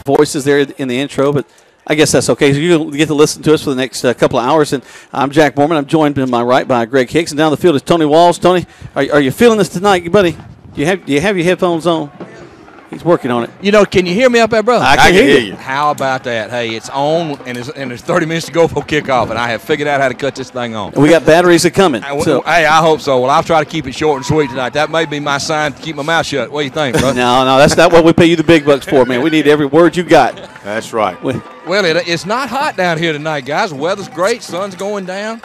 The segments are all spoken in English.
voices there in the intro, but I guess that's okay. So you'll get to listen to us for the next couple of hours. And I'm Jack Borman. I'm joined to my right by Greg Hicks. And down the field is Tony Walls. Tony, are you feeling this tonight, buddy? Do you have your headphones on? He's working on it. You know, can you hear me up there, brother? I can hear you. How about that? Hey, it's on, and there's 30 minutes to go for kickoff, and I have figured out how to cut this thing on. We got batteries coming. So. Hey, I hope so. Well, I'll try to keep it short and sweet tonight. That may be my sign to keep my mouth shut. What do you think, brother? No, that's not what we pay you the big bucks for, man. We need every word you got. That's right. Well, it's not hot down here tonight, guys. The weather's great. Sun's going down.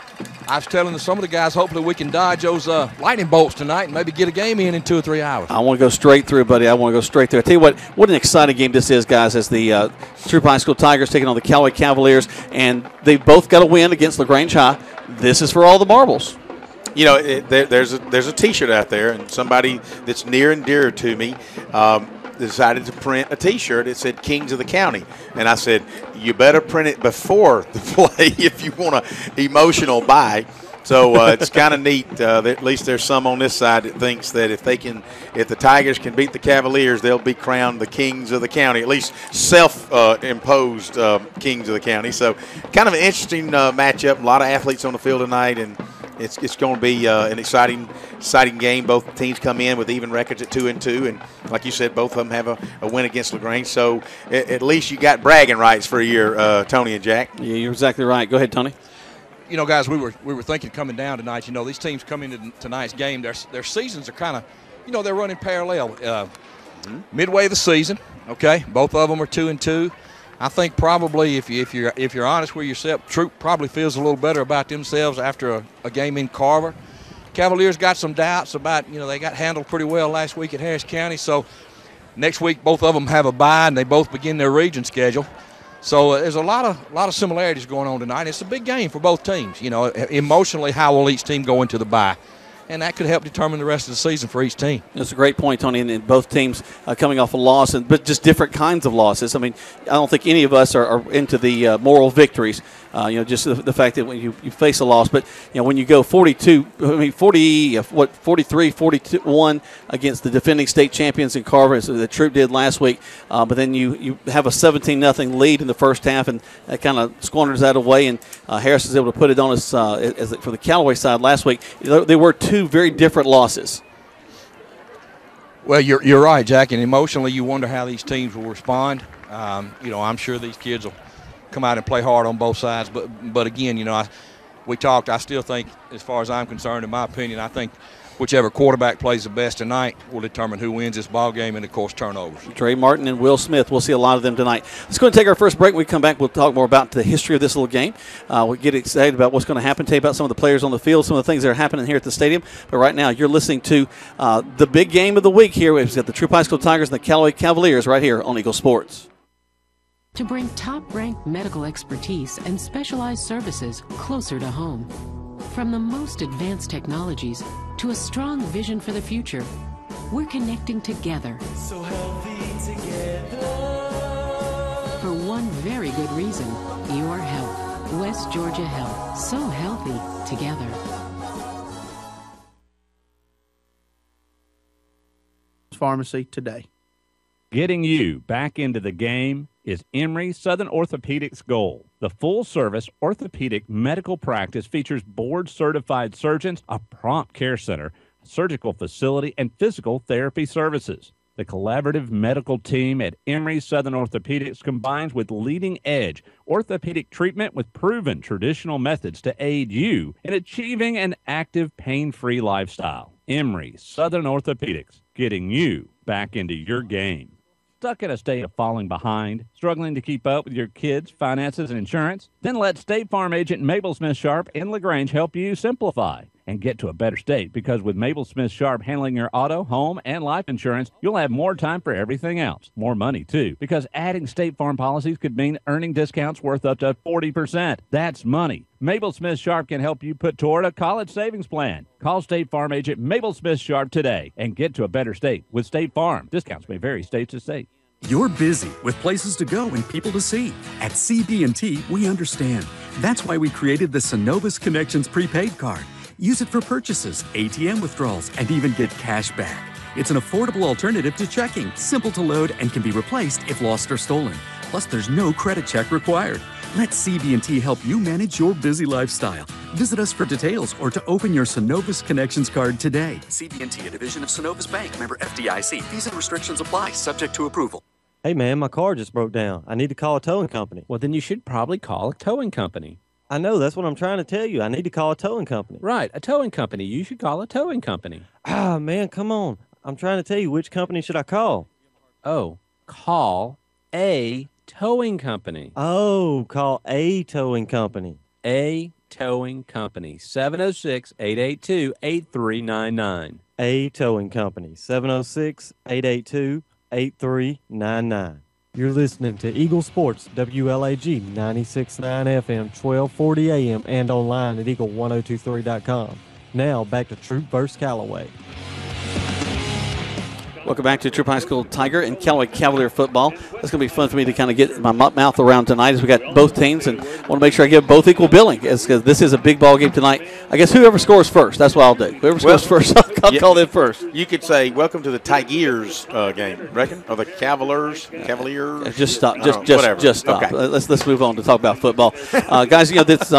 I was telling some of the guys, hopefully we can dodge those lightning bolts tonight and maybe get a game in 2 or 3 hours. I want to go straight through, buddy. I want to go straight through. I tell you what an exciting game this is, guys, as the Troup High School Tigers taking on the Callaway Cavaliers, and they both got a win against LaGrange High. This is for all the marbles. You know, there's a T-shirt out there, and somebody that's near and dear to me decided to print a T-shirt that said Kings of the County. And I said, you better print it before the play if you want an emotional buy. So it's kind of neat that at least there's some on this side that thinks that if the Tigers can beat the Cavaliers, they'll be crowned the Kings of the County, at least self-imposed Kings of the County. So kind of an interesting matchup. A lot of athletes on the field tonight, and it's going to be an exciting game. Both teams come in with even records at 2-2, and like you said, both of them have a win against LaGrange. So at least you got bragging rights for a year, Tony and Jack. Yeah, you're exactly right. Go ahead, Tony. You know, guys, we were thinking coming down tonight. You know, these teams coming into tonight's game, their seasons are kind of, you know, they're running parallel. Midway of the season, okay, both of them are 2-2. I think probably if you're honest with yourself, Troup probably feels a little better about themselves after a game in Carver. Cavaliers got some doubts about, you know, they got handled pretty well last week at Harris County. So next week both of them have a bye and they both begin their region schedule. So there's a lot of similarities going on tonight. It's a big game for both teams. You know, emotionally, how will each team go into the bye? And that could help determine the rest of the season for each team. That's a great point, Tony. And both teams coming off a loss, but just different kinds of losses. I mean, I don't think any of us are into the moral victories. You know, just the fact that when you face a loss, but you know, when you go 43-41 against the defending state champions in Carver, as the Troup did last week, but then you have a 17-0 lead in the first half, and that kind of squanders that away. And Harris is able to put it on us for the Callaway side last week. There were two very different losses. Well, you're right, Jack. And emotionally, you wonder how these teams will respond. You know, I'm sure these kids will come out and play hard on both sides. But again, you know, we talked. I still think, as far as I'm concerned, in my opinion, I think whichever quarterback plays the best tonight will determine who wins this ball game and, of course, turnovers. Trey Martin and Will Smith. We'll see a lot of them tonight. Let's go and take our first break. When we come back, we'll talk more about the history of this little game. We'll get excited about what's going to happen, tell you about some of the players on the field, some of the things that are happening here at the stadium. But right now, you're listening to the big game of the week here. We've got the Troup High School Tigers and the Callaway Cavaliers right here on Eagle Sports. To bring top-ranked medical expertise and specialized services closer to home. From the most advanced technologies to a strong vision for the future, we're connecting together. So healthy together. For one very good reason, your health. West Georgia Health. So healthy together. Pharmacy today. Getting you back into the game is Emory Southern Orthopedics' goal. The full-service orthopedic medical practice features board-certified surgeons, a prompt care center, a surgical facility, and physical therapy services. The collaborative medical team at Emory Southern Orthopedics combines with leading-edge orthopedic treatment with proven traditional methods to aid you in achieving an active, pain-free lifestyle. Emory Southern Orthopedics, getting you back into your game. Stuck in a state of falling behind, struggling to keep up with your kids' finances and insurance? Then let State Farm agent Mabel Smith Sharp in LaGrange help you simplify and get to a better state, because with Mabel Smith Sharp handling your auto, home, and life insurance, you'll have more time for everything else. More money, too, because adding State Farm policies could mean earning discounts worth up to 40%. That's money. Mabel Smith Sharp can help you put toward a college savings plan. Call State Farm agent Mabel Smith Sharp today and get to a better state with State Farm. Discounts may vary state to state. You're busy with places to go and people to see. At CB&T, we understand. That's why we created the Synovus Connections prepaid card. Use it for purchases, ATM withdrawals, and even get cash back. It's an affordable alternative to checking, simple to load, and can be replaced if lost or stolen. Plus, there's no credit check required. Let CB&T help you manage your busy lifestyle. Visit us for details or to open your Synovus Connections card today. CB&T, a division of Synovus Bank, member FDIC. Fees and restrictions apply, subject to approval. Hey, man, my car just broke down. I need to call a towing company. Well, then you should probably call a towing company. I know, that's what I'm trying to tell you. I need to call a towing company. Right, a towing company. You should call a towing company. Ah, man, come on. I'm trying to tell you, which company should I call? Oh, call a towing company. Oh, call a towing company. A towing company. 706-882-8399. A towing company. 706-882-8399. You're listening to Eagle Sports, WLAG 96.9 FM, 1240 AM, and online at eagle1023.com. Now, back to Troup vs. Callaway. Welcome back to Troup High School Tiger and Callaway Cavalier football. That's going to be fun for me to kind of get my mouth around tonight as we got both teams, and want to make sure I give both equal billing because this is a big ball game tonight. I guess whoever scores first, that's what I'll do. Whoever scores first, I'll call them first. You could say, welcome to the Tigers game, reckon? Or the Cavaliers? Just stop. Whatever. Just stop. Okay. Let's move on to talk about football. Guys, you know, this,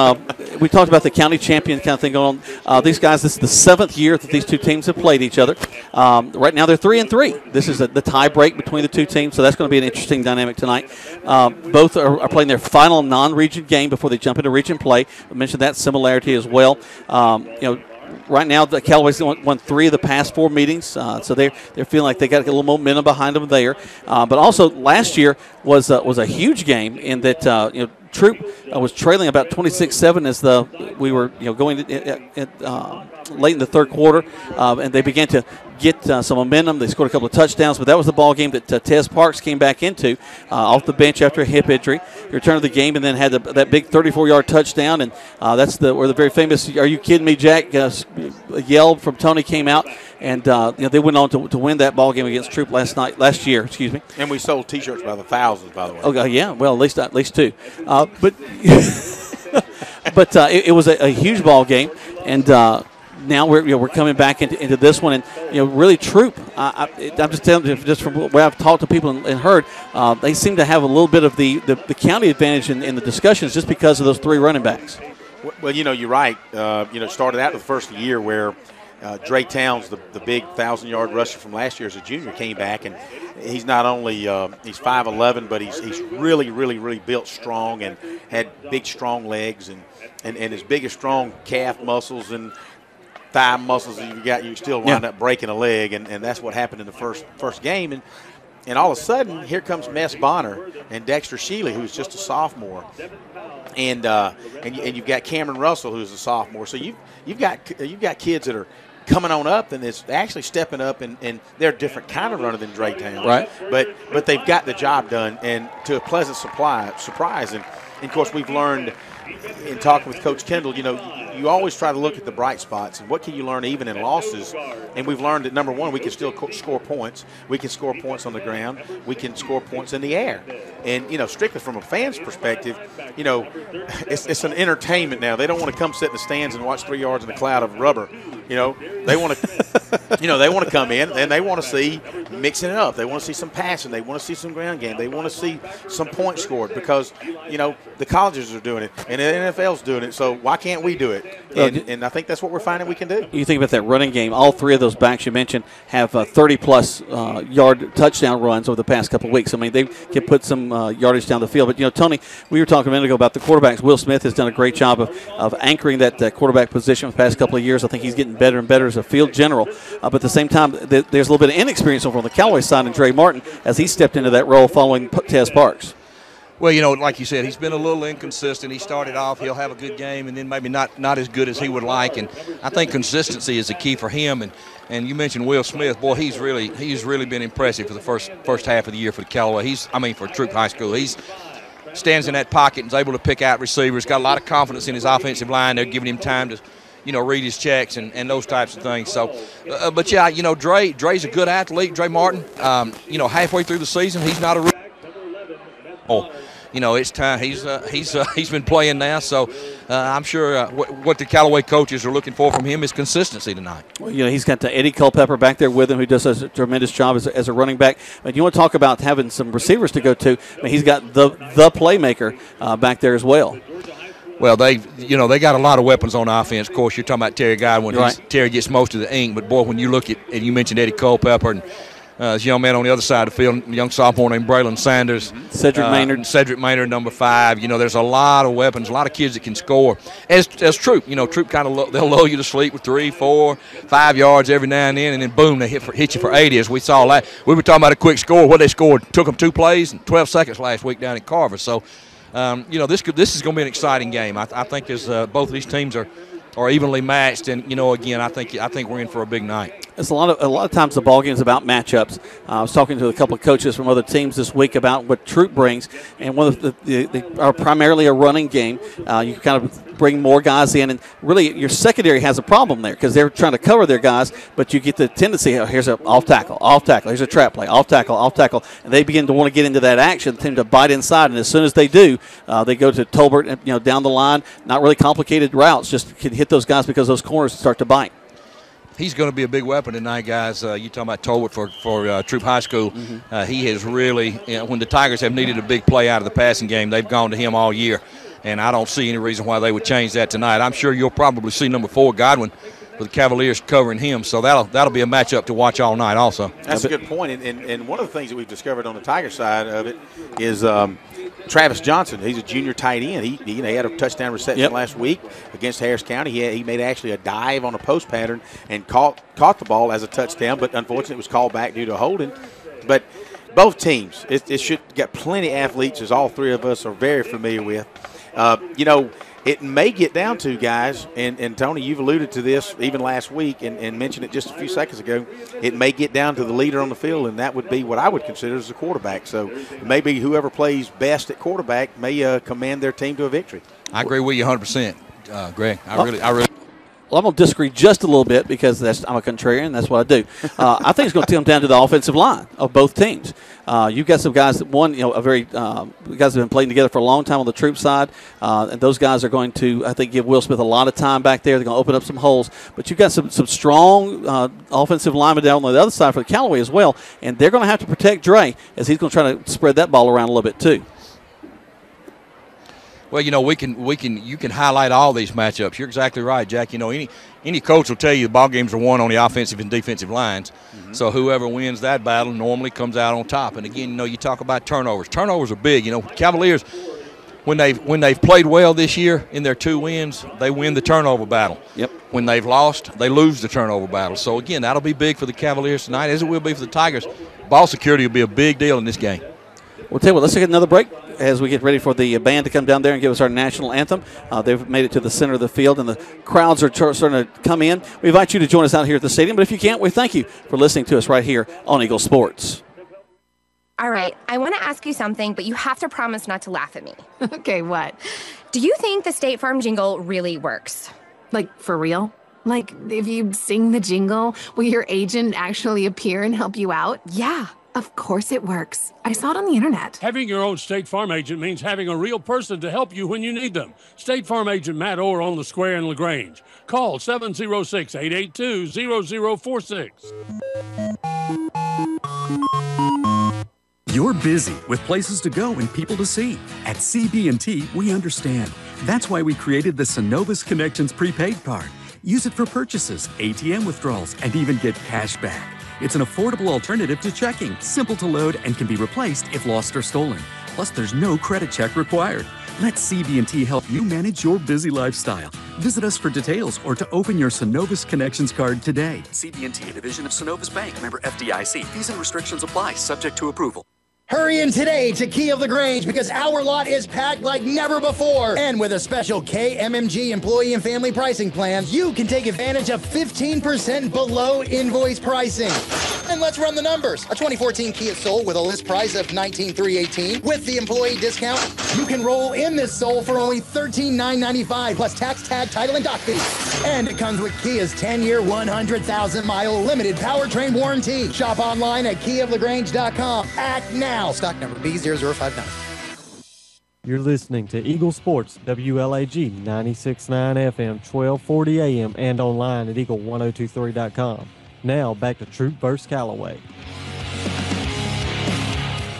we talked about the county champion kind of thing going on. These guys, this is the 7th year that these two teams have played each other. Right now they're 3-3. This is the tie break between the two teams, so that's going to be an interesting dynamic tonight. Both are playing their final non-region game before they jump into region play. I mentioned that similarity as well. Right now, the Callaway's won 3 of the past 4 meetings, so they're feeling like they got a little momentum behind them there. But also, last year was a huge game in that Troup was trailing about 26-7 as we were going late in the third quarter, and they began to get some momentum. They scored a couple of touchdowns, but that was the ball game that Tez Parks came back into off the bench after a hip injury. He returned to the game and then had that big 34-yard touchdown, and that's where the very famous "Are you kidding me, Jack?" yell from Tony came out, and they went on to win that ball game against Troup last year. Excuse me. And we sold T-shirts by the thousands, by the way. Oh yeah, well at least 2, but it was a huge ball game, and. Now we're coming back into this one, and really Troup. I'm just telling you, just from where I've talked to people and heard, they seem to have a little bit of the county advantage in the discussions just because of those 3 running backs. Well, you're right. It started out the first year where Dre Towns, the big 1,000-yard rusher from last year as a junior, came back, and he's not only he's 5'11", but he's really built strong and had big strong legs and his biggest strong calf muscles and thigh muscles you still wind up breaking a leg, and that's what happened in the first game. And all of a sudden, here comes Mess Bonner and Dexter Shealy, who's just a sophomore, and you've got Cameron Russell, who's a sophomore. So you've got kids that are coming on up, and it's actually stepping up, and they're a different kind of runner than Dre Towns. Right. But they've got the job done, and to a pleasant surprise. And of course, we've learned in talking with Coach Kendall, you always try to look at the bright spots and what can you learn even in losses. And we've learned that, number one, we can still score points. We can score points on the ground. We can score points in the air. And, strictly from a fan's perspective, it's an entertainment now. They don't want to come sit in the stands and watch 3 yards in a cloud of rubber. They want to, they want to come in and they want to see mixing it up. They want to see some passing. They want to see some ground game. They want to see some points scored because, the colleges are doing it and the NFL's doing it. So why can't we do it? And I think that's what we're finding we can do. You think about that running game. All 3 of those backs you mentioned have 30-plus yard touchdown runs over the past couple of weeks. I mean, they can put some yardage down the field. But, Tony, we were talking a minute ago about the quarterbacks. Will Smith has done a great job of anchoring that quarterback position for the past couple of years. I think he's getting better and better as a field general. But at the same time, there's a little bit of inexperience over on the Callaway side in Dre Martin as he stepped into that role following Tez Parks. Well, like you said, he's been a little inconsistent. He started off, he'll have a good game, and then maybe not as good as he would like. And I think consistency is the key for him. And you mentioned Will Smith. Boy, he's really been impressive for the first half of the year for the Callaway. For Troup High School. He's stands in that pocket and is able to pick out receivers. Got a lot of confidence in his offensive line. They're giving him time to read his checks and those types of things. So, but yeah, Dre's a good athlete. Dre Martin, halfway through the season, he's not a it's time. He's been playing now, so I'm sure what the Callaway coaches are looking for from him is consistency tonight. Well, he's got Eddie Culpepper back there with him, who does a tremendous job as a running back. But you want to talk about having some receivers to go to? I mean, he's got the playmaker back there as well. Well, they got a lot of weapons on offense. Of course, you're talking about Terry Godwin. Right. Terry gets most of the ink, but boy, when you look at, and you mentioned Eddie Culpepper and this young man on the other side of the field, young sophomore named Braylon Sanders. Cedric Maynard, number 5. There's a lot of weapons, a lot of kids that can score. As Troup, Troup kind of they'll lull you to sleep with 3, 4, 5 yards every now and then boom, they hit you for 80. As we saw we were talking about a quick score. What they scored took them 2 plays and 12 seconds last week down in Carver. So, this is going to be an exciting game. I think as both of these teams are evenly matched, and again, I think we're in for a big night. It's a lot of times the ball game is about matchups. I was talking to a couple of coaches from other teams this week about what Troup brings, and one of they are primarily a running game. You kind of bring more guys in, and really your secondary has a problem there because they're trying to cover their guys, but you get the tendency, here's an off tackle, here's a trap play, off tackle, and they begin to want to get into that action, tend to bite inside, and as soon as they do, they go to Tolbert, down the line, not really complicated routes, just can hit those guys because those corners start to bite. He's going to be a big weapon tonight, guys. You talking about Tolbert for Troup High School. He has really, when the Tigers have needed a big play out of the passing game, they've gone to him all year, and I don't see any reason why they would change that tonight. I'm sure you'll probably see number 4, Godwin, with the Cavaliers covering him, so that'll be a matchup to watch all night also. That's a good point, and one of the things that we've discovered on the Tiger side of it is Travis Johnson. He's a junior tight end. He had a touchdown reception last week against Harris County. He made actually a dive on a post pattern and caught the ball as a touchdown, but unfortunately it was called back due to holding. But both teams, it should get plenty of athletes, as all 3 of us are very familiar with. It may get down to, guys, and Tony, you've alluded to this even last week and mentioned it just a few seconds ago, it may get down to the leader on the field, and that would be what I would consider as the quarterback. So maybe whoever plays best at quarterback may command their team to a victory. I agree with you 100%, Greg. I really. Well, I'm going to disagree just a little bit because I'm a contrarian. That's what I do. I think it's going to come down to the offensive line of both teams. You've got some guys that guys have been playing together for a long time on the Troup side, and those guys are going to, I think, give Will Smith a lot of time back there. They're going to open up some holes. But you've got some strong offensive linemen down on the other side for the Callaway as well, and they're going to have to protect Dre as he's going to try to spread that ball around a little bit too. Well, you can highlight all these matchups. You're exactly right, Jack. Any coach will tell you the ball games are won on the offensive and defensive lines. So whoever wins that battle normally comes out on top. And again, you talk about turnovers. Turnovers are big. Cavaliers, when they've played well this year in their 2 wins, they win the turnover battle. Yep. When they've lost, they lose the turnover battle. So again, that'll be big for the Cavaliers tonight, as it will be for the Tigers. Ball security will be a big deal in this game. We'll tell you what, let's take another break as we get ready for the band to come down there and give us our national anthem. They've made it to the center of the field, and the crowds are starting to come in. We invite you to join us out here at the stadium, but if you can't, we thank you for listening to us right here on Eagle Sports. All right, I want to ask you something, but you have to promise not to laugh at me. Okay, what? Do you think the State Farm jingle really works? Like, for real? Like, if you sing the jingle, will your agent actually appear and help you out? Yeah. Of course it works. I saw it on the internet. Having your own State Farm agent means having a real person to help you when you need them. State Farm agent Matt Orr on the Square in LaGrange. Call 706-882-0046. You're busy with places to go and people to see. At CB&T, we understand. That's why we created the Synovus Connections prepaid card. Use it for purchases, ATM withdrawals, and even get cash back. It's an affordable alternative to checking, simple to load, and can be replaced if lost or stolen. Plus, there's no credit check required. Let CB&T help you manage your busy lifestyle. Visit us for details or to open your Synovus Connections card today. CB&T, a division of Synovus Bank, member FDIC. Fees and restrictions apply, subject to approval. Hurry in today to Key of LaGrange because our lot is packed like never before. And with a special KMMG employee and family pricing plan, you can take advantage of 15% below invoice pricing. And let's run the numbers. A 2014 Kia Soul with a list price of $19,318 with the employee discount, you can roll in this Soul for only $13,995 plus tax, tag, title, and dock fee. And it comes with Kia's 10-year, 100,000-mile limited powertrain warranty. Shop online at KeyofLaGrange.com. Act now. Stock number B0059. You're listening to Eagle Sports, WLAG 96.9 FM, 1240 AM, and online at eagle1023.com. Now, back to Troup vs. Callaway.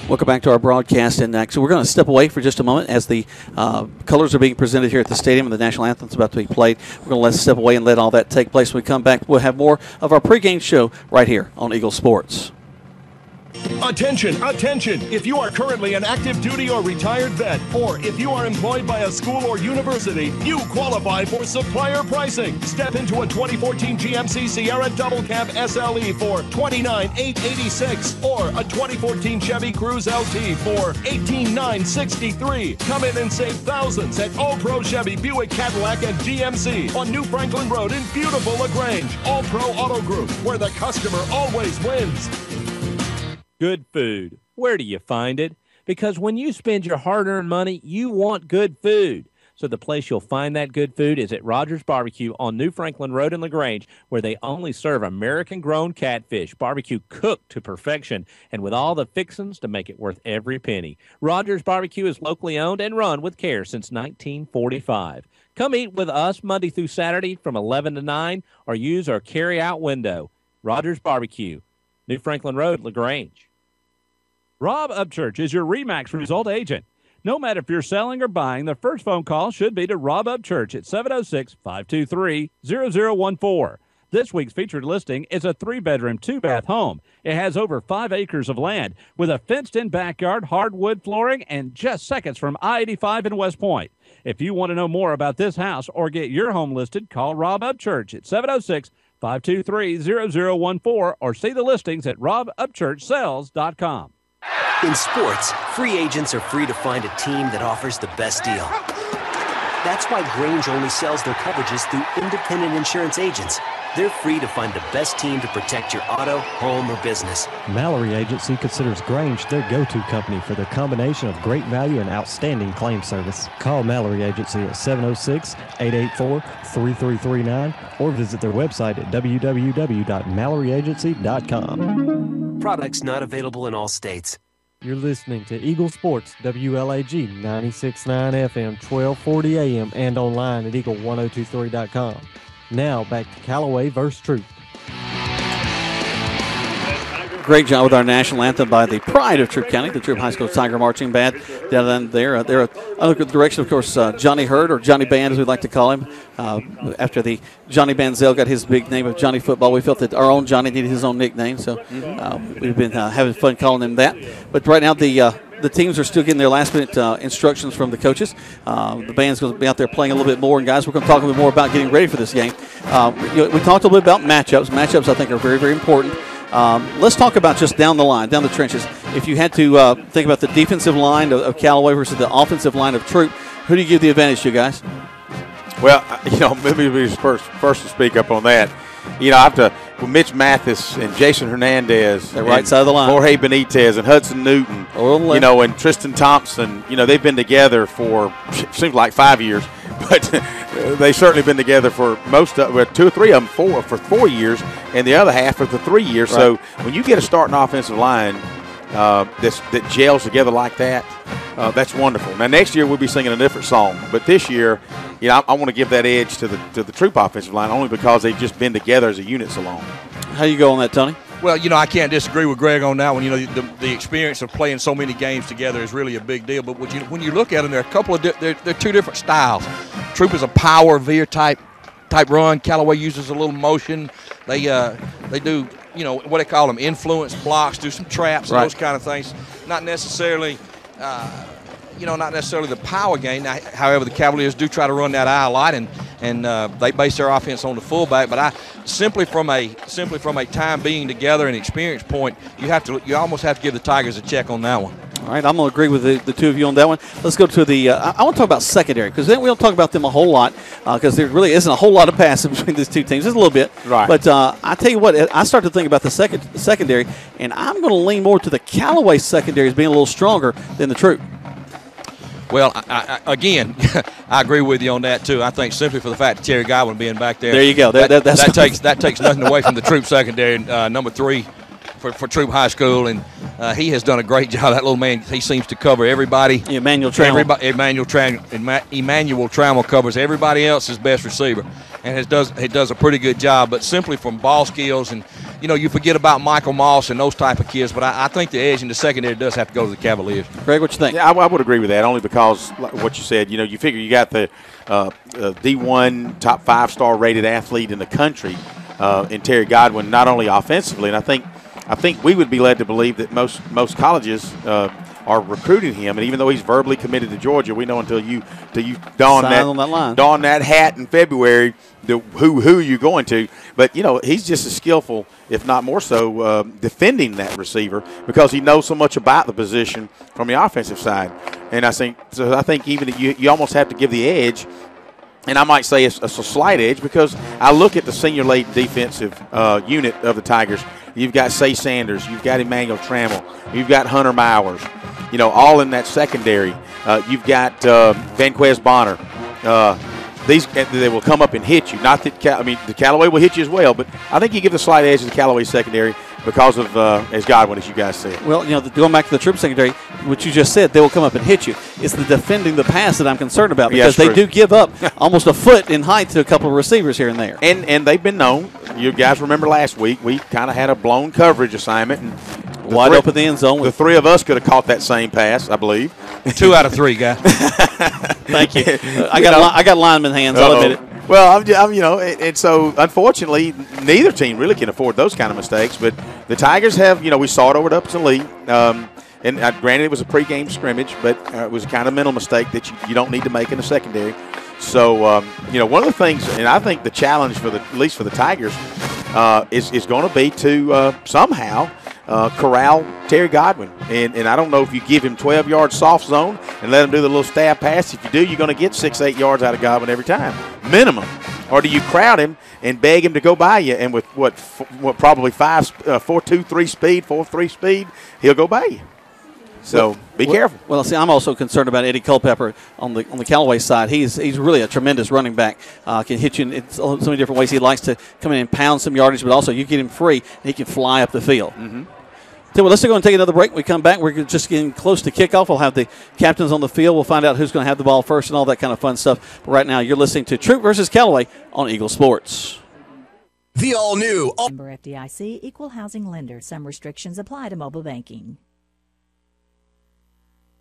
Welcome back to our broadcast, and so we're going to step away for just a moment as the colors are being presented here at the stadium and the national anthem's about to be played. We're going to step away and let all that take place. When we come back, we'll have more of our pregame show right here on Eagle Sports. Attention, attention! If you are currently an active duty or retired vet, or if you are employed by a school or university, you qualify for supplier pricing. Step into a 2014 GMC Sierra Double Cab SLE for $29,886 or a 2014 Chevy Cruze LT for $18,963. Come in and save thousands at All Pro Chevy, Buick, Cadillac, and GMC on New Franklin Road in beautiful LaGrange. All Pro Auto Group, where the customer always wins. Good food. Where do you find it? Because when you spend your hard-earned money, you want good food. So the place you'll find that good food is at Rogers Barbecue on New Franklin Road in LaGrange, where they only serve American-grown catfish, barbecue cooked to perfection, and with all the fixings to make it worth every penny. Rogers Barbecue is locally owned and run with care since 1945. Come eat with us Monday through Saturday from 11 to 9 or use our carry-out window. Rogers Barbecue, New Franklin Road, LaGrange. Rob Upchurch is your RE/MAX result agent. No matter if you're selling or buying, the first phone call should be to Rob Upchurch at 706-523-0014. This week's featured listing is a 3-bedroom, 2-bath home. It has over 5 acres of land with a fenced-in backyard, hardwood flooring, and just seconds from I-85 in West Point. If you want to know more about this house or get your home listed, call Rob Upchurch at 706-523-0014 or see the listings at robupchurchsells.com. In sports, free agents are free to find a team that offers the best deal. That's why Grange only sells their coverages through independent insurance agents. They're free to find the best team to protect your auto, home, or business. Mallory Agency considers Grange their go-to company for their combination of great value and outstanding claim service. Call Mallory Agency at 706-884-3339 or visit their website at www.malloryagency.com. Products not available in all states. You're listening to Eagle Sports, WLAG 96.9 FM, 1240 AM, and online at eagle1023.com. Now back to Callaway vs. Troup. Great job with our national anthem by the pride of Troup County, the Troup High School Tiger Marching Band. Down there, they're under the direction, of course, Johnny Hurd, or Johnny Band, as we like to call him. After the Johnny Banzel got his big name of Johnny Football, we felt that our own Johnny needed his own nickname, so we've been having fun calling him that. But right now, the teams are still getting their last-minute instructions from the coaches. The band's going to be out there playing a little bit more, and guys, we're going to talk a little bit more about getting ready for this game. We talked a little bit about matchups. Matchups, I think, are very, very important. Let's talk about just down the line, down the trenches. If you had to think about the defensive line of Callaway versus the offensive line of Troup, who do you give the advantage to, guys? Well, maybe we first to speak up on that. After Mitch Mathis and Jason Hernandez, the right side of the line, Jorge Benitez and Hudson Newton, and Tristan Thompson, they've been together for seems like 5 years, but they've certainly been together for 2 or 3 of them for 4 years, and the other half for the 3 years. Right. So when you get a starting offensive line that gels together like that, that's wonderful. Now next year we'll be singing a different song, but this year, I want to give that edge to the Troup offensive line only because they've just been together as a unit so long. How you go on that, Tony? Well, I can't disagree with Greg on that one. The experience of playing so many games together is really a big deal. But when you look at them, there are a couple of they're 2 different styles. Troup is a power veer type run. Callaway uses a little motion. They do what they call them, influence blocks, do some traps, and those kind of things. Not necessarily. Not necessarily the power game. Now, however, the Cavaliers do try to run that eye a lot, and they base their offense on the fullback. But simply from a time being together and experience point, you almost have to give the Tigers a check on that one. All right, I'm going to agree with the two of you on that one. Let's go to the I want to talk about secondary, because then we don't talk about them a whole lot, because there really isn't a whole lot of passing between these two teams. Just a little bit. Right. But I tell you what, I start to think about the secondary, and I'm going to lean more to the Callaway secondary as being a little stronger than the Troup. Well, I agree with you on that too. I think simply for the fact that Terry Godwin being back there. There you go. That takes nothing away from the Troup secondary. Number 3 for Troup High School, and he has done a great job. That little man, he seems to cover everybody. Emmanuel Trammell. Emmanuel Trammell covers everybody else's best receiver, and he does a pretty good job. But simply from ball skills, and you forget about Michael Moss and those type of kids. But I think the edge in the secondary does have to go to the Cavaliers. Greg, what you think? Yeah, I would agree with that, only because like what you said. You figure you got the D1 top 5-star rated athlete in the country in Terry Godwin, not only offensively, and I think we would be led to believe that most colleges are recruiting him, and even though he's verbally committed to Georgia, we know until you don that hat in February, who are you going to? But he's just as skillful, if not more so, defending that receiver because he knows so much about the position from the offensive side. And I think even you almost have to give the edge. And I might say it's a slight edge because I look at the senior late defensive unit of the Tigers. You've got Say Sanders, you've got Emmanuel Trammell, you've got Hunter Mowers, all in that secondary. You've got Vanquez Bonner. They will come up and hit you. Not that the Callaway will hit you as well, but I think you give the slight edge to the Callaway secondary because of as Godwin, as you guys said. Well, going back to the Troup secondary, what you just said, they will come up and hit you. It's the defending the pass that I'm concerned about because they do give up almost a foot in height to a couple of receivers here and there. And they've been known. You guys remember last week we kind of had a blown coverage assignment and wide open the end zone. The three of us could have caught that same pass, I believe. 2 out of 3, guy. Thank you. I got lineman hands. I'll admit it. Well, and so unfortunately, neither team really can afford those kind of mistakes. But the Tigers have, we saw it over at Upton Lee. And granted, it was a pregame scrimmage, but it was a kind of mental mistake that you don't need to make in the secondary. So, one of the things, and I think the challenge at least for the Tigers, is going to be to somehow corral Terry Godwin. And I don't know if you give him 12 yards soft zone and let him do the little stab pass. If you do, you're going to get 6-8 yards out of Godwin every time, minimum. Or do you crowd him and beg him to go by you? And with what probably 4.23 speed, 4.3 speed, he'll go by you. So be careful. Well, see, I'm also concerned about Eddie Culpepper on the Callaway side. He's really a tremendous running back. Can hit you in so many different ways. He likes to come in and pound some yardage, but also you get him free, and he can fly up the field. Mm-hmm. So let's go and take another break. When we come back, we're just getting close to kickoff. We'll have the captains on the field. We'll find out who's going to have the ball first and all that kind of fun stuff. But right now, you're listening to Troup versus Callaway on Eagle Sports. The all-new. Member FDIC, equal housing lender. Some restrictions apply to mobile banking.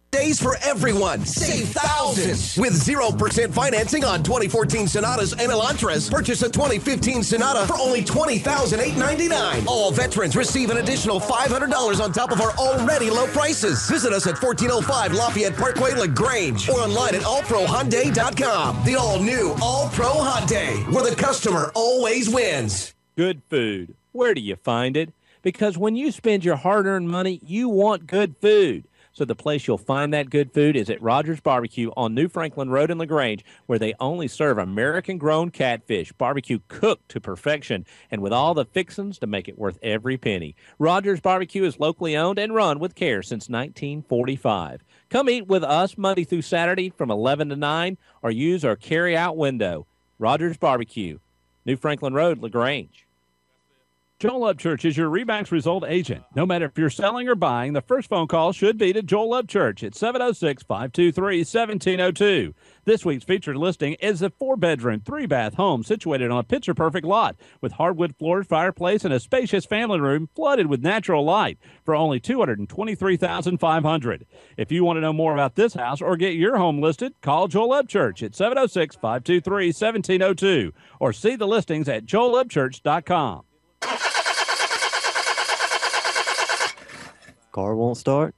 Days for everyone. Save thousands with 0% financing on 2014 Sonatas and Elantras. Purchase a 2015 Sonata for only $20,899. All veterans receive an additional $500 on top of our already low prices. Visit us at 1405 Lafayette Parkway, LaGrange, or online at allprohyundai.com. The all-new All-Pro Hyundai, where the customer always wins. Good food. Where do you find it? Because when you spend your hard-earned money, you want good food. So the place you'll find that good food is at Rogers Barbecue on New Franklin Road in LaGrange, where they only serve American-grown catfish, barbecue cooked to perfection, and with all the fixings to make it worth every penny. Rogers Barbecue is locally owned and run with care since 1945. Come eat with us Monday through Saturday from 11 to 9, or use our carry-out window. Rogers Barbecue, New Franklin Road, LaGrange. Joel Upchurch is your RE/MAX result agent. No matter if you're selling or buying, the first phone call should be to Joel Upchurch at 706-523-1702. This week's featured listing is a 4-bedroom, 3-bath home situated on a picture-perfect lot with hardwood floors, fireplace, and a spacious family room flooded with natural light for only $223,500. If you want to know more about this house or get your home listed, call Joel Upchurch at 706-523-1702 or see the listings at joelupchurch.com. Car won't start?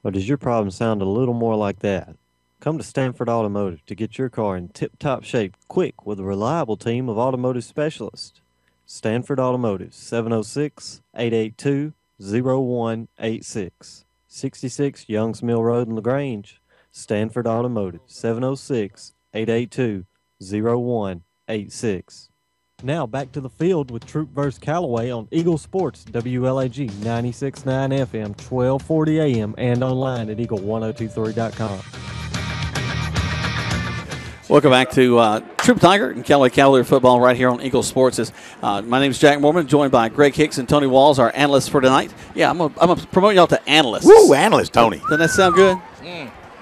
Or does your problem sound a little more like that? Come to Stanford Automotive to get your car in tip-top shape quick with a reliable team of automotive specialists. Stanford Automotive, 706-882-0186. 66 Youngs Mill Road in LaGrange. Stanford Automotive, 706-882-0186. Now back to the field with Troup vs. Callaway on Eagle Sports, WLAG 96.9 FM, 1240 AM, and online at eagle1023.com. Welcome back to Troup Tiger and Callaway Cavalier football right here on Eagle Sports. My name is Jack Mormon, joined by Greg Hicks and Tony Walls, our analysts for tonight. Yeah, I'm gonna promote y'all to analysts. Woo, analyst, Tony. Doesn't that sound good?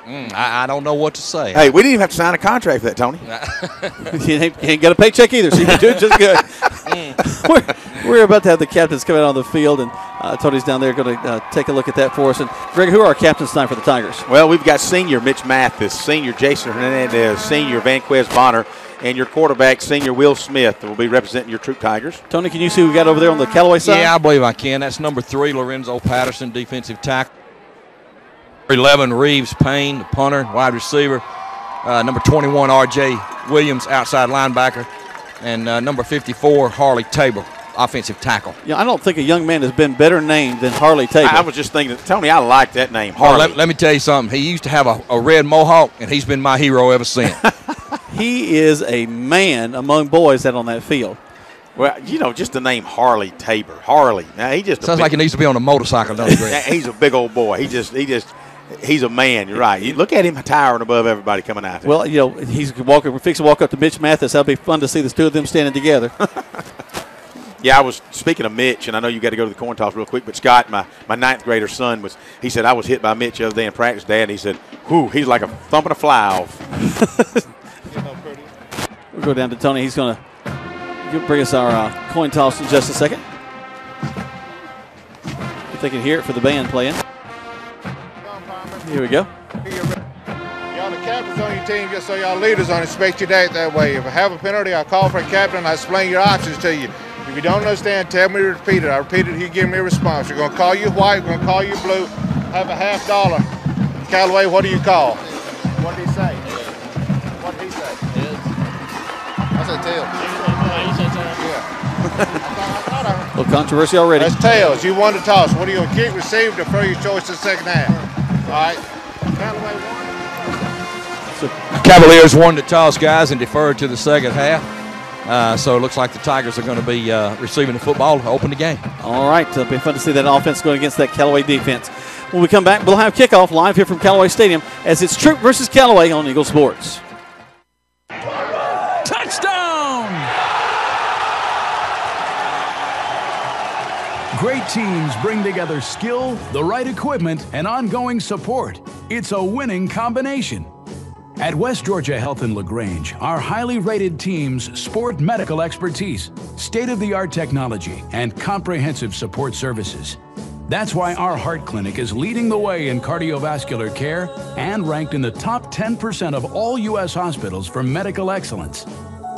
I don't know what to say. Hey, we didn't even have to sign a contract for that, Tony. You ain't got a paycheck either, so you can do it just good. We're about to have the captains come out on the field, and Tony's down there going to take a look at that for us. And Greg, who are our captains tonight for the Tigers? Well, we've got senior Mitch Mathis, senior Jason Hernandez, senior Vanquez Bonner, and your quarterback, senior Will Smith, will be representing your Troup Tigers. Tony, can you see who we got over there on the Callaway side? Yeah, I believe I can. That's number 3, Lorenzo Patterson, defensive tackle. 11, Reeves Payne, the punter, wide receiver. Number 21, R.J. Williams, outside linebacker. And number 54, Harley Tabor, offensive tackle. Yeah, I don't think a young man has been better named than Harley Tabor. I was just thinking, Tony, I like that name, Harley. Well, let me tell you something. He used to have a red mohawk, and he's been my hero ever since. He is a man among boys out on that field. Well, you know, just the name Harley Tabor. Harley. Now, he just sounds like he needs to be on a motorcycle, doesn't he? He's a big old boy. He's a man. You're right. You look at him towering above everybody coming out there. Well, you know, he's fixing to walk up to Mitch Mathis. That'll be fun to see the two of them standing together. Yeah, I was speaking of Mitch, and I know you got to go to the coin toss real quick, but Scott, my 9th grader son, he said, I was hit by Mitch the other day in practice, Dad, and he said, whew, he's like a thumping a fly off. We'll go down to Tony. He's going to bring us our coin toss in just a second. If they can hear it for the band playing. Here we go. Y'all the captains on your team, just so y'all leaders don't expect you to act that way. If I have a penalty, I call for a captain, I explain your options to you. If you don't understand, tell me to repeat it. I repeat it, he give me a response. We're going to call you white, we're going to call you blue, have a $50. Callaway, what do you call? What did he say? What did he say? I said tails. Yeah. A little controversy already. That's tails. You won the toss. What are you going to kick, receive, defer your choice to the second half? All right. Callaway won. Cavaliers won the toss, guys, and deferred to the second half. So it looks like the Tigers are going to be receiving the football to open the game. All right. It'll be fun to see that offense going against that Callaway defense. When we come back, we'll have kickoff live here from Callaway Stadium as it's Troup versus Callaway on Eagle Sports. Touchdown! Great teams bring together skill, the right equipment, and ongoing support. It's a winning combination. At West Georgia Health in LaGrange, our highly rated teams sport medical expertise, state-of-the-art technology, and comprehensive support services. That's why our heart clinic is leading the way in cardiovascular care and ranked in the top 10% of all U.S. hospitals for medical excellence.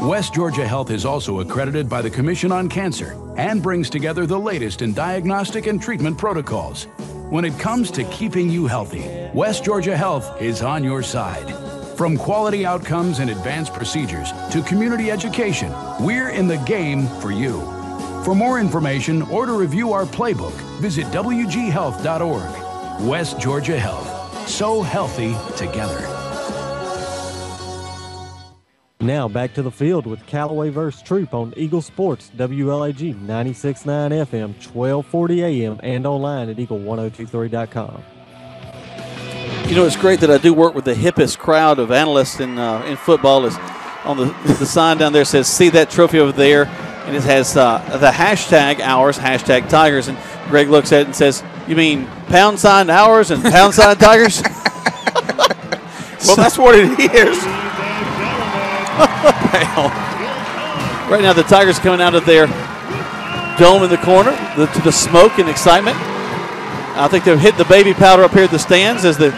West Georgia Health is also accredited by the Commission on Cancer and brings together the latest in diagnostic and treatment protocols. When it comes to keeping you healthy, West Georgia Health is on your side. From quality outcomes and advanced procedures to community education, we're in the game for you. For more information or to review our playbook, visit wghealth.org. West Georgia Health. So healthy together. Now back to the field with Callaway vs. Troup on Eagle Sports, WLAG 96.9 FM, 1240 AM, and online at eagle1023.com. You know, it's great that I do work with the hippest crowd of analysts in football. Is on the sign down there says, see that trophy over there? And it has the hashtag ours, hashtag Tigers. And Greg looks at it and says, you mean pound sign ours and pound sign Tigers? Well, that's what it is. Right now, the Tigers coming out of their dome in the corner to the smoke and excitement. I think they've hit the baby powder up here at the stands as the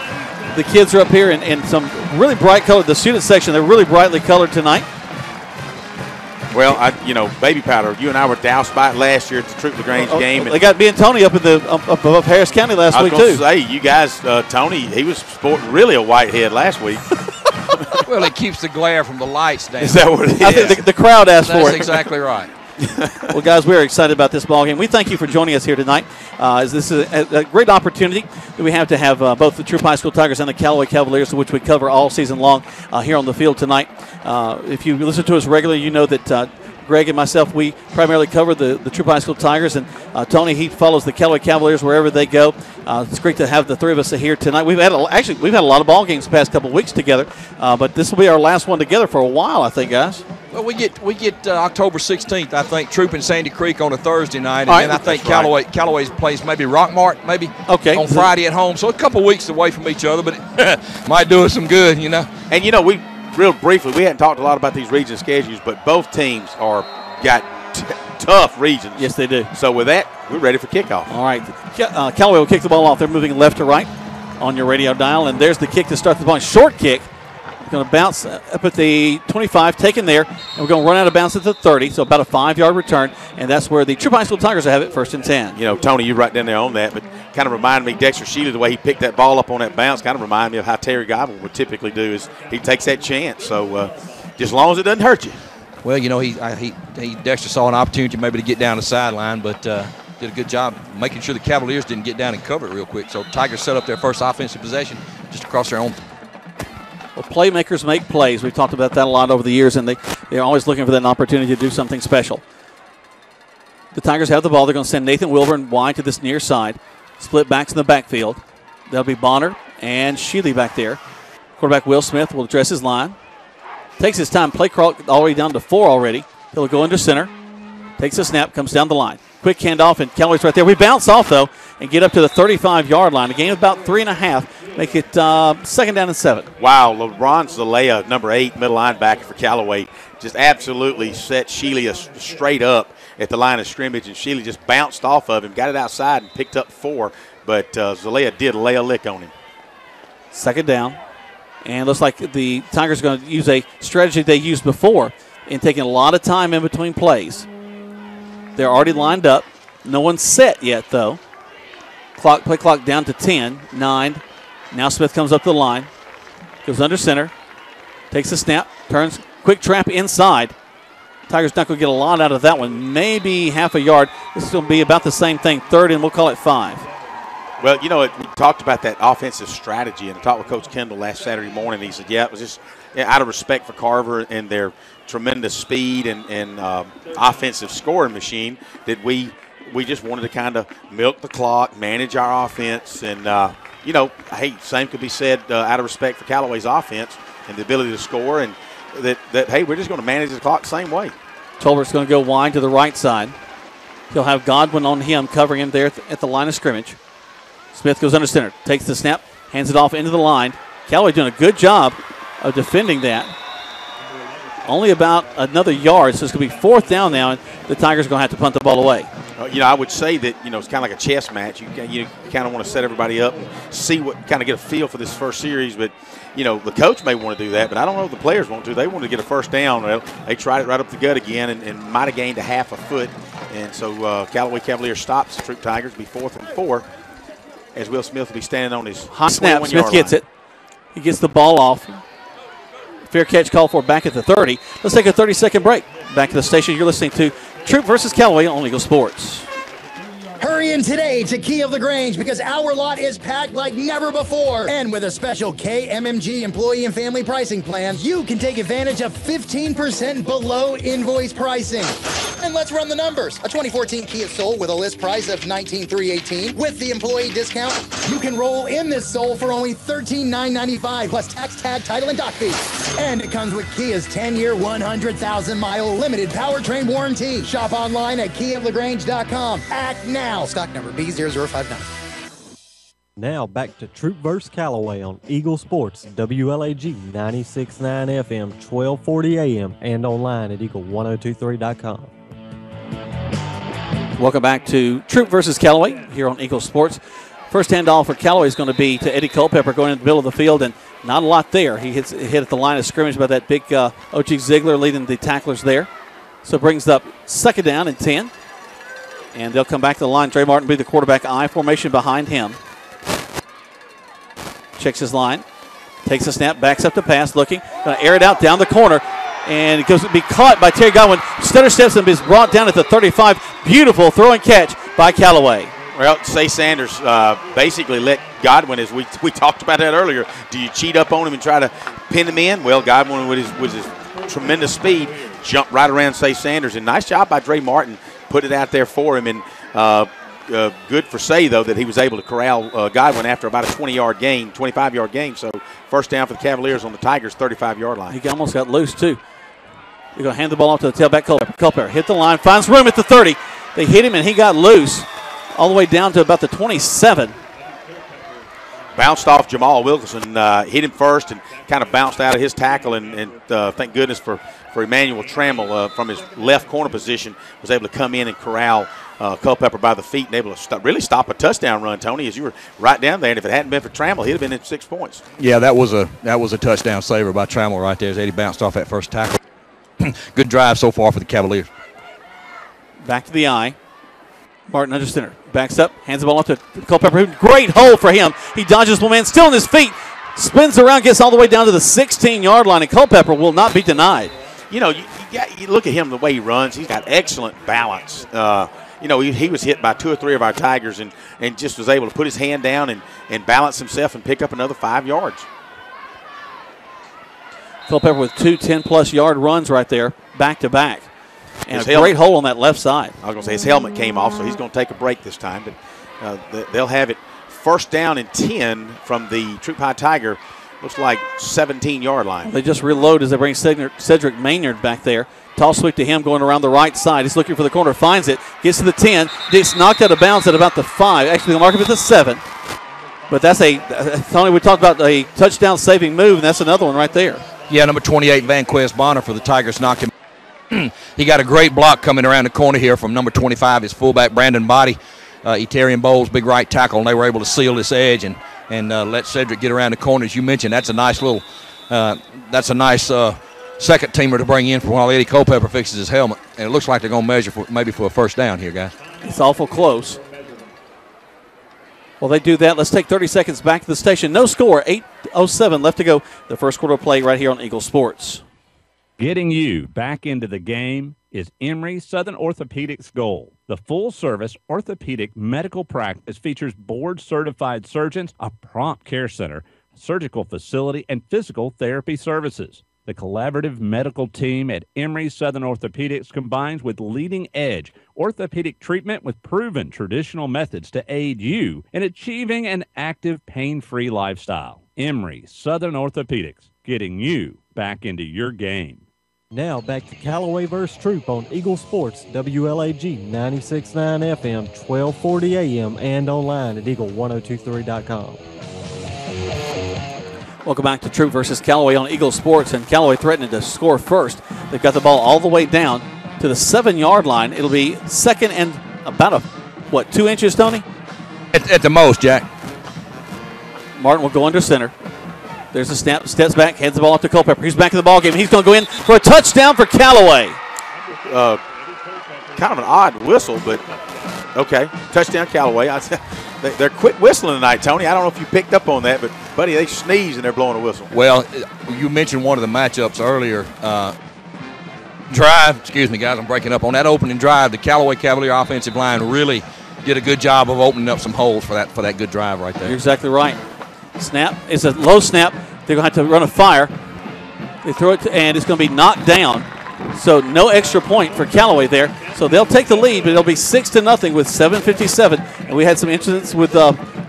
kids are up here in some really bright color. The student section, they're really brightly colored tonight. Well, baby powder. You and I were doused by it last year at the Troup LaGrange game. They got me and Tony up above Harris County last week, too. I was going to say, you guys, Tony, he was sporting really a white head last week. Well, it keeps the glare from the lights down. Is that what it is? I think the crowd asked for it. That's exactly right. Well, guys, we're excited about this ball game. We thank you for joining us here tonight. As this is a great opportunity that we have to have both the Troup High School Tigers and the Callaway Cavaliers, which we cover all season long here on the field tonight. If you listen to us regularly, you know that Greg and myself, we primarily cover the Troup High School Tigers, and Tony, he follows the Callaway Cavaliers wherever they go. It's great to have the three of us here tonight. We've had a lot of ball games the past couple of weeks together, but this will be our last one together for a while, I think, guys. Well, we get October 16th, I think, Troup and Sandy Creek on a Thursday night, and then I think Callaway plays maybe Rockmart on Friday at home. So a couple weeks away from each other, but it might do us some good, you know. And, you know, real briefly, we hadn't talked a lot about these region schedules, but both teams got tough regions. Yes, they do. So with that, we're ready for kickoff. All right. Callaway will kick the ball off. They're moving left to right on your radio dial, and there's the kick to start the ball. Short kick. Going to bounce up at the 25, taken there, and we're going to run out of bounds at the 30, so about a 5-yard return, and that's where the Troup High School Tigers will have it, 1st and 10. You know, Tony, you're right down there on that, but kind of reminded me, Dexter Shealy, the way he picked that ball up on that bounce, kind of reminded me of how Terry Godwin would typically do, is he takes that chance. So just as long as it doesn't hurt you. Well, you know, Dexter saw an opportunity maybe to get down the sideline, but did a good job making sure the Cavaliers didn't get down and cover it real quick. So Tigers set up their first offensive possession just across their own. Well, playmakers make plays. We've talked about that a lot over the years, and they're always looking for that opportunity to do something special. The Tigers have the ball. They're going to send Nathan Wilburn wide to this near side. Split backs in the backfield. That'll be Bonner and Shealy back there. Quarterback Will Smith will address his line. Takes his time. Play clock already down to 4 already. He'll go into center. Takes a snap, comes down the line. Quick handoff, and Callaway's right there. We bounce off, though, and get up to the 35-yard line. A gain of about 3.5. Make it 2nd down and 7. Wow, LeBron Zalea, number 8, middle linebacker for Callaway, just absolutely set Shealy straight up at the line of scrimmage, and Shealy just bounced off of him, got it outside, and picked up 4. But Zalea did lay a lick on him. 2nd down, and looks like the Tigers are going to use a strategy they used before in taking a lot of time in between plays. They're already lined up. No one's set yet, though. Play clock down to 10, 9. Now Smith comes up the line, goes under center, takes a snap, turns, quick trap inside. Tigers not going to get a lot out of that one, maybe half a yard. This is going to be about the same thing, 3rd, and we'll call it 5. Well, you know, we talked about that offensive strategy, and I talked with Coach Kendall last Saturday morning. He said, yeah, it was just out of respect for Carver and their tremendous speed and offensive scoring machine that we just wanted to kind of milk the clock, manage our offense, and you know, hey, same could be said out of respect for Callaway's offense and the ability to score, and that hey, we're just going to manage the clock the same way. Tolbert's going to go wide to the right side. He'll have Godwin on him, covering him there at the line of scrimmage. Smith goes under center, takes the snap, hands it off into the line. Callaway doing a good job of defending that. Only about another yard, so it's going to be 4th down now, and the Tigers are going to have to punt the ball away. You know, I would say that, you know, it's kind of like a chess match. You kind of want to set everybody up and see what, kind of get a feel for this first series. But, you know, the coach may want to do that, but I don't know if the players want to. They want to get a 1st down. Well, they tried it right up the gut again and might have gained a half a foot. And so Callaway Cavaliers stops the Troup Tigers, be 4th and 4, as Will Smith will be standing on his hot snap. Smith gets it. He gets the ball off. Fair catch called for back at the 30. Let's take a 30-second break. Back to the station. You're listening to Troup versus Callaway on Eagle Sports. Hurry in today to Key of the Grange because our lot is packed like never before. And with a special KMMG employee and family pricing plan, you can take advantage of 15% below invoice pricing. And let's run the numbers. A 2014 Kia Soul with a list price of $19,318 with the employee discount, you can roll in this Soul for only $13,995 plus tax, tag, title, and dock fee. And it comes with Kia's 10-year, 100,000-mile limited powertrain warranty. Shop online at keyoflagrange.com. Act now. Stock number B0059. Now back to Troup vs. Callaway on Eagle Sports, WLAG 96.9 FM, 1240 AM, and online at eagle1023.com. Welcome back to Troup versus Callaway here on Eagle Sports. First handoff for Callaway is going to be to Eddie Culpepper going in the middle of the field, and not a lot there. He hit at the line of scrimmage by that big O.G. Ziegler leading the tacklers there. So it brings up 2nd down and 10. And they'll come back to the line. Trey Martin will be the quarterback, I formation behind him. Checks his line. Takes a snap, backs up to pass, looking. Going to air it out down the corner. And it goes to be caught by Terry Godwin. Stutter steps and is brought down at the 35. Beautiful throw and catch by Callaway. Well, Say Sanders basically let Godwin, as we talked about that earlier, do you cheat up on him and try to pin him in? Well, Godwin with his tremendous speed jumped right around Say Sanders. And nice job by Dre Martin, put it out there for him. And good for Say, though, that he was able to corral Godwin after about a 20-yard gain, 25-yard gain. So first down for the Cavaliers on the Tigers' 35-yard line. He almost got loose, too. They're going to hand the ball off to the tailback, Culpepper. Hit the line, finds room at the 30. They hit him, and he got loose all the way down to about the 27. Bounced off Jamal Wilkerson, hit him first and kind of bounced out of his tackle. And thank goodness for Emmanuel Trammell from his left corner position, was able to come in and corral Culpepper by the feet and able to really stop a touchdown run, Tony, as you were right down there. And if it hadn't been for Trammell, he'd have been in 6 points. Yeah, that was a touchdown saver by Trammell right there as Eddie bounced off that first tackle. Good drive so far for the Cavaliers. Back to the eye. Martin under center. Backs up, hands the ball off to Culpepper. Great hole for him. He dodges one man, still on his feet. Spins around, gets all the way down to the 16-yard line, and Culpepper will not be denied. You look at him, the way he runs. He's got excellent balance. He was hit by 2 or 3 of our Tigers and just was able to put his hand down and balance himself and pick up another 5 yards. Culpepper with 2 10-plus yard runs right there, back-to-back. And a great hole on that left side. I was going to say his helmet came off, so he's going to take a break this time. But they'll have it first down and 10 from the Troup High Tiger. Looks like 17-yard line. They just reload as they bring Cedric Maynard back there. Toss sweep to him going around the right side. He's looking for the corner, finds it, gets to the 10, gets knocked out of bounds at about the 5. Actually, they'll mark him at the 7. But that's Tony, we talked about a touchdown-saving move, and that's another one right there. Yeah, number 28, Vanquez Bonner for the Tigers knocked him. He got a great block coming around the corner here from number 25, his fullback, Brandon Body. Etarian Bowles, big right tackle, and they were able to seal this edge and let Cedric get around the corner. As you mentioned, that's a nice second teamer to bring in for while Eddie Culpepper fixes his helmet. And it looks like they're going to measure maybe for a first down here, guys. It's awful close. Well, they do that. Let's take 30 seconds back to the station. No score, 8:07 left to go. The first quarter play right here on Eagle Sports. Getting you back into the game is Emory Southern Orthopedics Gold. The full-service orthopedic medical practice features board-certified surgeons, a prompt care center, surgical facility, and physical therapy services. The collaborative medical team at Emory Southern Orthopedics combines with leading-edge orthopedic treatment with proven traditional methods to aid you in achieving an active, pain-free lifestyle. Emory Southern Orthopedics, getting you back into your game. Now back to Callaway vs. Troup on Eagle Sports, WLAG 96.9 FM, 1240 AM, and online at eagle1023.com. Welcome back to Troup versus Callaway on Eagle Sports, and Callaway threatening to score first. They've got the ball all the way down to the 7-yard line. It'll be second and about 2 inches, Tony? At the most, Jack. Martin will go under center. There's a snap, steps back, hands the ball off to Culpepper. He's back in the ball game. He's going to go in for a touchdown for Callaway. Kind of an odd whistle, but okay. Touchdown Callaway. They're quit whistling tonight, Tony. I don't know if you picked up on that, but, buddy, they sneeze and they're blowing a whistle. Well, you mentioned one of the matchups earlier. Drive, excuse me, guys, I'm breaking up. On that opening drive, the Callaway Cavalier offensive line really did a good job of opening up some holes for that good drive right there. You're exactly right. Snap. It's a low snap. They're going to have to run a fire. They throw it, and it's going to be knocked down. So no extra point for Callaway there. So they'll take the lead, but it'll be 6-0 with 7:57. And we had some incidents with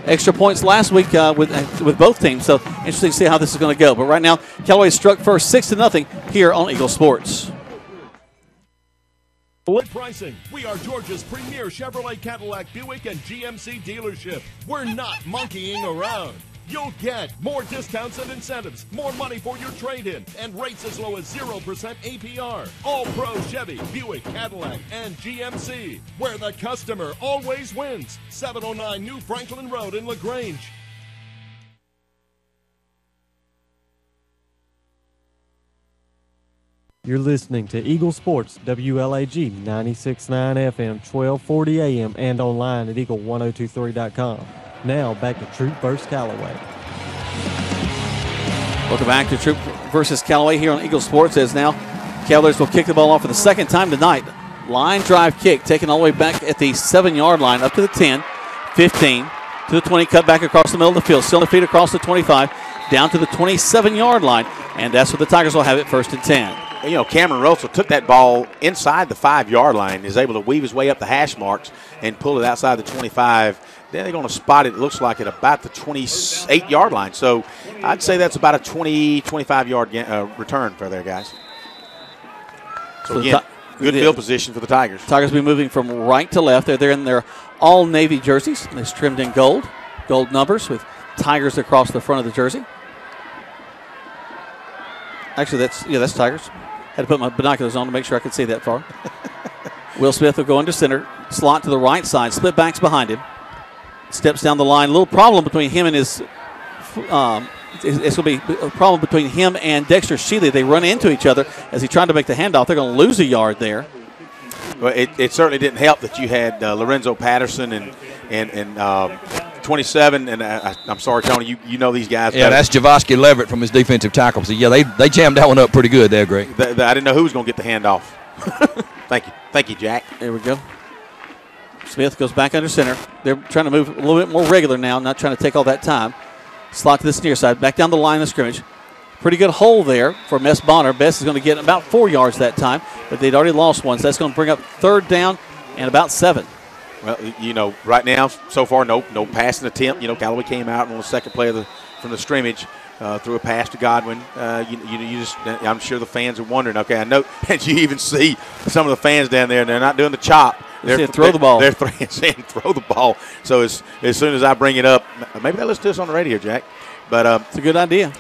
extra points last week with both teams. So interesting to see how this is going to go. But right now, Callaway struck first, 6-0 here on Eagle Sports. Pricing. We are Georgia's premier Chevrolet, Cadillac, Buick, and GMC dealership. We're not monkeying around. You'll get more discounts and incentives, more money for your trade-in, and rates as low as 0% APR. All pro Chevy, Buick, Cadillac, and GMC, where the customer always wins. 709 New Franklin Road in LaGrange. You're listening to Eagle Sports, WLAG 96.9 FM, 1240 AM, and online at eagle1023.com. Now back to Troup versus Callaway. Welcome back to Troup versus Callaway here on Eagle Sports, as now Cavaliers will kick the ball off for the second time tonight. Line drive kick taken all the way back at the 7-yard line up to the 10, 15, to the 20, cut back across the middle of the field, still on the feet across the 25, down to the 27-yard line, and that's where the Tigers will have it first and 10. Cameron Russell took that ball inside the 5-yard line, is able to weave his way up the hash marks and pull it outside the 25. Then they're going to spot it, looks like, at about the 28-yard line. So I'd say that's about a 20, 25-yard return for there, guys. So, again, good field position for the Tigers. Tigers will be moving from right to left. They're in their all-navy jerseys. They're trimmed in gold numbers with Tigers across the front of the jersey. Actually, that's Tigers. Had to put my binoculars on to make sure I could see that far. Will Smith will go into center, slot to the right side, split backs behind him. Steps down the line. A little problem between him and his it's going to be a problem between him and Dexter Shealy. They run into each other as he tried to make the handoff. They're going to lose a yard there. Well, it certainly didn't help that you had Lorenzo Patterson and 27, and I'm sorry, Tony, you know these guys. Yeah, that's Javosky Leverett from his defensive tackle. So, yeah, they jammed that one up pretty good there, Greg. I didn't know who was going to get the handoff. Thank you, Jack. There we go. Smith goes back under center. They're trying to move a little bit more regular now, not trying to take all that time. Slot to this near side, back down the line of scrimmage. Pretty good hole there for Mess Bonner. Bess is going to get about 4 yards that time, but they'd already lost one, so that's going to bring up 3rd down and about 7. Well, right now, so far, no passing attempt. Callaway came out on the second play from the scrimmage, threw a pass to Godwin. I'm sure the fans are wondering. Okay, I know, and you even see some of the fans down there, and they're not doing the chop. They're throw the ball. They're saying throw the ball. So as soon as I bring it up, maybe they'll listen to us on the radio, Jack. But it's a good idea.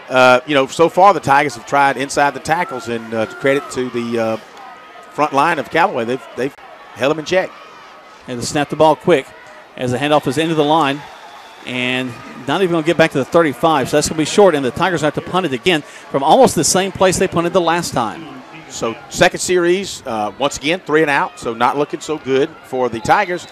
So far the Tigers have tried inside the tackles, and credit to the front line of Callaway, they've held them in check. And to snap the ball quick as the handoff is into the line, and not even going to get back to the 35. So that's going to be short, and the Tigers have to punt it again from almost the same place they punted the last time. So second series, once again, 3 and out, so not looking so good for the Tigers.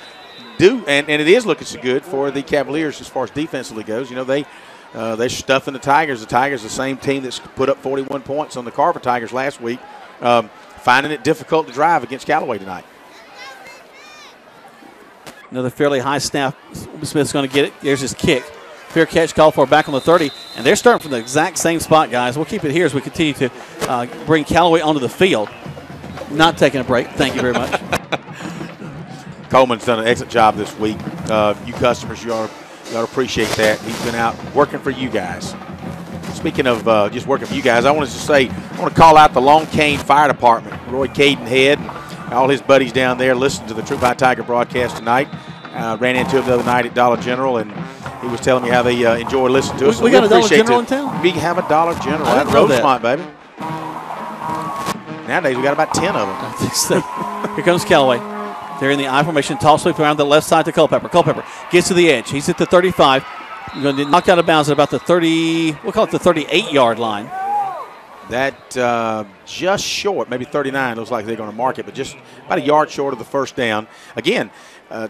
And it is looking so good for the Cavaliers as far as defensively goes. They're stuffing the Tigers. The Tigers, the same team that's put up 41 points on the Carver Tigers last week, finding it difficult to drive against Callaway tonight. Another fairly high snap. Smith's going to get it. There's his kick. Fair catch call for back on the 30. And they're starting from the exact same spot, guys. We'll keep it here as we continue to bring Callaway onto the field. Not taking a break. Thank you very much. Coleman's done an excellent job this week. You customers, you ought to appreciate that. He's been out working for you guys. Speaking of just working for you guys, I want to call out the Long Cane Fire Department. Roy Caden Head, all his buddies down there listened to the Troup High Tiger broadcast tonight. Ran into him the other night at Dollar General, and he was telling me how they enjoy listening to us. We got a Dollar General in town? We have a Dollar General at Rosemont, baby. Nowadays, we got about 10 of them. I think so. Here comes Callaway. They're in the I formation. Toss sweep around the left side to Culpepper. Culpepper gets to the edge. He's at the 35. Going to get knocked out of bounds at about the 30, we'll call it the 38-yard line. That just short, maybe 39. Looks like they're going to mark it, but just about a yard short of the first down. Again,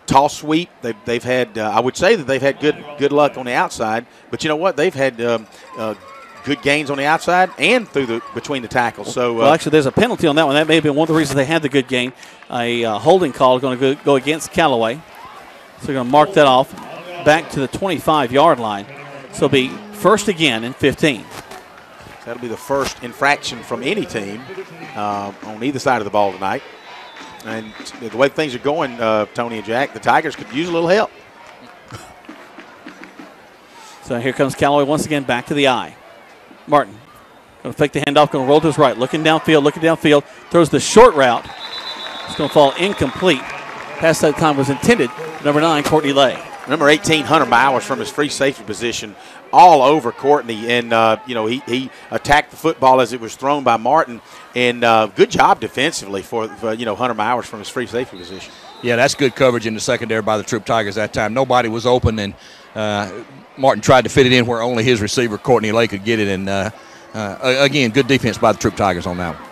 toss sweep. They've had. I would say that they've had good luck on the outside, but you know what? They've had good gains on the outside and between the tackles. So well, actually, there's a penalty on that one. That may have been one of the reasons they had the good gain. A holding call is going to go against Callaway. So they're going to mark that off back to the 25-yard line. So it'll be first again and 15. That'll be the first infraction from any team on either side of the ball tonight. And the way things are going, Tony and Jack, the Tigers could use a little help. So here comes Callaway once again back to the eye. Martin going to fake the handoff, going to roll to his right, looking downfield, throws the short route. It's going to fall incomplete. Pass that time was intended. Number 9, Courtney Lay. Number 18, Hunter Bowers from his free safety position all over Courtney. And, he attacked the football as it was thrown by Martin. And good job defensively for Hunter Bowers from his free safety position. Yeah, that's good coverage in the secondary by the Troup Tigers that time. Nobody was open, and Martin tried to fit it in where only his receiver, Courtney Lay, could get it. And, again, good defense by the Troup Tigers on that one.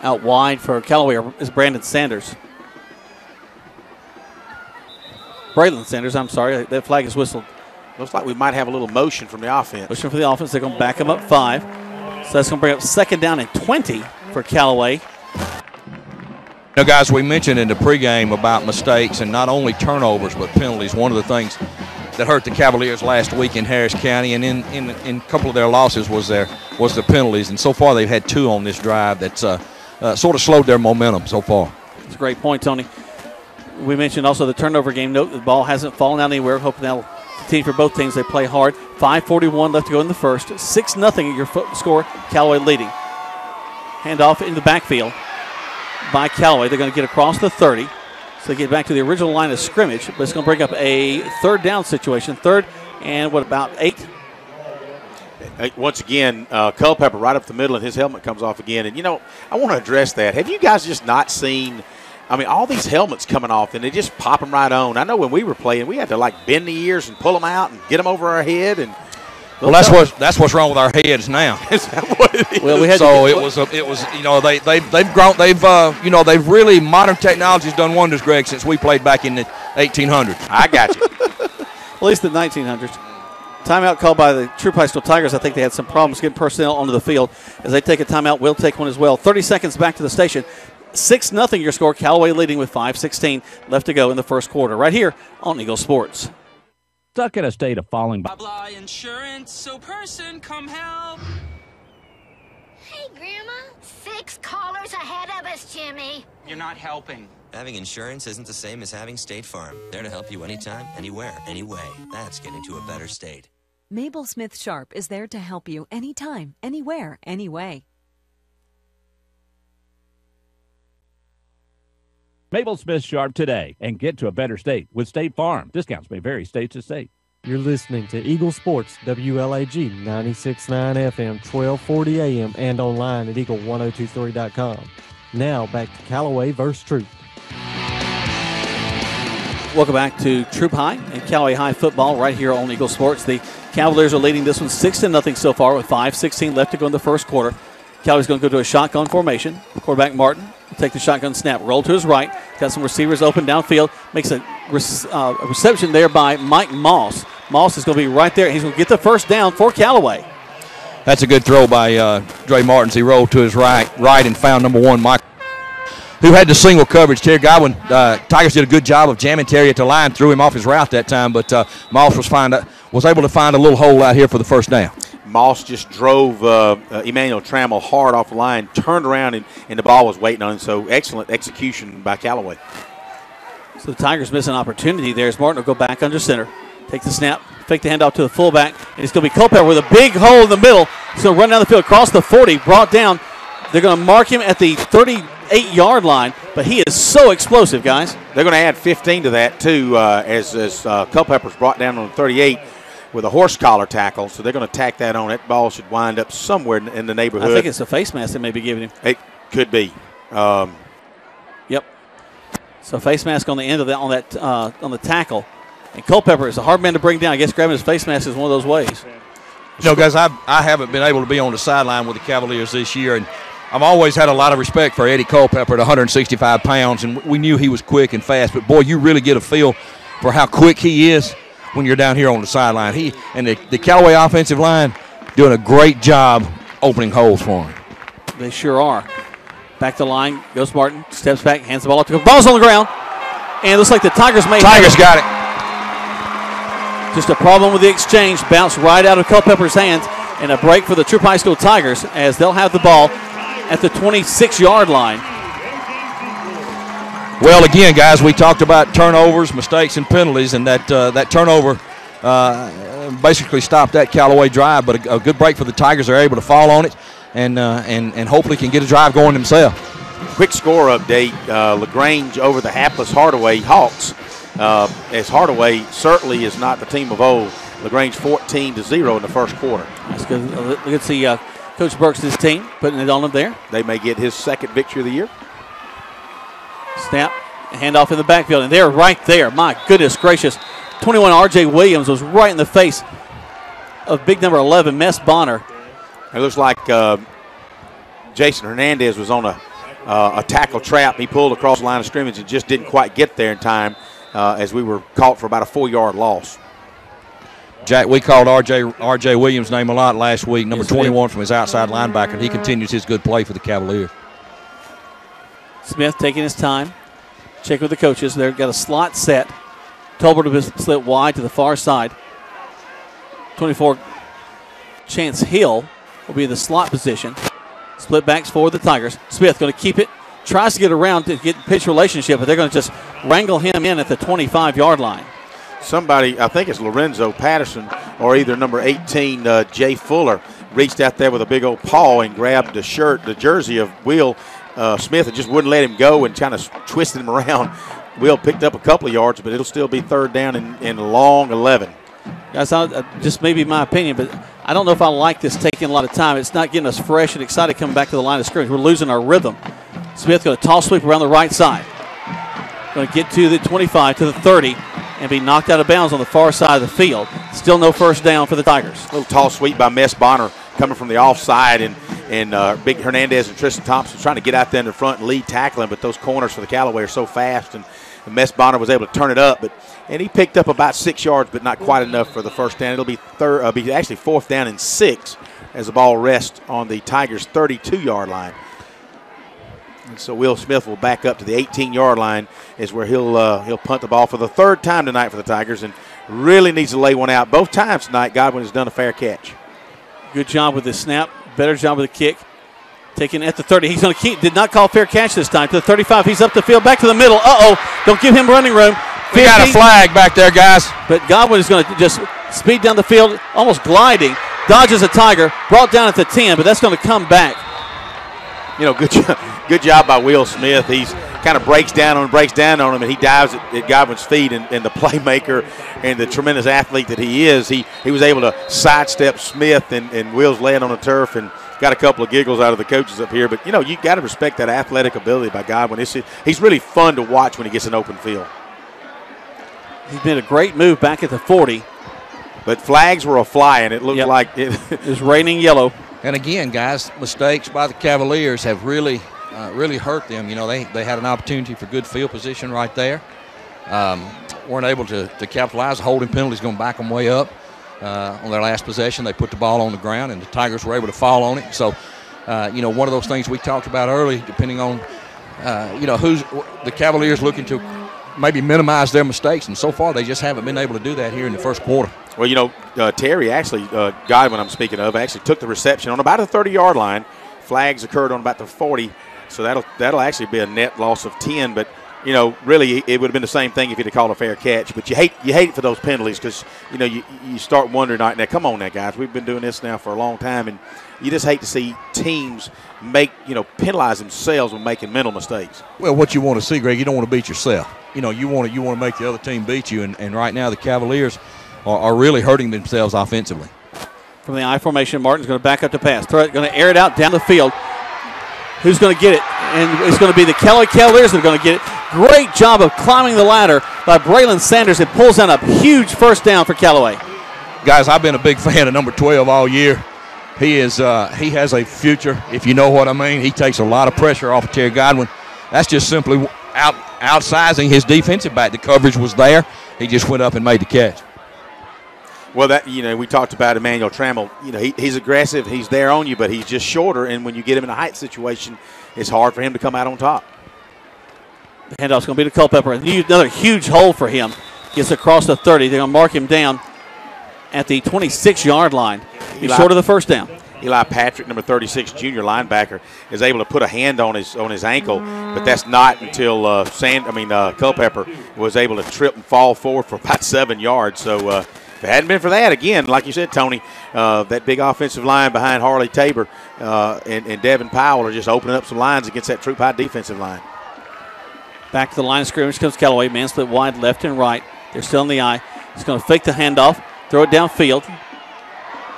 Out wide for Callaway is Brandon Sanders. Braylon Sanders, I'm sorry. That flag is whistled. Looks like we might have a little motion from the offense. Motion for the offense. They're going to back him up 5. So that's going to bring up second down and 20 for Callaway. Now, guys, we mentioned in the pregame about mistakes and not only turnovers but penalties. One of the things that hurt the Cavaliers last week in Harris County, and in a couple of their losses was the penalties. And so far they've had 2 on this drive that's sort of slowed their momentum so far. That's a great point, Tony. We mentioned also the turnover game. Note the ball hasn't fallen out anywhere. Hoping that'll continue for both teams. They play hard. 5:41 left to go in the first. 6-0 your score. Callaway leading. Handoff in the backfield by Callaway. They're going to get across the 30. So they get back to the original line of scrimmage. But it's going to bring up a 3rd down situation. 3rd and about 8? Once again, Culpepper right up the middle, and his helmet comes off again. And, I want to address that. Have you guys just not seen – all these helmets coming off, and they just pop them right on. I know when we were playing, we had to, bend the ears and pull them out and get them over our head. And well, that's what's wrong with our heads now. Is that what it is? Well, they've really, modern technology's done wonders, Greg, since we played back in the 1800s. I got you. At least the 1900s. Timeout called by the Troup High School Tigers. I think they had some problems getting personnel onto the field. As they take a timeout, we'll take one as well. 30 seconds back to the station. 6-0 your score. Callaway leading with 5:16 left to go in the first quarter. Right here on Eagle Sports. Stuck in a state of falling. Blah blah insurance, so person come help. Hey, Grandma. 6 callers ahead of us, Jimmy. You're not helping. Having insurance isn't the same as having State Farm. There to help you anytime, anywhere, anyway. That's getting to a better state. Mabel Smith Sharp is there to help you anytime, anywhere, anyway. Mabel Smith Sharp today and get to a better state with State Farm. Discounts may vary state to state. You're listening to Eagle Sports, WLAG 96.9 FM, 1240 AM, and online at eagle1023.com. Now back to Callaway versus Troup. Welcome back to Troup High and Callaway High football right here on Eagle Sports. The Cavaliers are leading this one 6-0 so far with 5:16 left to go in the first quarter. Callaway's going to go to a shotgun formation. Quarterback Martin will take the shotgun snap, roll to his right. Got some receivers open downfield. Makes a reception there by Mike Moss. Moss is going to be right there. He's going to get the first down for Callaway. That's a good throw by Dre Martins. He rolled to his right and found number 1, Mike, who had the single coverage. Terry Godwin, Tigers did a good job of jamming Terry at the line, threw him off his route that time, but Moss was able to find a little hole out here for the first down. Moss just drove Emmanuel Trammell hard off the line, turned around, and the ball was waiting on him. So excellent execution by Callaway. So the Tigers miss an opportunity there as Martin will go back under center. Take the snap, fake the handoff to the fullback, and it's going to be Culpepper with a big hole in the middle. He's going to run down the field, across the 40, brought down. They're going to mark him at the 38-yard line, but he is so explosive, guys. They're going to add 15 to that, too, as Culpepper's brought down on the 38 with a horse collar tackle, so they're going to tack that on. That ball should wind up somewhere in the neighborhood. I think it's a face mask they may be giving him. It could be. Yep. So face mask on the end of that on the tackle. And Culpepper is a hard man to bring down. I guess grabbing his face mask is one of those ways. Guys, I haven't been able to be on the sideline with the Cavaliers this year, and I've always had a lot of respect for Eddie Culpepper at 165 pounds, and we knew he was quick and fast. But, boy, you really get a feel for how quick he is when you're down here on the sideline. He and the Callaway offensive line doing a great job opening holes for him. They sure are. Back to the line, goes Martin, steps back, hands the ball up to go. Ball's on the ground, and it looks like the Tigers got it. Just a problem with the exchange. Bounced right out of Culpepper's hands, and a break for the Troup High School Tigers as they'll have the ball at the 26-yard line. Well, again, guys, we talked about turnovers, mistakes, and penalties, and that turnover basically stopped that Callaway drive. But a good break for the Tigers. They're able to fall on it and hopefully can get a drive going themselves. Quick score update. LaGrange over the hapless Hardaway Hawks. As Hardaway certainly is not the team of old. LaGrange 14-0 in the first quarter. That's good. Let's see Coach Burks' team putting it on him there. They may get his second victory of the year. Snap, handoff in the backfield, and they're right there. My goodness gracious. 21 R.J. Williams was right in the face of big number 11, Mess Bonner. It looks like Jason Hernandez was on a tackle trap. He pulled across the line of scrimmage and just didn't quite get there in time as we were caught for about a 4-yard loss. Jack, we called R.J. Williams' name a lot last week, number 21 from his outside linebacker, and he continues his good play for the Cavaliers. Smith taking his time. Check with the coaches. They've got a slot set. Tolbert will slip wide to the far side. 24, Chance Hill will be in the slot position. Split backs for the Tigers. Smith going to keep it. Tries to get around to get pitch relationship, but they're going to just wrangle him in at the 25-yard line. Somebody, I think it's Lorenzo Patterson or either number 18, Jay Fuller, reached out there with a big old paw and grabbed the jersey of Will Smith and just wouldn't let him go and kind of twisted him around. Will picked up a couple of yards, but it'll still be third down in long 11. Guys, just maybe my opinion, but I don't know if I like this taking a lot of time. It's not getting us fresh and excited coming back to the line of scrimmage. We're losing our rhythm. Smith going to toss sweep around the right side. Going to get to the 25, to the 30, and be knocked out of bounds on the far side of the field. Still no first down for the Tigers. A little toss sweep by Mess Bonner coming from the offside, and Big Hernandez and Tristan Thompson trying to get out there in the front and lead tackling, but those corners for the Callaway are so fast, and Mess Bonner was able to turn it up, and he picked up about 6 yards, but not quite enough for the first down. It'll be actually fourth down and 6 as the ball rests on the Tigers' 32-yard line. And so Will Smith will back up to the 18-yard line is where he'll punt the ball for the third time tonight for the Tigers, and really needs to lay one out. Both times tonight, Godwin has done a fair catch. Good job with the snap. Better job with the kick. Taken at the 30. He's going to keep. Did not call fair catch this time. To the 35. He's up the field. Back to the middle. Don't give him running room. 50. We got a flag back there, guys. But Godwin is going to just speed down the field, almost gliding. Dodges a Tiger. Brought down at the 10, but that's going to come back. Good job by Will Smith. He's kind of breaks down on him, and he dives at Godwin's feet. And the playmaker and the tremendous athlete that he is, he was able to sidestep Smith, and Will's laying on the turf and got a couple of giggles out of the coaches up here. But, you got to respect that athletic ability by Godwin. He's really fun to watch when he gets an open field. He's made a great move back at the 40. But flags were a-flying. It looked like it was raining yellow. And again, guys, mistakes by the Cavaliers have really hurt them. They had an opportunity for good field position right there. Weren't able to capitalize. Holding penalties going to back them way up. On their last possession, they put the ball on the ground, and the Tigers were able to fall on it. So, one of those things we talked about early, depending on, who's the Cavaliers looking to maybe minimize their mistakes, and so far they just haven't been able to do that here in the first quarter. Well, Terry actually, Godwin I'm speaking of, actually took the reception on about the 30-yard line. Flags occurred on about the 40, so that'll actually be a net loss of 10. But really it would have been the same thing if he'd have called a fair catch. But you hate it for those penalties because you start wondering, now come on now, guys, we've been doing this now for a long time, and you just hate to see teams penalize themselves when making mental mistakes. Well, what you want to see, Greg, you don't want to beat yourself. You want to make the other team beat you, and right now the Cavaliers are really hurting themselves offensively. From the I formation, Martin's going to back up to pass. Throw it, going to air it out down the field. Who's going to get it? And it's going to be the Cavaliers that are going to get it. Great job of climbing the ladder by Braylon Sanders. It pulls down a huge first down for Callaway. Guys, I've been a big fan of number 12 all year. He has a future, if you know what I mean. He takes a lot of pressure off of Terry Godwin. That's just simply outsizing his defensive back. The coverage was there. He just went up and made the catch. Well, we talked about Emmanuel Trammell. He's aggressive. He's there on you, but he's just shorter. And when you get him in a height situation, it's hard for him to come out on top. The handoff's going to be to Culpepper. Another huge hole for him. Gets across the 30. They're going to mark him down at the 26-yard line. He's short of the first down. Eli Patrick, number 36, junior linebacker, is able to put a hand on his ankle, but that's not until Culpepper was able to trip and fall forward for about 7 yards. So if it hadn't been for that, again, like you said, Tony, that big offensive line behind Harley Tabor and Devin Powell are just opening up some lines against that Troup High defensive line. Back to the line of scrimmage comes Callaway. Man split wide left and right. They're still in the eye. He's going to fake the handoff, throw it downfield.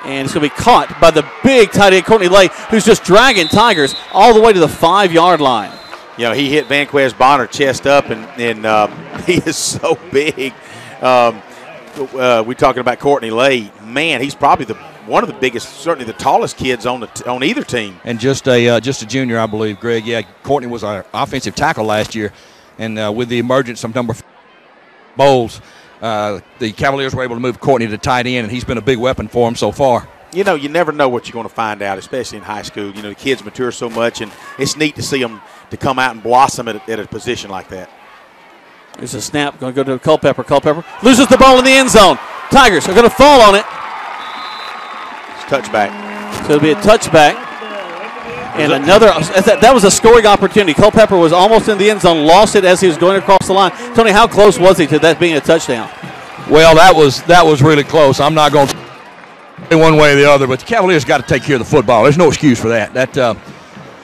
And it's going to be caught by the big tight end, Courtney Lay, who's just dragging Tigers all the way to the 5-yard line. He hit Vanquez Bonner chest up, and he is so big. We're talking about Courtney Lay. Man, he's probably one of the biggest, certainly the tallest kids on either team. And just a junior, I believe, Greg. Yeah, Courtney was our offensive tackle last year, and with the emergence of number 4 Bowles, the Cavaliers were able to move Courtney to tight end, and he's been a big weapon for them so far. You never know what you're going to find out, especially in high school. The kids mature so much, and it's neat to see them to come out and blossom at a position like that. There's a snap. Going to go to Culpepper. Culpepper loses the ball in the end zone. Tigers are going to fall on it. It's touchback. So it'll be a touchback. And another, that was a scoring opportunity. Culpepper was almost in the end zone, lost it as he was going across the line. Tony, how close was he to that being a touchdown? Well, that was really close. I'm not going to say one way or the other, but the Cavaliers got to take care of the football. There's no excuse for that.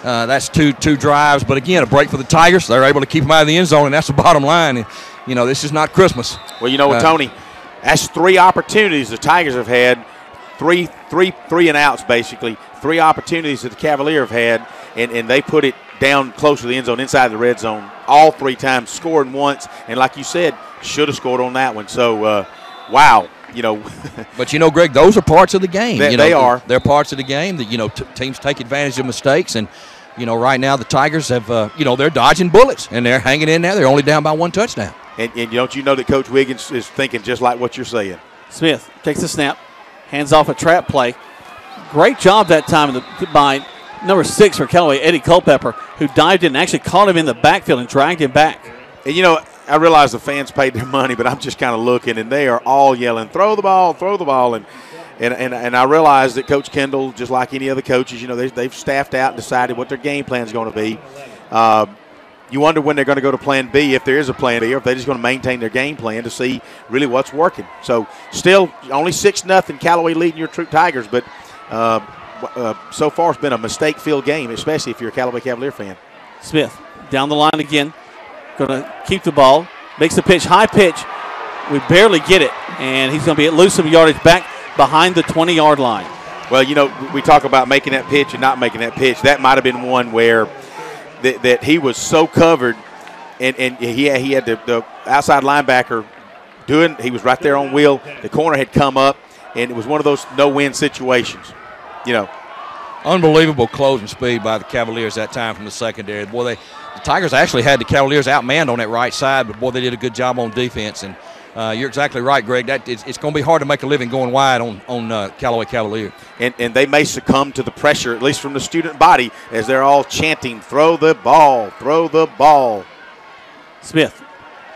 That's two drives, but again, a break for the Tigers. They're able to keep them out of the end zone, and that's the bottom line. And, this is not Christmas. Well, you know what, Tony? That's 3 opportunities the Tigers have had, three and outs basically. 3 opportunities that the Cavalier have had, and they put it down close to the end zone, inside the red zone, all 3 times, scoring once, and like you said, should have scored on that one. So, wow. But Greg, those are parts of the game. They are. They're parts of the game that teams take advantage of mistakes, and right now the Tigers have they're dodging bullets and they're hanging in there. They're only down by 1 touchdown. And don't you know that Coach Wiggins is thinking just like what you're saying? Smith takes the snap, hands off a trap play. Great job that time by number 6 for Callaway, Eddie Culpepper, who dived in and actually caught him in the backfield and dragged him back. And I realize the fans paid their money, but I'm just kind of looking, and they are all yelling, "Throw the ball, throw the ball!" And I realize that Coach Kendall, just like any other coaches, they've staffed out and decided what their game plan is going to be. You wonder when they're going to go to Plan B, if there is a Plan B, or if they're just going to maintain their game plan to see really what's working. So still only 6-0 Callaway leading your Troup Tigers, but so far it's been a mistake-filled game, especially if you're a Callaway Cavalier fan. Smith down the line again. Going to keep the ball. Makes the pitch. High pitch. We barely get it. And he's going to lose some yardage back behind the 20-yard line. Well, we talk about making that pitch and not making that pitch. That might have been one where that he was so covered, and he had the outside linebacker he was right there on wheel. The corner had come up, and it was one of those no-win situations. Unbelievable closing speed by the Cavaliers that time from the secondary. Boy, the Tigers actually had the Cavaliers outmanned on that right side, but boy, they did a good job on defense. And you're exactly right, Greg. It's going to be hard to make a living going wide on Callaway Cavalier. And they may succumb to the pressure, at least from the student body, as they're all chanting, "Throw the ball, throw the ball." Smith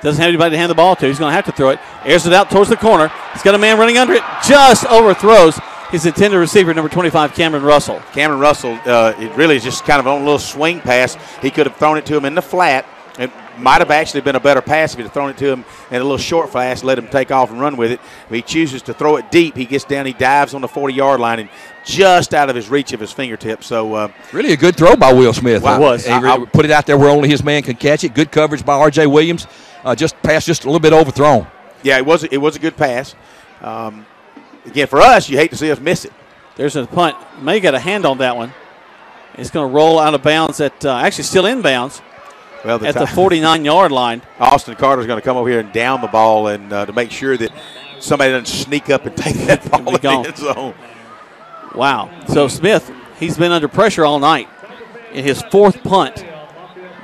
doesn't have anybody to hand the ball to. He's going to have to throw it. Airs it out towards the corner. He's got a man running under it. Just overthrows his intended receiver, number 25, Cameron Russell. Cameron Russell, it really is just kind of on a little swing pass. He could have thrown it to him in the flat. It might have actually been a better pass if he'd have thrown it to him in a little short flash, let him take off and run with it. If he chooses to throw it deep, he gets down, he dives on the 40-yard line and just out of his reach of his fingertips. So really a good throw by Will Smith. Wow. It was. He put it out there where only his man could catch it. Good coverage by R.J. Williams. Just a little bit overthrown. Yeah, it was a good pass. Again, for us, you hate to see us miss it. There's a punt. May got a hand on that one. It's going to roll out of bounds actually still in bounds at the 49-yard line. Austin Carter's going to come over here and down the ball and to make sure that somebody doesn't sneak up and take that ball in the end zone. Wow. So Smith, he's been under pressure all night. In his 4th punt,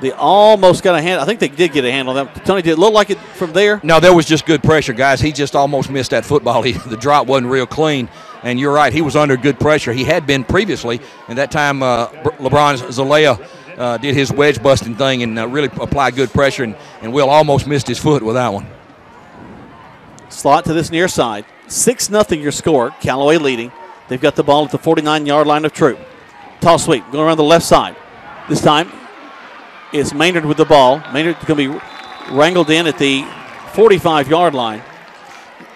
they almost got a hand. I think they did get a hand on that. Tony, did it look like it from there? No, there was just good pressure, guys. He just almost missed that football. The drop wasn't real clean. And you're right, he was under good pressure. He had been previously, and that time LeBron Zalea did his wedge-busting thing and really applied good pressure, and Will almost missed his foot with that one. Slot to this near side. 6-0 your score. Callaway leading. They've got the ball at the 49-yard line of Troup. Toss sweep going around the left side. This time it's Maynard with the ball. Maynard's going to be wrangled in at the 45-yard line.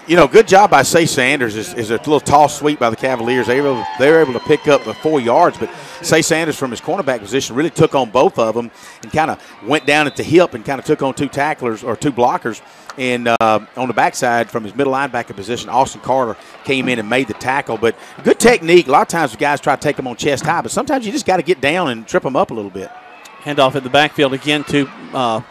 Good job by Say Sanders is a little toss sweep by the Cavaliers. They were able to pick up the 4 yards, but Say Sanders from his cornerback position really took on both of them and kind of went down at the hip and kind of took on 2 tacklers or 2 blockers. And on the backside from his middle linebacker position, Austin Carter came in and made the tackle. But good technique. A lot of times the guys try to take them on chest high, but sometimes you just got to get down and trip them up a little bit. Handoff in the backfield again to it's going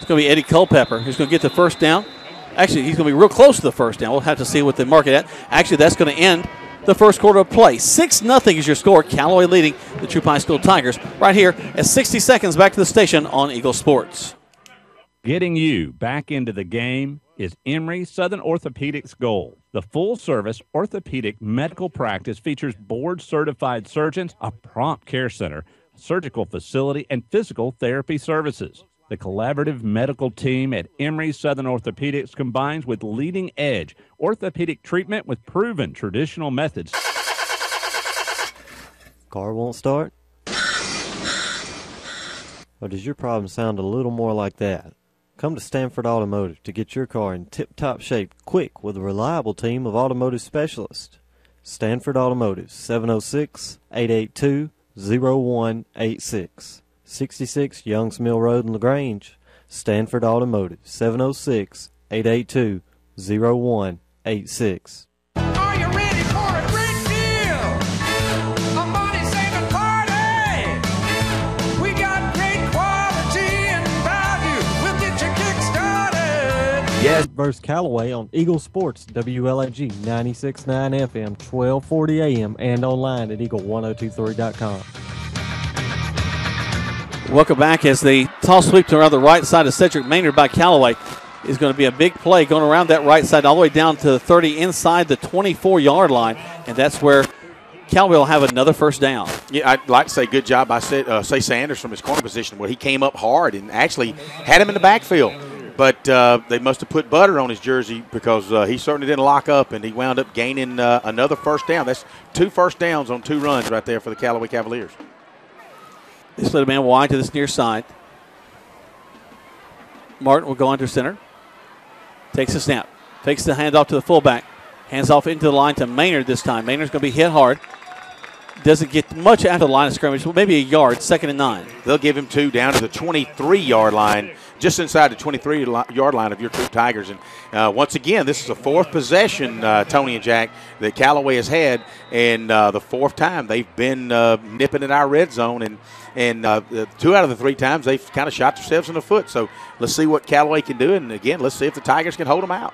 to be Eddie Culpepper, who's going to get the first down. Actually, he's going to be real close to the first down. We'll have to see what they mark it at. Actually, that's going to end the first quarter of play. 6-0 is your score. Callaway leading the Troup High School Tigers right here at 60 seconds back to the station on Eagle Sports. Getting you back into the game is Emory Southern Orthopedics' goal. The full-service orthopedic medical practice features board-certified surgeons, a prompt care center, surgical facility, and physical therapy services. The collaborative medical team at Emory Southern Orthopedics combines with leading-edge orthopedic treatment with proven traditional methods. Car won't start? Or does your problem sound a little more like that? Come to Stanford Automotive to get your car in tip-top shape quick with a reliable team of automotive specialists. Stanford Automotive, 706-882-0186. 66 Youngs Mill Road in LaGrange. Stanford Automotive, 706-882-0186. Are you ready for a great deal? A money-saving party! We got great quality and value. We'll get you kick-started. Yes. Versus Callaway on Eagle Sports, WLAG 96.9 FM, 1240 AM, and online at eagle1023.com. Welcome back as the toss sweep to around the right side of Cedric Maynard by Callaway is going to be a big play going around that right side all the way down to the 30 inside the 24-yard line, and that's where Callaway will have another first down. Yeah, I'd like to say good job by Say Sanders from his corner position where he came up hard and actually had him in the backfield. But they must have put butter on his jersey because he certainly didn't lock up, and he wound up gaining another first down. That's 2 first downs on 2 runs right there for the Callaway Cavaliers. They split a man wide to this near side. Martin will go under center. Takes the snap. Takes the handoff to the fullback. Hands off into the line to Maynard this time. Maynard's going to be hit hard. Doesn't get much after the line of scrimmage, but maybe a yard, 2nd and 9. They'll give him 2 down to the 23-yard line, just inside the 23-yard line of your Troup Tigers. And once again, this is a 4th possession, Tony and Jack, that Callaway has had, and the 4th time they've been nipping at our red zone. And 2 out of the 3 times they've kind of shot themselves in the foot. So let's see what Callaway can do. And, again, let's see if the Tigers can hold them out.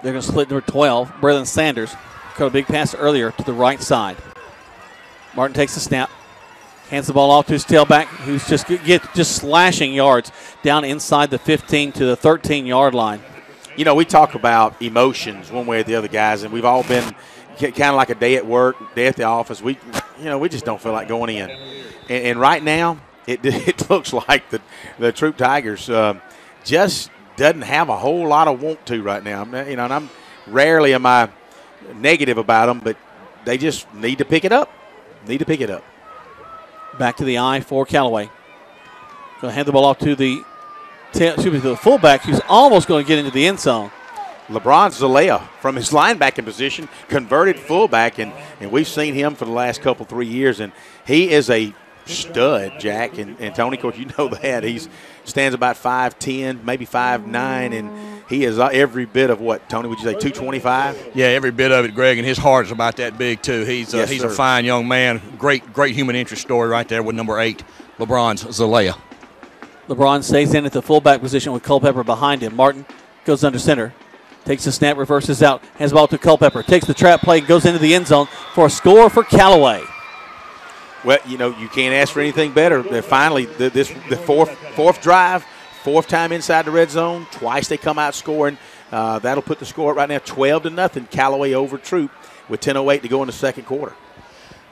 They're going to split number 12, Braylon Sanders. Caught a big pass earlier to the right side. Martin takes the snap. Hands the ball off to his tailback, who's just slashing yards down inside the 15 to the 13-yard line. You know, we talk about emotions one way or the other, guys, and we've all been kind of like a day at work, day at the office. We just don't feel like going in. And right now, it looks like the Troup Tigers just doesn't have a whole lot of want to right now. And I'm rarely am I negative about them, but they just need to pick it up. Back to the eye for Callaway. Going to hand the ball off to the fullback, who's almost going to get into the end zone. LeBron Zalea from his linebacking position, converted fullback, and we've seen him for the last 3 years, and he is a stud, Jack. And Tony, of course, you know that. He stands about 5'10", maybe 5'9", and he is every bit of what, Tony, would you say 225? Yeah, every bit of it, Greg, and his heart's about that big, too. He's a fine young man. Great human interest story right there with number 8, LeBron Zalea. LeBron stays in at the fullback position with Culpepper behind him. Martin goes under center. Takes the snap, reverses out, hands the ball to Culpepper. Takes the trap play, goes into the end zone for a score for Callaway. Well, you can't ask for anything better. They're finally, the fourth drive, 4th time inside the red zone. Twice they come out scoring. That'll put the score right now 12-0. Callaway over Troup with 10:08 to go in the 2nd quarter.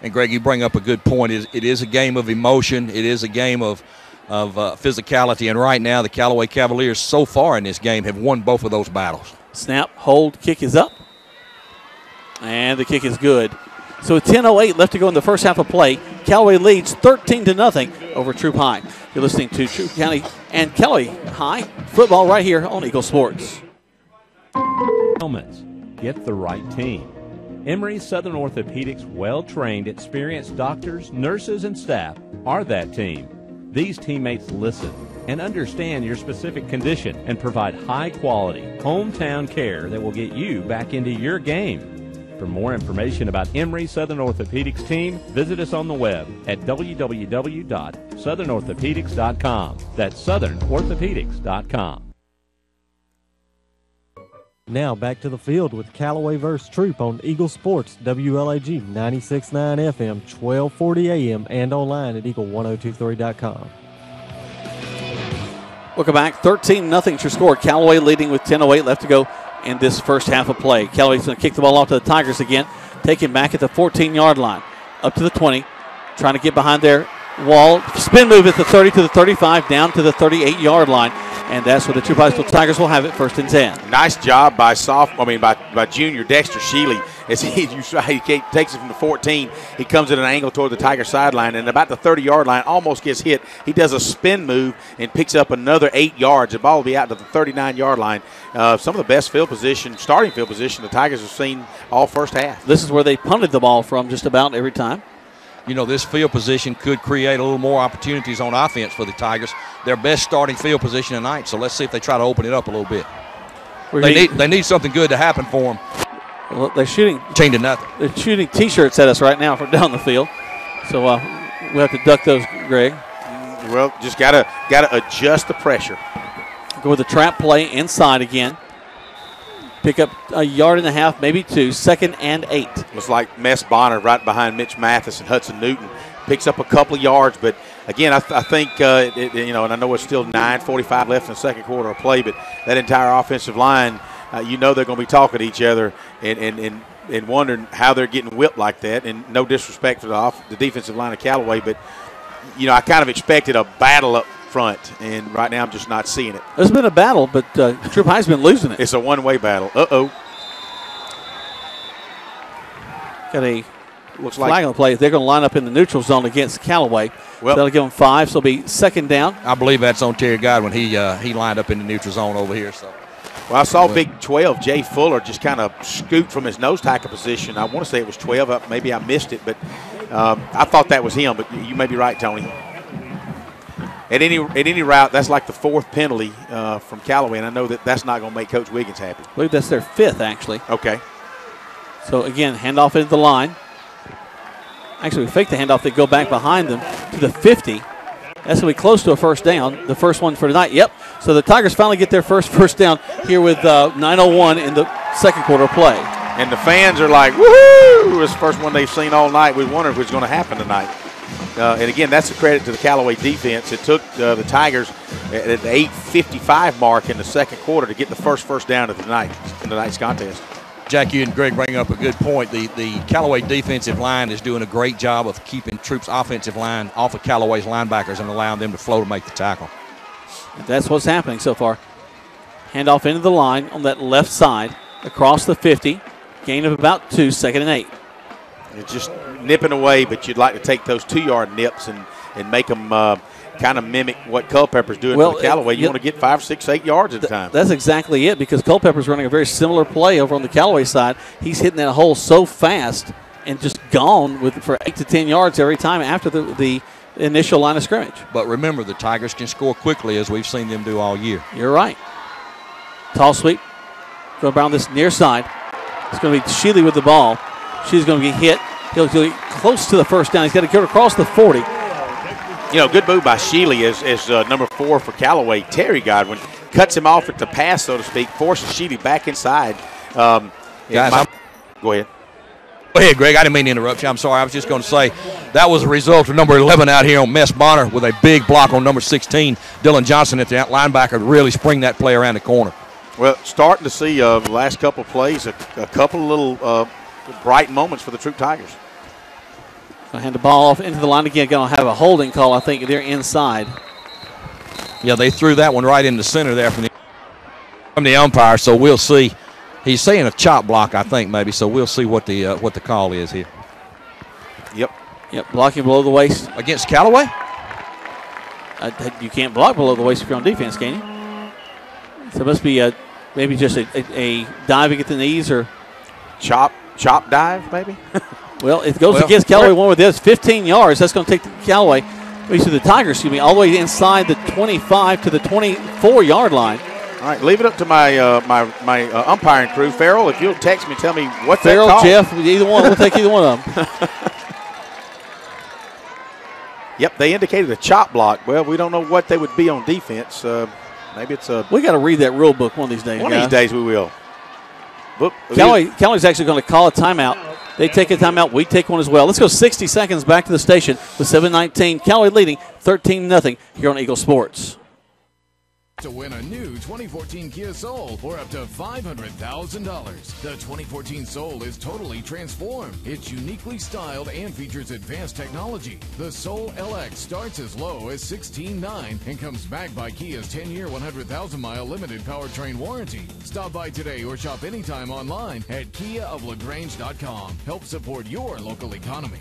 And, Greg, you bring up a good point. It is a game of emotion. It is a game of physicality. And right now the Callaway Cavaliers so far in this game have won both of those battles. Snap, hold, kick is up. And the kick is good. So with 10:08 left to go in the first half of play, Callaway leads 13-0 over Troup High. You're listening to Troup County and Callaway High football right here on Eagle Sports. Helmets. Get the right team. Emory Southern Orthopedics' well-trained, experienced doctors, nurses, and staff are that team. These teammates listen and understand your specific condition and provide high-quality, hometown care that will get you back into your game. For more information about Emory Southern Orthopedics team, visit us on the web at www.southernorthopedics.com. That's southernorthopedics.com. Now back to the field with Callaway vs. Troup on Eagle Sports, WLAG 96.9 FM, 1240 AM, and online at eagle1023.com. Welcome back. 13-0 your score. Callaway leading with 10:08 left to go in this first half of play. Callaway's going to kick the ball off to the Tigers again. Take him back at the 14-yard line. Up to the 20. Trying to get behind there wall. Spin move at the 30 to the 35, down to the 38-yard line. And that's where the Troup High School Tigers will have it, 1st and 10. Nice job by junior Dexter Sheely. As he takes it from the 14, he comes at an angle toward the Tiger sideline, and about the 30-yard line, almost gets hit. He does a spin move and picks up another 8 yards. The ball will be out to the 39-yard line. Some of the best starting field position the Tigers have seen all first half. This is where they punted the ball from just about every time. You know, this field position could create a little more opportunities on offense for the Tigers. Their best starting field position tonight, so let's see if they try to open it up a little bit. They need something good to happen for them. Well, they're shooting. Chained to nothing. They're shooting T-shirts at us right now from down the field. So we'll have to duck those, Greg. Well, just gotta adjust the pressure. Go with the trap play inside again. Pick up a yard and a half, maybe 2, 2nd and 8. It was like Mess Bonner right behind Mitch Mathis and Hudson Newton. Picks up a couple of yards, but again, I think, and I know it's still 9:45 left in the second quarter of play, but that entire offensive line, they're going to be talking to each other and wondering how they're getting whipped like that. And no disrespect to the defensive line of Callaway, but, I kind of expected a battle up front, and right now I'm just not seeing it. There's been a battle, but Troup High's been losing it. It's a one-way battle. Uh-oh. Got a flag on the play. They're going to line up in the neutral zone against Callaway. Well, that'll give them 5, so it'll be 2nd down. I believe that's on Terry Godwin. He lined up in the neutral zone over here. So, well, I saw Big 12, Jay Fuller, just kind of scoot from his nose tackle position. I want to say it was 12. Maybe I missed it, but I thought that was him. But you may be right, Tony. At any route, that's like the 4th penalty from Callaway, and I know that's not going to make Coach Wiggins happy. I believe that's their 5th, actually. Okay. So, again, handoff into the line. Actually, we fake the handoff. They go back behind them to the 50. That's going to be close to a first down, the first one for tonight. Yep. So the Tigers finally get their first down here with 9:01 in the second quarter of play. And the fans are like, woohoo! It's the first one they've seen all night. We wonder if it's going to happen tonight. And, again, that's a credit to the Callaway defense. It took the Tigers at the 8:55 mark in the second quarter to get the first down of the night in tonight's contest. Jack, you and Greg bring up a good point. The Callaway defensive line is doing a great job of keeping Troup's offensive line off of Callaway's linebackers and allowing them to flow to make the tackle. That's what's happening so far. Handoff into the line on that left side across the 50. Gain of about 2, 2nd and 8. It's just nipping away, but you'd like to take those 2-yard nips and make them kind of mimic what Culpepper's doing for the Callaway. You want to get 5, 6, 8 yards at a time. That's exactly it, because Culpepper's running a very similar play over on the Callaway side. He's hitting that hole so fast and just gone for 8 to 10 yards every time after the initial line of scrimmage. But remember, the Tigers can score quickly, as we've seen them do all year. You're right. Tall sweep. Go around this near side. It's going to be Sheely with the ball. She's going to get hit. He'll get close to the first down. He's got to get across the 40. Good move by Sheely as number 4 for Callaway. Terry Godwin cuts him off at the pass, so to speak, forces Sheely back inside. Guys, go ahead. Go ahead, Greg. I didn't mean to interrupt you. I'm sorry. I was just going to say that was a result of number 11 out here on Mess Bonner with a big block on number 16. Dylan Johnson at the linebacker to really spring that play around the corner. Well, starting to see the last couple of plays, a couple of little bright moments for the Troup Tigers. I'll hand the ball off into the line again. Going to have a holding call. I think they're inside. Yeah, they threw that one right in the center there from the umpire. So we'll see. He's saying a chop block, I think, maybe. So we'll see what the call is here. Yep. Blocking below the waist against Callaway. You can't block below the waist if you're on defense, can you? So it must be maybe just a diving at the knees or chop dive, maybe. Well, it goes against Callaway one with this 15 yards. That's going to take the Callaway, the Tigers, all the way inside the 25 to the 24-yard line. All right, leave it up to my umpiring crew. Farrell, if you'll text me, tell me what's Farrell, that call. Jeff, either one. We'll take either one of them. Yep, they indicated a chop block. Well, we don't know what they would be on defense. Maybe it's a. We got to read that rule book one of these days. One of these days we will. Callaway's actually going to call a timeout. They take a timeout. We take one as well. Let's go 60 seconds back to the station with 7:19. Callaway leading 13-0 here on Eagle Sports. to win a new 2014 Kia Soul for up to $500,000. The 2014 Soul is totally transformed. It's uniquely styled and features advanced technology. The Soul LX starts as low as $16,900 and comes backed by Kia's 10-year, 100,000-mile limited powertrain warranty. Stop by today or shop anytime online at KiaofLaGrange.com. Help support your local economy.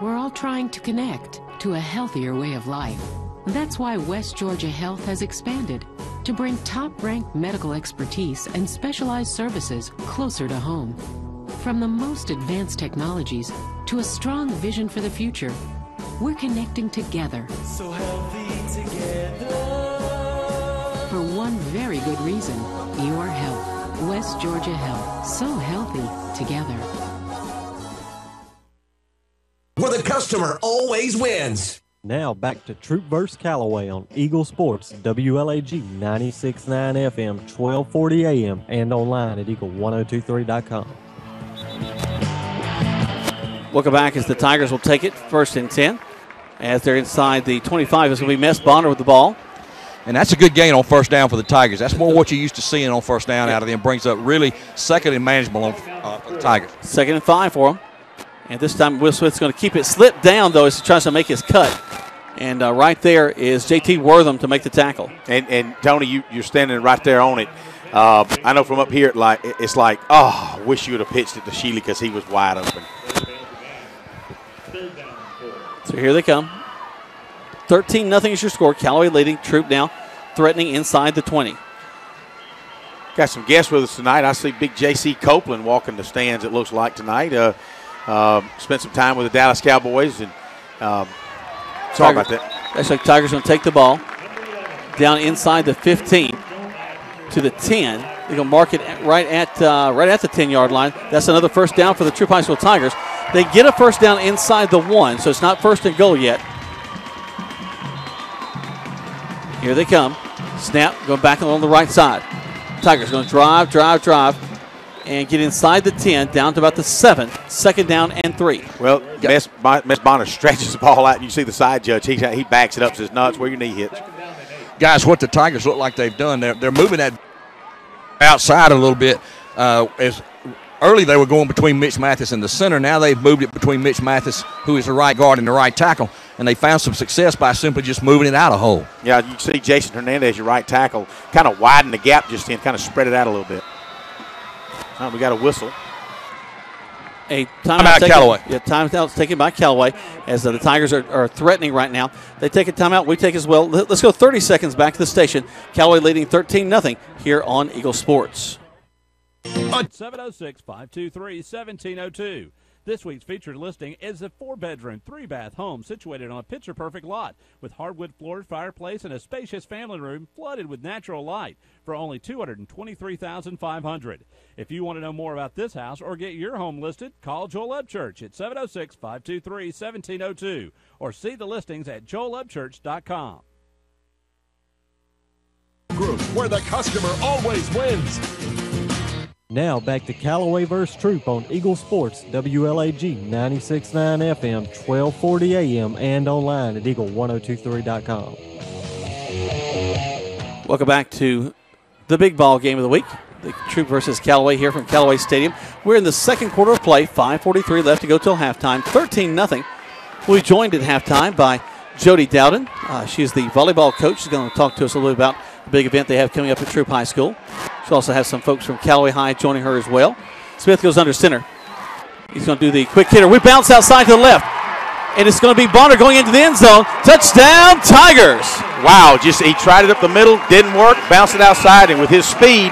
We're all trying to connect to a healthier way of life. That's why West Georgia Health has expanded to bring top-ranked medical expertise and specialized services closer to home. From the most advanced technologies to a strong vision for the future, we're connecting together. So healthy together. For one very good reason, your health. West Georgia Health. So healthy together. Where the customer always wins. Now back to Troup vs. Callaway on Eagle Sports, WLAG 96.9 FM, 1240 AM, and online at eagle1023.com. Welcome back as the Tigers will take it first and 10. As they're inside the 25, it's going to be Mess Bonner with the ball. And that's a good gain on first down for the Tigers. That's more what you're used to seeing on first down out of them. Brings up really second and manageable for the Tigers. 2nd and 5 for them. And this time Will Smith's going to keep it slipped down, though, as he tries to make his cut. And right there is J.T. Wortham to make the tackle. And Tony, you're standing right there on it. I know from up here, it's like, oh, I wish you would have pitched it to Sheely because he was wide open. So here they come. 13-0 is your score. Callaway leading. Troup now threatening inside the 20. Got some guests with us tonight. I see big J.C. Copeland walking the stands, it looks like, tonight. Spent some time with the Dallas Cowboys. And sorry about that. Actually, Tigers going to take the ball down inside the 15 to the 10. They're going to mark it right at the 10-yard line. That's another first down for the Troup High School Tigers. They get a first down inside the 1, so it's not first and goal yet. Here they come. Snap, going back along the right side. Tigers going to drive, and get inside the 10, down to about the 7. 2nd down and 3. Well, Mess Bonner stretches the ball out, and you see the side judge. He backs it up, says, no, it's where your knee hits. Guys, what the Tigers look like they've done, they're moving that outside a little bit. As early they were going between Mitch Mathis and the center. Now they've moved it between Mitch Mathis, who is the right guard, and the right tackle. And they found some success by simply just moving it out a hole. Yeah, you see Jason Hernandez, your right tackle, kind of widen the gap just in, kind of spread it out a little bit. We got a whistle. A timeout Callaway. Yeah, timeout taken by Callaway as the Tigers are threatening right now. They take a timeout. We take as well. Let's go 30 seconds back to the station. Callaway leading 13-0 here on Eagle Sports. 706-523-1702. This week's featured listing is a 4-bedroom, 3-bath home situated on a picture-perfect lot with hardwood floored fireplace and a spacious family room flooded with natural light for only $223,500. If you want to know more about this house or get your home listed, call Joel Upchurch at 706-523-1702 or see the listings at joelupchurch.com. Group, where the customer always wins. Now back to Callaway vs. Troup on Eagle Sports, WLAG 96.9 FM, 1240 AM, and online at eagle1023.com. Welcome back to the big ball game of the week. The Troup versus Callaway here from Callaway Stadium. We're in the second quarter of play, 5:43 left to go till halftime, 13-0. We'll be joined at halftime by Jody Dowden. She's the volleyball coach. She's going to talk to us a little bit about the big event they have coming up at Troup High School. She'll also have some folks from Callaway High joining her as well. Smith goes under center. He's going to do the quick hitter. We bounce outside to the left. And it's going to be Bonner going into the end zone. Touchdown, Tigers. Wow, he tried it up the middle, didn't work, bounced it outside, and with his speed,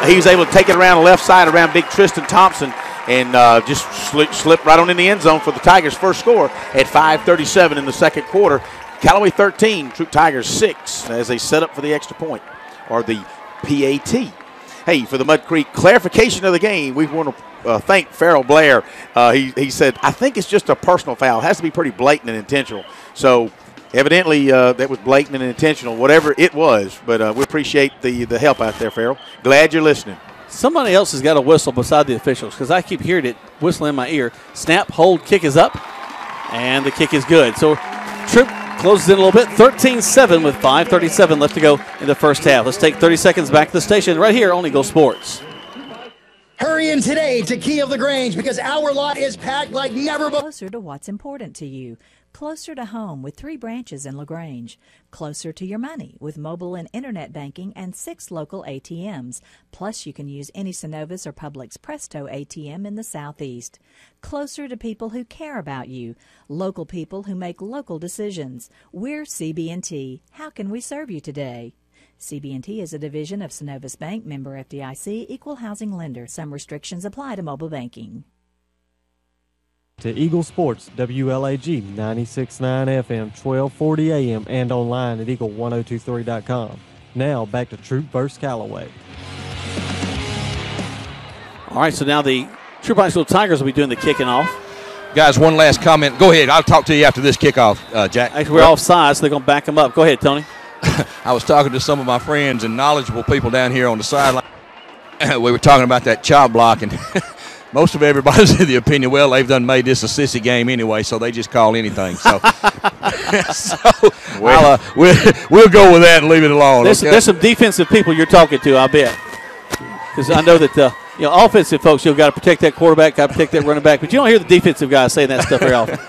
he was able to take it around the left side around big Tristan Thompson and just slip right on in the end zone for the Tigers' first score at 5:37 in the second quarter. Callaway 13, Troup Tigers 6 as they set up for the extra point, or the PAT. Hey, for the Mud Creek clarification of the game, we want to thank Farrell Blair. He said, I think it's just a personal foul. It has to be pretty blatant and intentional. So evidently that was blatant and intentional, whatever it was. But we appreciate the help out there, Farrell. Glad you're listening. Somebody else has got a whistle beside the officials because I keep hearing it whistling in my ear. Snap, hold, kick is up, and the kick is good. So closes in a little bit, 13-7 with 5:37 left to go in the first half. Let's take 30 seconds back to the station right here on Eagle Sports. Hurry in today to Key of the Grange because our lot is packed like never before. Closer to what's important to you. Closer to home with 3 branches in LaGrange. Closer to your money with mobile and internet banking and 6 local ATMs. Plus, you can use any Synovus or Publix Presto ATM in the Southeast. Closer to people who care about you. Local people who make local decisions. We're CB&T. How can we serve you today? CB&T is a division of Synovus Bank, member FDIC, equal housing lender. Some restrictions apply to mobile banking. To Eagle Sports, WLAG 96.9 FM, 1240 AM, and online at eagle1023.com. Now back to Troup versus Callaway. All right, so now the Troup High School Tigers will be doing the kicking off. Guys, one last comment. Go ahead. I'll talk to you after this kickoff, Jack. Actually, we're offside, so they're going to back them up. Go ahead, Tony. I was talking to some of my friends and knowledgeable people down here on the sideline. We were talking about that chop block, and most of everybody's of the opinion, well, they've done made this a sissy game anyway, so they just call anything. So, we'll go with that and leave it alone. There's some defensive people you're talking to, I bet. Because I know that offensive folks, you've got to protect that quarterback, got to protect that running back, but you don't hear the defensive guys saying that stuff very often.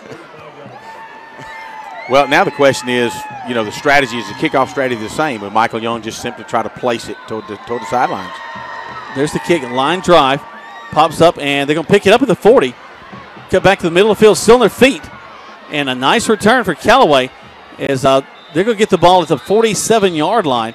Well, now the question is, the strategy is the kickoff strategy the same, but Michael Young just simply try to place it toward the sidelines. There's the kick, line drive, pops up, and they're going to pick it up at the 40. Cut back to the middle of the field, still on their feet. And a nice return for Callaway as they're going to get the ball at the 47-yard line.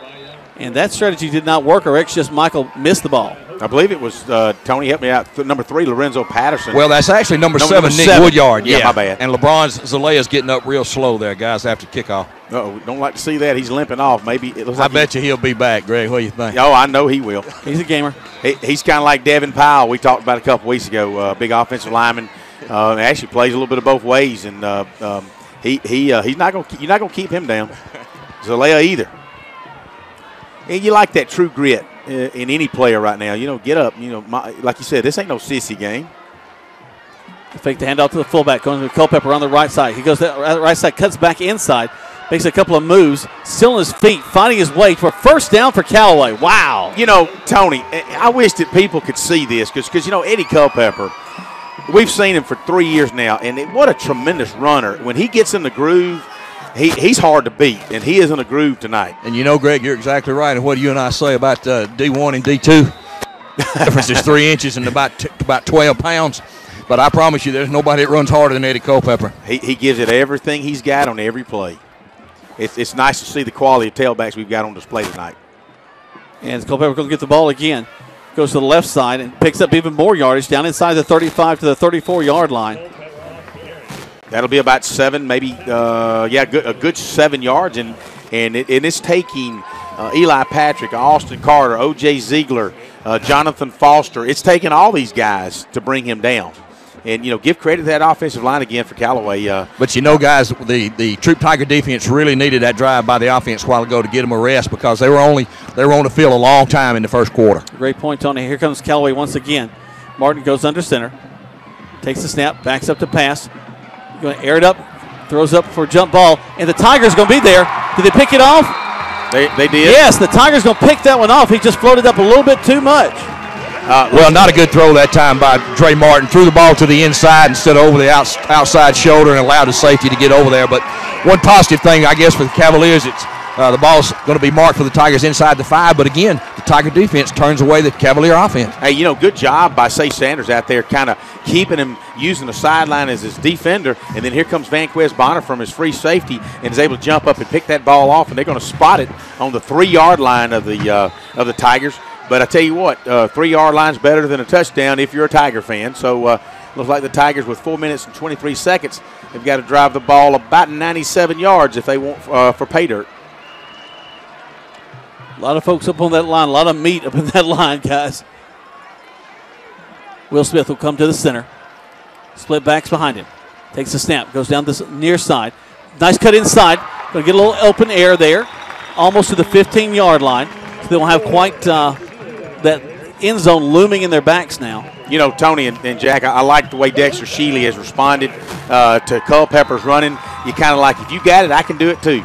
And that strategy did not work, or just Michael missed the ball. I believe it was, Tony, help me out, number 3, Lorenzo Patterson. Well, that's actually number 7, Nick Woodyard. Yeah, my bad. And LeBron's Zalea's getting up real slow there, guys, after kickoff. Uh-oh, don't like to see that. He's limping off. Maybe it looks like I bet you he'll be back, Greg. What do you think? Oh, I know he will. He's a gamer. He's kind of like Devin Powell we talked about a couple weeks ago, big offensive lineman. Actually plays a little bit of both ways, and he's not going. You're not going to keep him down. Zalea either. And you like that true grit in any player right now. Get up. Like you said, this ain't no sissy game. Fake the handoff to the fullback, going to Culpepper on the right side. He goes to the right side, cuts back inside, makes a couple of moves, still on his feet, finding his way for first down for Callaway. Wow. Tony, I wish that people could see this because Eddie Culpepper, we've seen him for 3 years now, and what a tremendous runner. When he gets in the groove, he's hard to beat, and he is in a groove tonight. And Greg, you're exactly right. And what do you and I say about D1 and D2? The difference is 3 inches and about 12 pounds. But I promise you, there's nobody that runs harder than Eddie Culpepper. He gives it everything he's got on every play. It's nice to see the quality of tailbacks we've got on display tonight. And Culpepper going to get the ball again. Goes to the left side and picks up even more yardage down inside the 35 to the 34-yard line. That'll be about 7, maybe, a good 7 yards. And it's taking Eli Patrick, Austin Carter, O.J. Ziegler, Jonathan Foster. It's taking all these guys to bring him down. And, give credit to that offensive line again for Callaway. But, guys, the Troup Tiger defense really needed that drive by the offense a while ago to get them a rest because they were on the field a long time in the first quarter. Great point, Tony. Here comes Callaway once again. Martin goes under center, takes the snap, backs up to pass. Going to air it up, throws up for a jump ball, and the Tigers going to be there. Did they pick it off? They did. Yes, the Tigers going to pick that one off. He just floated up a little bit too much. Not a good throw that time by Dre Martin. Threw the ball to the inside instead of over the outside shoulder and allowed his safety to get over there. But one positive thing, I guess, for the Cavaliers, it's the ball's going to be marked for the Tigers inside the 5. But, again, the Tiger defense turns away the Cavalier offense. Hey, good job by Say Sanders out there kind of keeping him, using the sideline as his defender. And then here comes Vanquez Bonner from his free safety and is able to jump up and pick that ball off. And they're going to spot it on the 3-yard line of the Tigers. But I tell you what, 3-yard line's better than a touchdown if you're a Tiger fan. So looks like the Tigers with 4 minutes and 23 seconds have got to drive the ball about 97 yards if they want for pay dirt. A lot of folks up on that line, a lot of meat up in that line, guys. Will Smith will come to the center. Split backs behind him. Takes the snap, goes down this near side. Nice cut inside. Going to get a little open air there, almost to the 15-yard line. So they won't have quite that end zone looming in their backs now. You know, Tony and Jack, I like the way Dexter Shealy has responded to Culpepper's running. You kind of like, if you got it, I can do it too.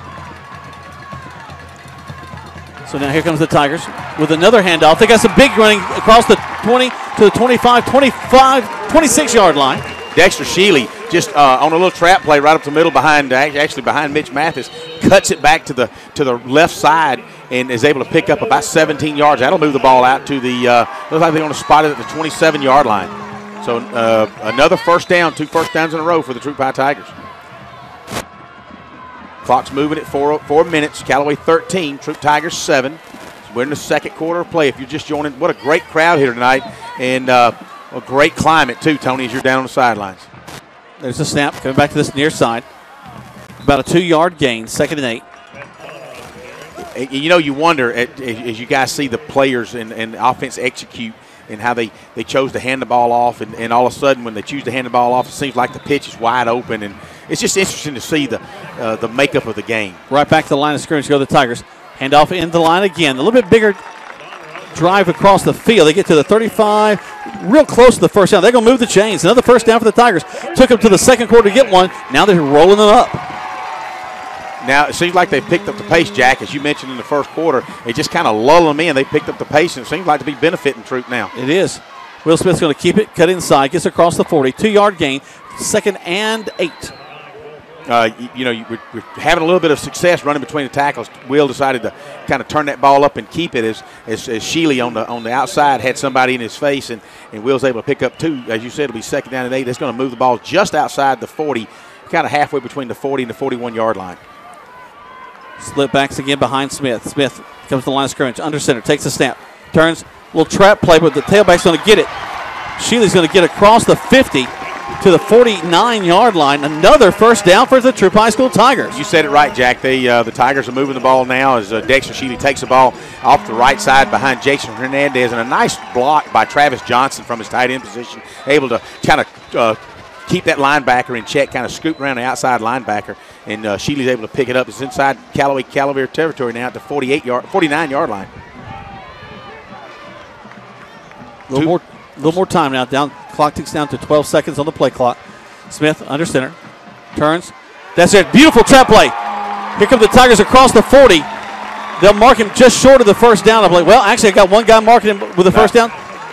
So now here comes the Tigers with another handoff. They got some big running across the 20 to the 25, 25, 26-yard line. Dexter Shealy just on a little trap play right up the middle behind Mitch Mathis, cuts it back to the left side and is able to pick up about 17 yards. That'll move the ball out to the looks like they're going to spot it at the 27-yard line. So another first down, 2 first downs in a row for the Troup High Tigers. Clock's moving at 4 minutes. Callaway 13, Troup Tigers 7. We're in the second quarter of play. If you're just joining, what a great crowd here tonight, and a great climate too, Tony, as you're down on the sidelines. There's a snap coming back to this near side. About a 2-yard gain, 2nd and 8. You know, you wonder as you guys see the players and the offense execute and how they chose to hand the ball off, and all of a sudden when they choose to hand the ball off, it seems like the pitch is wide open, and it's just interesting to see the makeup of the game. Right back to the line of scrimmage go the Tigers. Handoff in the line again. A little bit bigger drive across the field. They get to the 35, real close to the first down. They're going to move the chains. Another first down for the Tigers. Took them to the second quarter to get one. Now they're rolling them up. Now, it seems like they picked up the pace, Jack, as you mentioned in the first quarter. They just kind of lull them in. They picked up the pace, and it seems like to be benefiting Troup now. It is. Will Smith's going to keep it, cut inside, gets across the 40. 2-yard gain, 2nd and 8. We're having a little bit of success running between the tackles. Will decided to kind of turn that ball up and keep it as Shealy on the outside had somebody in his face, and Will's able to pick up 2. As you said, it'll be 2nd down and 8. That's going to move the ball just outside the 40, kind of halfway between the 40 and the 41-yard line. Split backs again behind Smith. Smith comes to the line of scrimmage, under center, takes a snap, turns, little trap play, but the tailback's going to get it. Shealy's going to get across the 50 to the 49-yard line. Another first down for the Troup High School Tigers. You said it right, Jack. The Tigers are moving the ball now as Dexter Shealy takes the ball off the right side behind Jason Hernandez, and a nice block by Travis Johnson from his tight end position, able to kind of keep that linebacker in check, kind of scoop around the outside linebacker, and Shealy's able to pick it up. It's inside Callaway territory now at the 49-yard line. A little more time now. Clock ticks down to 12 seconds on the play clock. Smith under center, turns. That's it. Beautiful trap play. Here come the Tigers across the 40. They'll mark him just short of the first down. I'm like, well, actually, I got one guy marking him with the first down.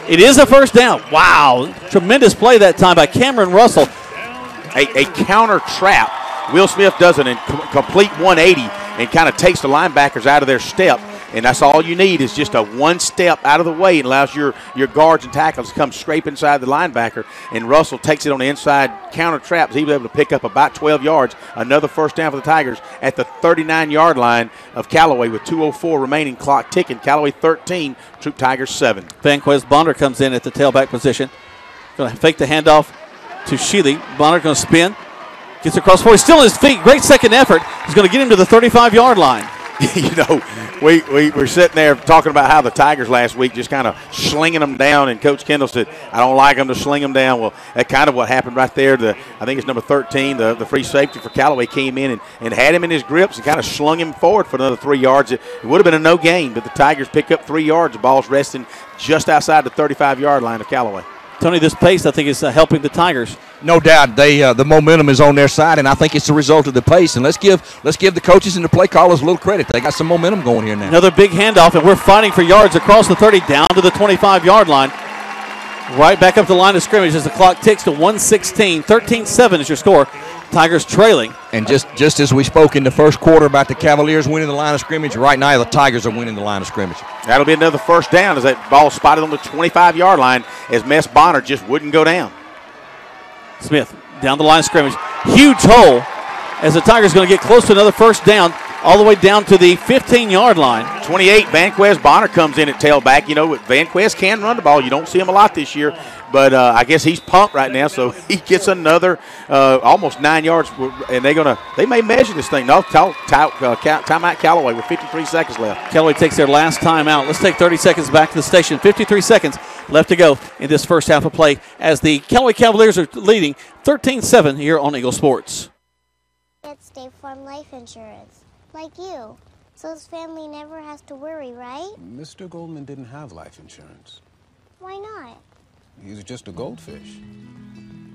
It is a first down. Wow. Tremendous play that time by Cameron Russell. A counter trap. Will Smith does a complete 180 and kind of takes the linebackers out of their step. And that's all you need is just a one step out of the way. It allows your guards and tackles to come scrape inside the linebacker. And Russell takes it on the inside counter traps. He was able to pick up about 12 yards. Another first down for the Tigers at the 39-yard line of Callaway with 2:04 remaining, clock ticking. Callaway 13, Troup Tigers 7. Vanquez Bonner comes in at the tailback position. Going to fake the handoff to Shealy. Bonner going to spin. Gets across 40. Still on his feet. Great second effort. He's going to get him to the 35-yard line. You know, we were sitting there talking about how the Tigers last week just kind of slinging them down, and Coach Kendall said, I don't like them to sling them down. Well, that's kind of what happened right there. I think it's number 13, the free safety for Callaway, came in and had him in his grips and kind of slung him forward for another 3 yards. It would have been a no gain, but the Tigers pick up 3 yards. The ball's resting just outside the 35-yard line of Callaway. Tony, this pace, I think, is helping the Tigers. No doubt, the momentum is on their side, and I think it's the result of the pace. And let's give the coaches and the play callers a little credit. They got some momentum going here now. Another big handoff, and we're fighting for yards across the 30 down to the 25-yard line. Right back up the line of scrimmage as the clock ticks to 1:16. 13-7 is your score. Tigers trailing. And just as we spoke in the first quarter about the Cavaliers winning the line of scrimmage, right now the Tigers are winning the line of scrimmage. That'll be another first down as that ball spotted on the 25-yard line as Mess Bonner just wouldn't go down. Smith down the line of scrimmage. Huge hole as the Tigers going to get close to another first down all the way down to the 15-yard line. 28, Vanquez Bonner comes in at tailback. You know, Vanquez can run the ball. You don't see him a lot this year, but I guess he's pumped right now, so he gets another almost 9 yards, and they may measure this thing. No, timeout Callaway with 53 seconds left. Callaway takes their last timeout. Let's take 30 seconds back to the station. 53 seconds left to go in this first half of play as the Callaway Cavaliers are leading 13-7 here on Eagle Sports. Get State Farm Life Insurance, like you, so his family never has to worry, right? Mr. Goldman didn't have life insurance. Why not? He was just a goldfish.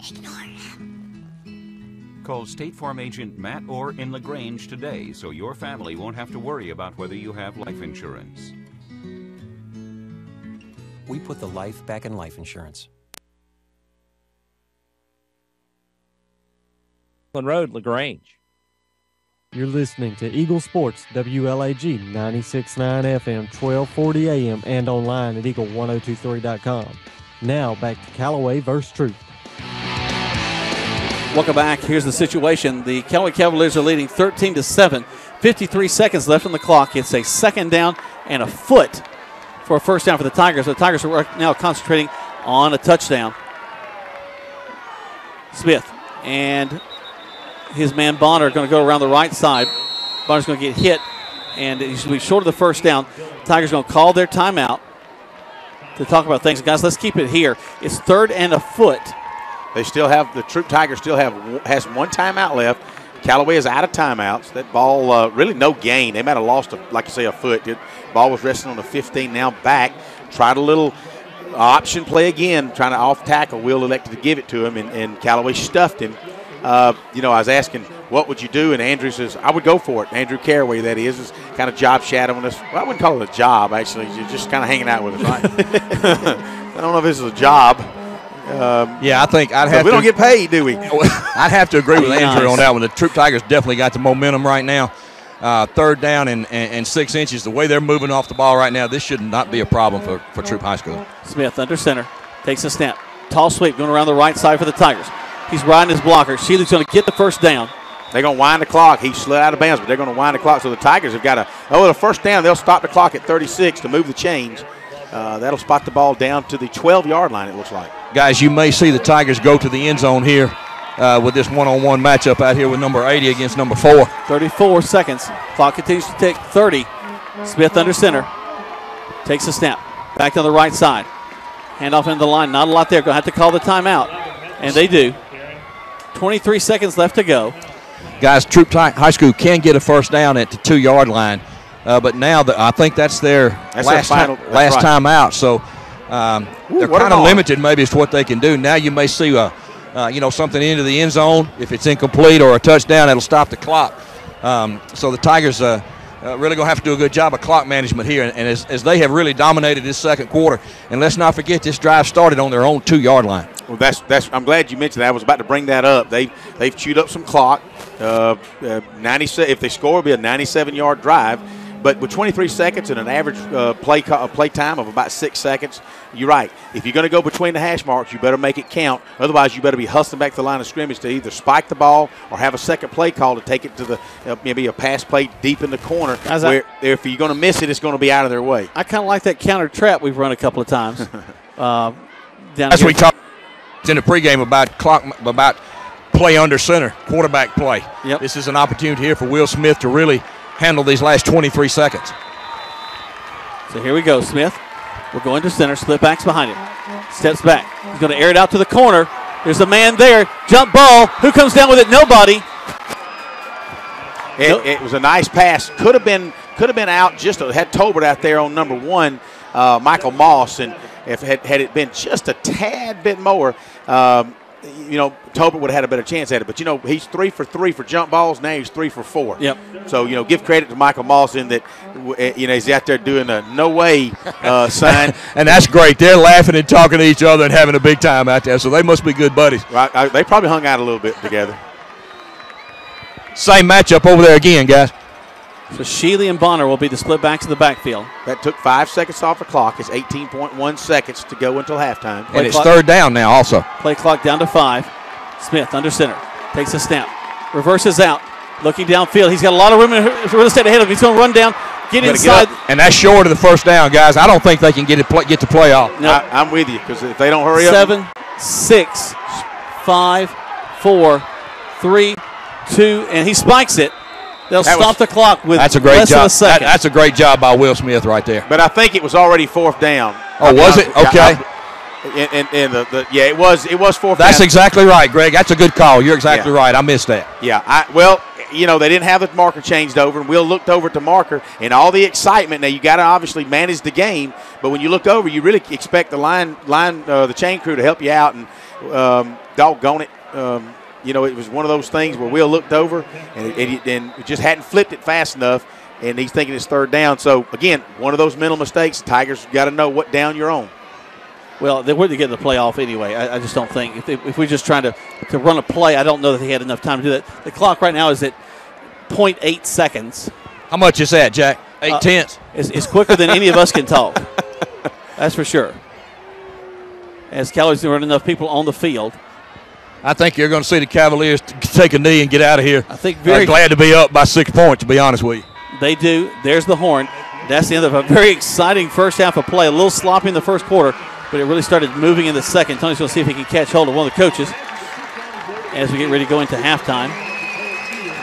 Ignore him. Call State Farm agent Matt Orr in LaGrange today so your family won't have to worry about whether you have life insurance. We put the life back in life insurance. Road, LaGrange. You're listening to Eagle Sports, WLAG 96.9 FM, 1240 AM, and online at eagle1023.com. Now back to Callaway versus Troup. Welcome back. Here's the situation. The Callaway Cavaliers are leading 13-7. 53 seconds left on the clock. It's a second down and a foot for a first down for the Tigers. The Tigers are now concentrating on a touchdown. Smith and his man Bonner are going to go around the right side. Bonner's going to get hit, and he's going to be short of the first down. Tigers going to call their timeout to talk about things. Guys, let's keep it here. It's third and a foot. They still have, the Troup Tigers still has one timeout left. Callaway is out of timeouts. That ball, really no gain. They might have lost, like I say, a foot. The ball was resting on the 15, now back. Tried a little option play again, trying to off tackle. Will elected to give it to him, and Callaway stuffed him. I was asking, what would you do? And Andrew says, I would go for it. Andrew Caraway, that is kind of job shadowing us. Well, I wouldn't call it a job, actually. You're just kind of hanging out with us, right? I don't know if this is a job. I think I'd have we don't get paid, do we? I'd have to agree with Andrew on that one. The Troup Tigers definitely got the momentum right now. Third down and 6 inches. The way they're moving off the ball right now, this should not be a problem for Troup High School. Smith under center. Takes a snap. Tall sweep going around the right side for the Tigers. He's riding his blocker. Shealy's going to get the first down. They're going to wind the clock. He slid out of bounds, but they're going to wind the clock. So the Tigers have got the first down. They'll stop the clock at 36 to move the chains. That'll spot the ball down to the 12-yard line, it looks like. Guys, you may see the Tigers go to the end zone here with this one-on-one matchup out here with number 80 against number 4. 34 seconds. Clock continues to tick. 30. Smith under center. Takes a snap. Back on the right side. Handoff into the line. Not a lot there. Going to have to call the timeout. And they do. 23 seconds left to go. Guys, Troup High School can get a first down at the 2-yard line. But now I think that's their last time out. So they're kind of limited maybe as to what they can do. Now you may see something into the end zone. If it's incomplete or a touchdown, it'll stop the clock. So the Tigers really going to have to do a good job of clock management here. And as they have really dominated this second quarter. And let's not forget, this drive started on their own 2-yard line. Well, I'm glad you mentioned that. I was about to bring that up. They've chewed up some clock. 97. If they score, it'll be a 97-yard drive. But with 23 seconds and an average play time of about 6 seconds, you're right. If you're going to go between the hash marks, you better make it count. Otherwise, you better be hustling back to the line of scrimmage to either spike the ball or have a second play call to take it to the maybe a pass play deep in the corner. Where if you're going to miss it, it's going to be out of their way. I kind of like that counter trap we've run a couple of times. As we talked in the pregame about play under center, quarterback play. Yep. This is an opportunity here for Will Smith to really handle these last 23 seconds. So here we go, Smith. We're going to center. Split backs behind him. Steps back. He's going to air it out to the corner. There's a man there. Jump ball. Who comes down with it? Nobody. It was a nice pass. Could have been out. Just had Tolbert out there on number 1, Michael Moss, and if had it been just a tad bit more, Tolbert would have had a better chance at it. But, he's 3 for 3 for jump balls. Now he's 3 for 4. Yep. So, give credit to Michael Moss in that, he's out there doing a no way sign. And that's great. They're laughing and talking to each other and having a big time out there. So they must be good buddies. Right. They probably hung out a little bit together. Same matchup over there again, guys. So Shealy and Bonner will be the split backs in the backfield. That took 5 seconds off the clock. It's 18.1 seconds to go until halftime. And it's third down now also. Play clock down to 5. Smith under center. Takes a snap. Reverses out. Looking downfield. He's got a lot of real estate ahead of him. He's going to run down. Get inside. And that's short of the first down, guys. I don't think they can get the playoff. No. I'm with you because if they don't hurry up. 7, 6, 5, 4, 3, 2, and he spikes it. They'll stop the clock with less than a second. That's a great job by Will Smith right there. But I think it was already fourth down. Oh, was it? Okay. It was fourth down. That's exactly right, Greg. That's a good call. You're exactly right. I missed that. Yeah. you know, they didn't have the marker changed over, and Will looked over at the marker, and all the excitement. Now, you got to obviously manage the game, but when you look over, you really expect the chain crew to help you out, and doggone it. You know, it was one of those things where Will looked over and it just hadn't flipped it fast enough, and he's thinking it's third down. So, again, one of those mental mistakes. The Tigers got to know what down you're on. Well, they wouldn't get the playoff anyway. I just don't think. If we're just trying to run a play, I don't know that he had enough time to do that. The clock right now is at 0.8 seconds. How much is that, Jack? 8/10? It's quicker than any of us can talk. That's for sure. As Callaway's running enough people on the field. I think you're going to see the Cavaliers take a knee and get out of here. I think very glad to be up by 6 points, to be honest with you. They do. There's the horn. That's the end of a very exciting first half of play. A little sloppy in the first quarter, but it really started moving in the second. Tony's going to see if he can catch hold of one of the coaches as we get ready to go into halftime.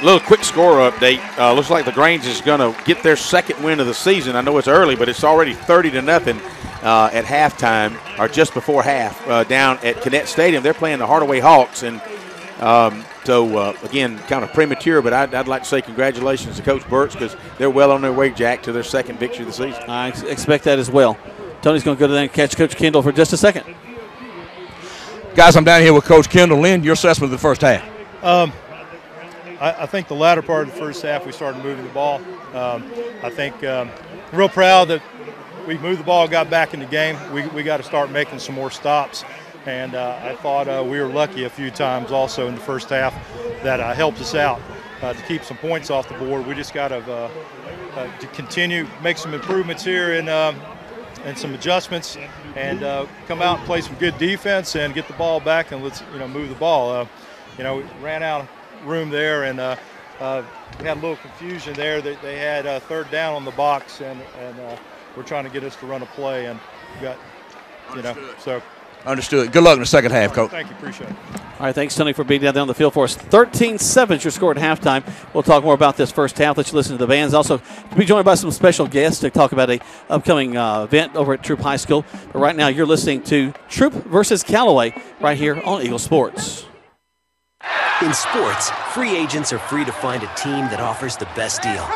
A little quick score update. Looks like LaGrange is going to get their second win of the season. I know it's early, but it's already 30-0 at halftime, or just before half, down at Kinnett Stadium. They're playing the Hardaway Hawks, and so again, kind of premature, but I'd like to say congratulations to Coach Burks, because they're well on their way, Jack, to their second victory of the season. I expect that as well. Tony's going to go to there and catch Coach Kendall for just a second. Guys, I'm down here with Coach Kendall. Lynn, your assessment of the first half. I think the latter part of the first half we started moving the ball. I think real proud that we moved the ball, got back in the game. We got to start making some more stops. And I thought we were lucky a few times also in the first half that helped us out to keep some points off the board. We just got to continue, make some improvements here and some adjustments, and come out and play some good defense and get the ball back, and let's move the ball. We ran out of room there, and we had a little confusion there. They had third down on the box, and we're trying to get us to run a play, and we got so. Understood. Good luck in the second half, Coach. Thank you. Appreciate it. All right, thanks, Tony, for being down there on the field for us. 13-7 is your score at halftime. We'll talk more about this first half. Let you listen to the bands. Also, to be joined by some special guests to talk about an upcoming event over at Troup High School. But right now, you're listening to Troup versus Callaway right here on Eagle Sports. In sports, free agents are free to find a team that offers the best deal.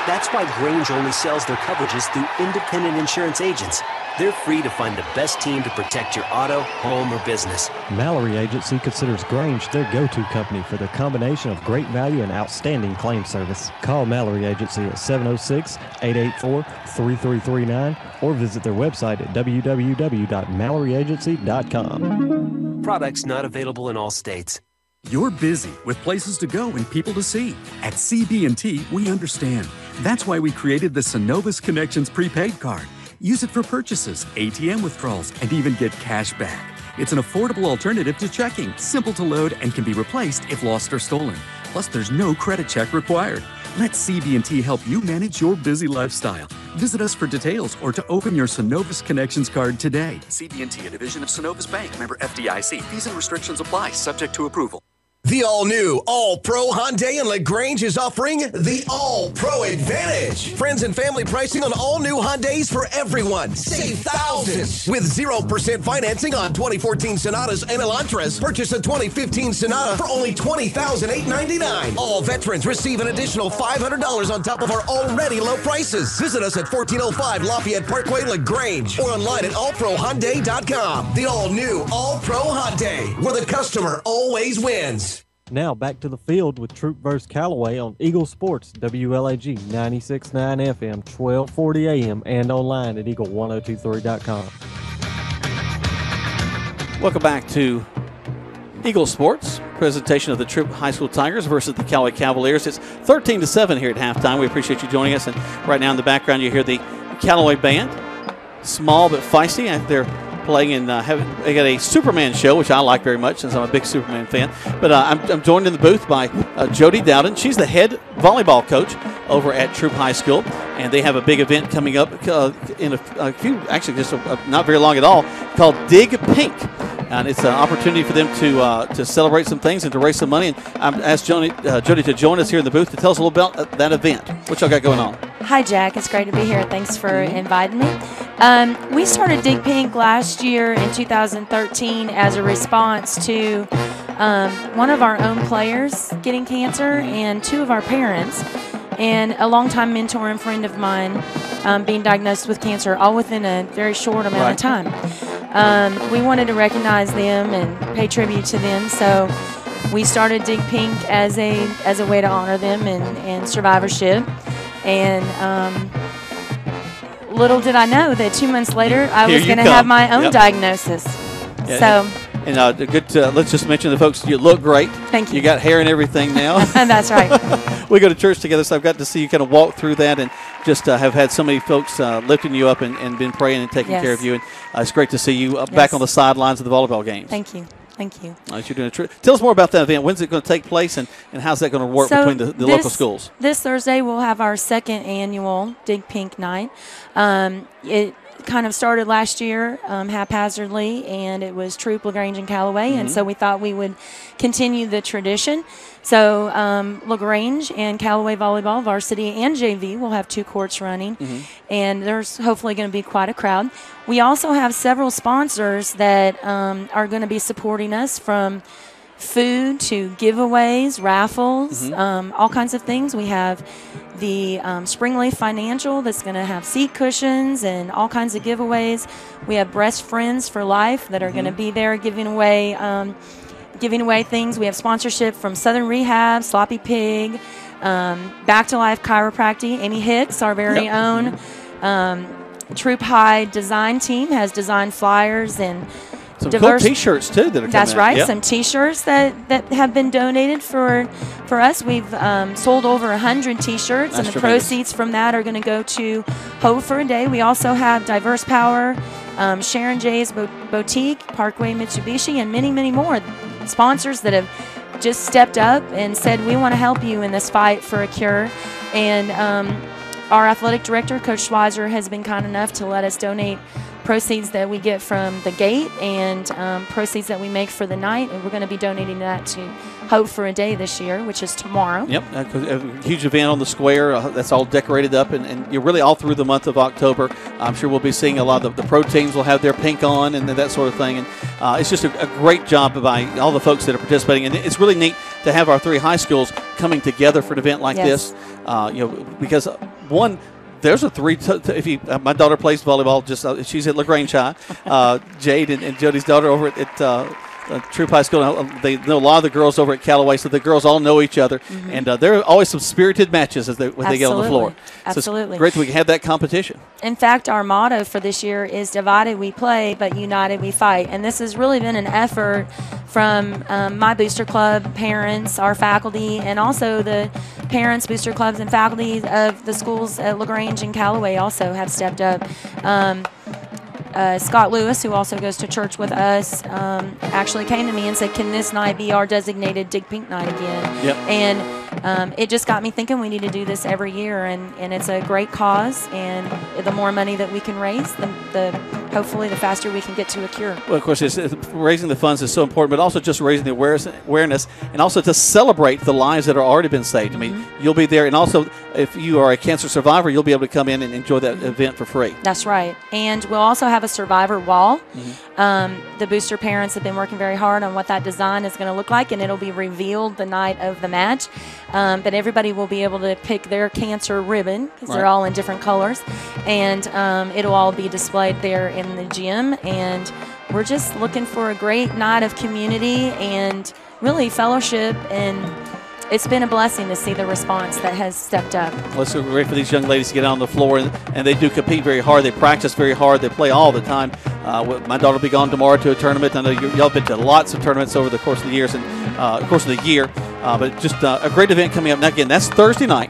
That's why Grange only sells their coverages through independent insurance agents. They're free to find the best team to protect your auto, home, or business. Mallory Agency considers Grange their go-to company for their combination of great value and outstanding claim service. Call Mallory Agency at 706-884-3339 or visit their website at www.malloryagency.com. Products not available in all states. You're busy with places to go and people to see. At CB&T, we understand. That's why we created the Synovus Connections prepaid card. Use it for purchases, ATM withdrawals, and even get cash back. It's an affordable alternative to checking, simple to load, and can be replaced if lost or stolen. Plus, there's no credit check required. Let CB&T help you manage your busy lifestyle. Visit us for details or to open your Synovus Connections card today. CB&T, a division of Synovus Bank, member FDIC. Fees and restrictions apply, subject to approval. The all-new All-Pro Hyundai in LaGrange is offering the All-Pro Advantage. Friends and family pricing on all-new Hyundais for everyone. Save thousands with 0% financing on 2014 Sonatas and Elantras. Purchase a 2015 Sonata for only $20,899. All veterans receive an additional $500 on top of our already low prices. Visit us at 1405 Lafayette Parkway, LaGrange, or online at allprohyundai.com. The all-new All-Pro Hyundai, where the customer always wins. Now back to the field with Troup vs. Callaway on Eagle Sports, WLAG 96.9 FM, 1240 AM, and online at eagle1023.com. Welcome back to Eagle Sports, presentation of the Troup High School Tigers versus the Callaway Cavaliers. It's 13-7 here at halftime. We appreciate you joining us. And right now in the background, you hear the Callaway band, small but feisty. They're playing and they got a Superman show, which I like very much since I'm a big Superman fan. But I'm joined in the booth by Jody Dowden. She's the head volleyball coach over at Troup High School, and they have a big event coming up in a few, actually just not very long at all, called Dig Pink. And it's an opportunity for them to celebrate some things and to raise some money. And I'm asked Jody to join us here in the booth to tell us a little about that event. What y'all got going on? Hi, Jack. It's great to be here. Thanks for inviting me. We started Dig Pink last year in 2013 as a response to one of our own players getting cancer and 2 of our parents, and a longtime mentor and friend of mine being diagnosed with cancer, all within a very short amount of time. We wanted to recognize them and pay tribute to them, so we started Dig Pink as a way to honor them and survivorship. And little did I know that 2 months later I was going to have my own diagnosis. Yeah, so. And let's just mention the folks, you look great. Thank you. You got hair and everything now. That's right. We go to church together, so I've got to see you kind of walk through that, and just have had so many folks lifting you up and been praying and taking care of you. And it's great to see you back on the sidelines of the volleyball games. Thank you. Thank you. You're doing tell us more about that event. When's it going to take place, and how's that going to work between the local schools? This Thursday we'll have our 2nd annual Dig Pink night. It kind of started last year haphazardly, and it was Troup, LaGrange, and Callaway, and so we thought we would continue the tradition. So LaGrange and Callaway volleyball, varsity and JV, will have 2 courts running, and there's hopefully going to be quite a crowd. We also have several sponsors that are going to be supporting us, from food to giveaways, raffles, all kinds of things. We have the Springleaf Financial that's going to have seat cushions and all kinds of giveaways. We have Breast Friends for Life that are going to be there giving away things. We have sponsorship from Southern Rehab, Sloppy Pig, Back to Life Chiropractic. Amy Hicks, our very own Troup High design team, has designed flyers and some cool T-shirts too that are coming That's out. right. Some T-shirts that have been donated for us. We've sold over 100 T-shirts, and the proceeds from that are going to go to Hope for a Day. We also have Diverse Power, Sharon J's Boutique, Parkway Mitsubishi, and many, many more sponsors that have just stepped up and said, we want to help you in this fight for a cure. And our athletic director, Coach Schweizer, has been kind enough to let us donate proceeds that we get from the gate and proceeds that we make for the night, and we're going to be donating that to Hope for a Day this year, which is tomorrow. Yep, a huge event on the square that's all decorated up, and you're really all through the month of October. I'm sure we'll be seeing a lot of the pro teams will have their pink on and that sort of thing, and it's just a great job by all the folks that are participating, and it's really neat to have our 3 high schools coming together for an event like this, because one, there's a 3. If you, my daughter plays volleyball. She's at LaGrange High. Jade and Jody's daughter over at Troup High School. They know a lot of the girls over at Callaway, so the girls all know each other, and there are always some spirited matches when they get on the floor. Absolutely. So it's great that we can have that competition. In fact, our motto for this year is "Divided we play, but united we fight," and this has really been an effort from my booster club parents, our faculty, and also the parents, booster clubs, and faculty of the schools at LaGrange and Callaway also have stepped up. Scott Lewis, who also goes to church with us, actually came to me and said, can this night be our designated Dig Pink night again? Yep. And it just got me thinking we need to do this every year, and it's a great cause, and the more money that we can raise, hopefully the faster we can get to a cure. Well, of course, raising the funds is so important, but also just raising the awareness, and also to celebrate the lives that are already been saved. I mean, you'll be there, and also if you are a cancer survivor, you'll be able to come in and enjoy that event for free. That's right. And we'll also have a survivor wall. The booster parents have been working very hard on what that design is going to look like, and it'll be revealed the night of the match. But everybody will be able to pick their cancer ribbon, because they're all in different colors, and it'll all be displayed there in the gym. And we're just looking for a great night of community and really fellowship, and it's been a blessing to see the response that has stepped up. Well, it's so great for these young ladies to get on the floor, and they do compete very hard. They practice very hard. They play all the time. My daughter will be going tomorrow to a tournament. I know y'all been to lots of tournaments over the course of the years and course of the year. But just a great event coming up. Now, again, that's Thursday night.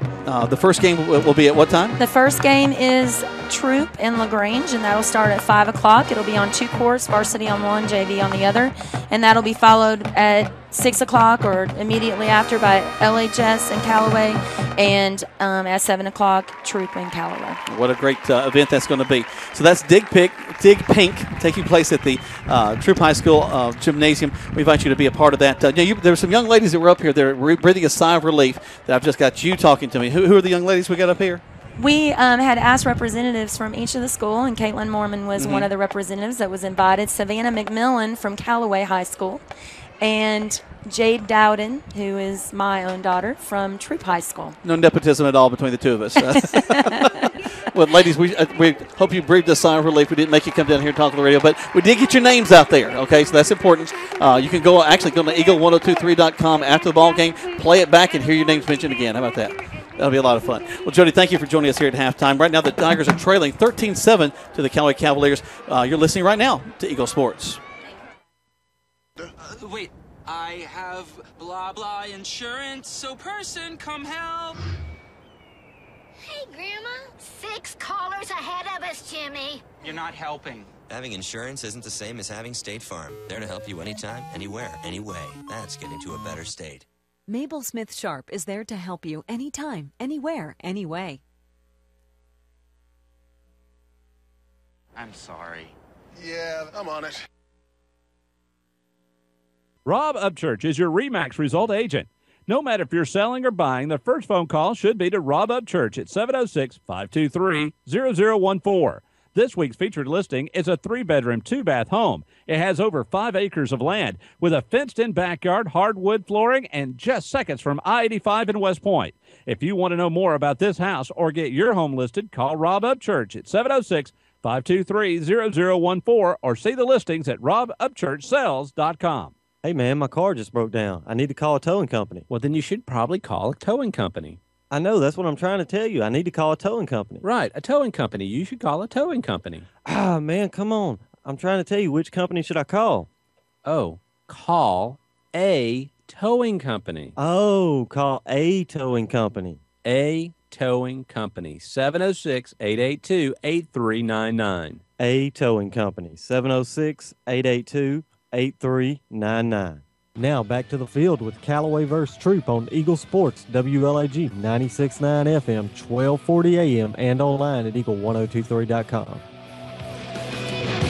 The first game will be at what time? The first game is Troup and LaGrange, and that'll start at 5 o'clock. It'll be on 2 courts, varsity on one, JV on the other, and that'll be followed at 6 o'clock or immediately after by LHS and Callaway, and at 7 o'clock, Troup and Callaway. What a great event that's going to be. So that's Dig Pink taking place at the Troup High School Gymnasium. We invite you to be a part of that. There were some young ladies that were up here that are breathing a sigh of relief that I've just got you talking to me. Who are the young ladies we got up here? We had asked representatives from each of the school, and Caitlin Mormon was one of the representatives that was invited. Savannah McMillan from Callaway High School, and Jade Dowden, who is my own daughter, from Troup High School. No nepotism at all between the two of us. Well, ladies, we hope you breathed a sigh of relief. We didn't make you come down here and talk on the radio, but we did get your names out there, okay? So that's important. You can go to eagle1023.com after the ball game, play it back, and hear your names mentioned again. How about that? That'll be a lot of fun. Well, Jody, thank you for joining us here at halftime. Right now, the Tigers are trailing 13-7 to the Callaway Cavaliers. You're listening right now to Eagle Sports. Wait, I have blah blah insurance, so person come help. Hey, Grandma. 6 callers ahead of us, Jimmy. You're not helping. Having insurance isn't the same as having State Farm. There to help you anytime, anywhere, anyway. That's getting to a better state. Mabel Smith Sharp is there to help you anytime, anywhere, anyway. I'm sorry. Yeah, I'm on it. Rob Upchurch is your RE/MAX result agent. No matter if you're selling or buying, the first phone call should be to Rob Upchurch at 706-523-0014. This week's featured listing is a 3-bedroom, 2-bath home. It has over 5 acres of land with a fenced-in backyard, hardwood flooring, and just seconds from I-85 in West Point. If you want to know more about this house or get your home listed, call Rob Upchurch at 706-523-0014 or see the listings at robupchurchsells.com. Hey, man, my car just broke down. I need to call a towing company. Well, then you should probably call a towing company. I know. That's what I'm trying to tell you. I need to call a towing company. Right, a towing company. You should call a towing company. Ah, man, come on. I'm trying to tell you, which company should I call? Oh, call a towing company. Oh, call a towing company. A towing company. 706-882-8399. A towing company. 706-882-8399. Now back to the field with Callaway vs. Troup on Eagle Sports, WLAG 96.9 FM, 1240 AM, and online at eagle1023.com.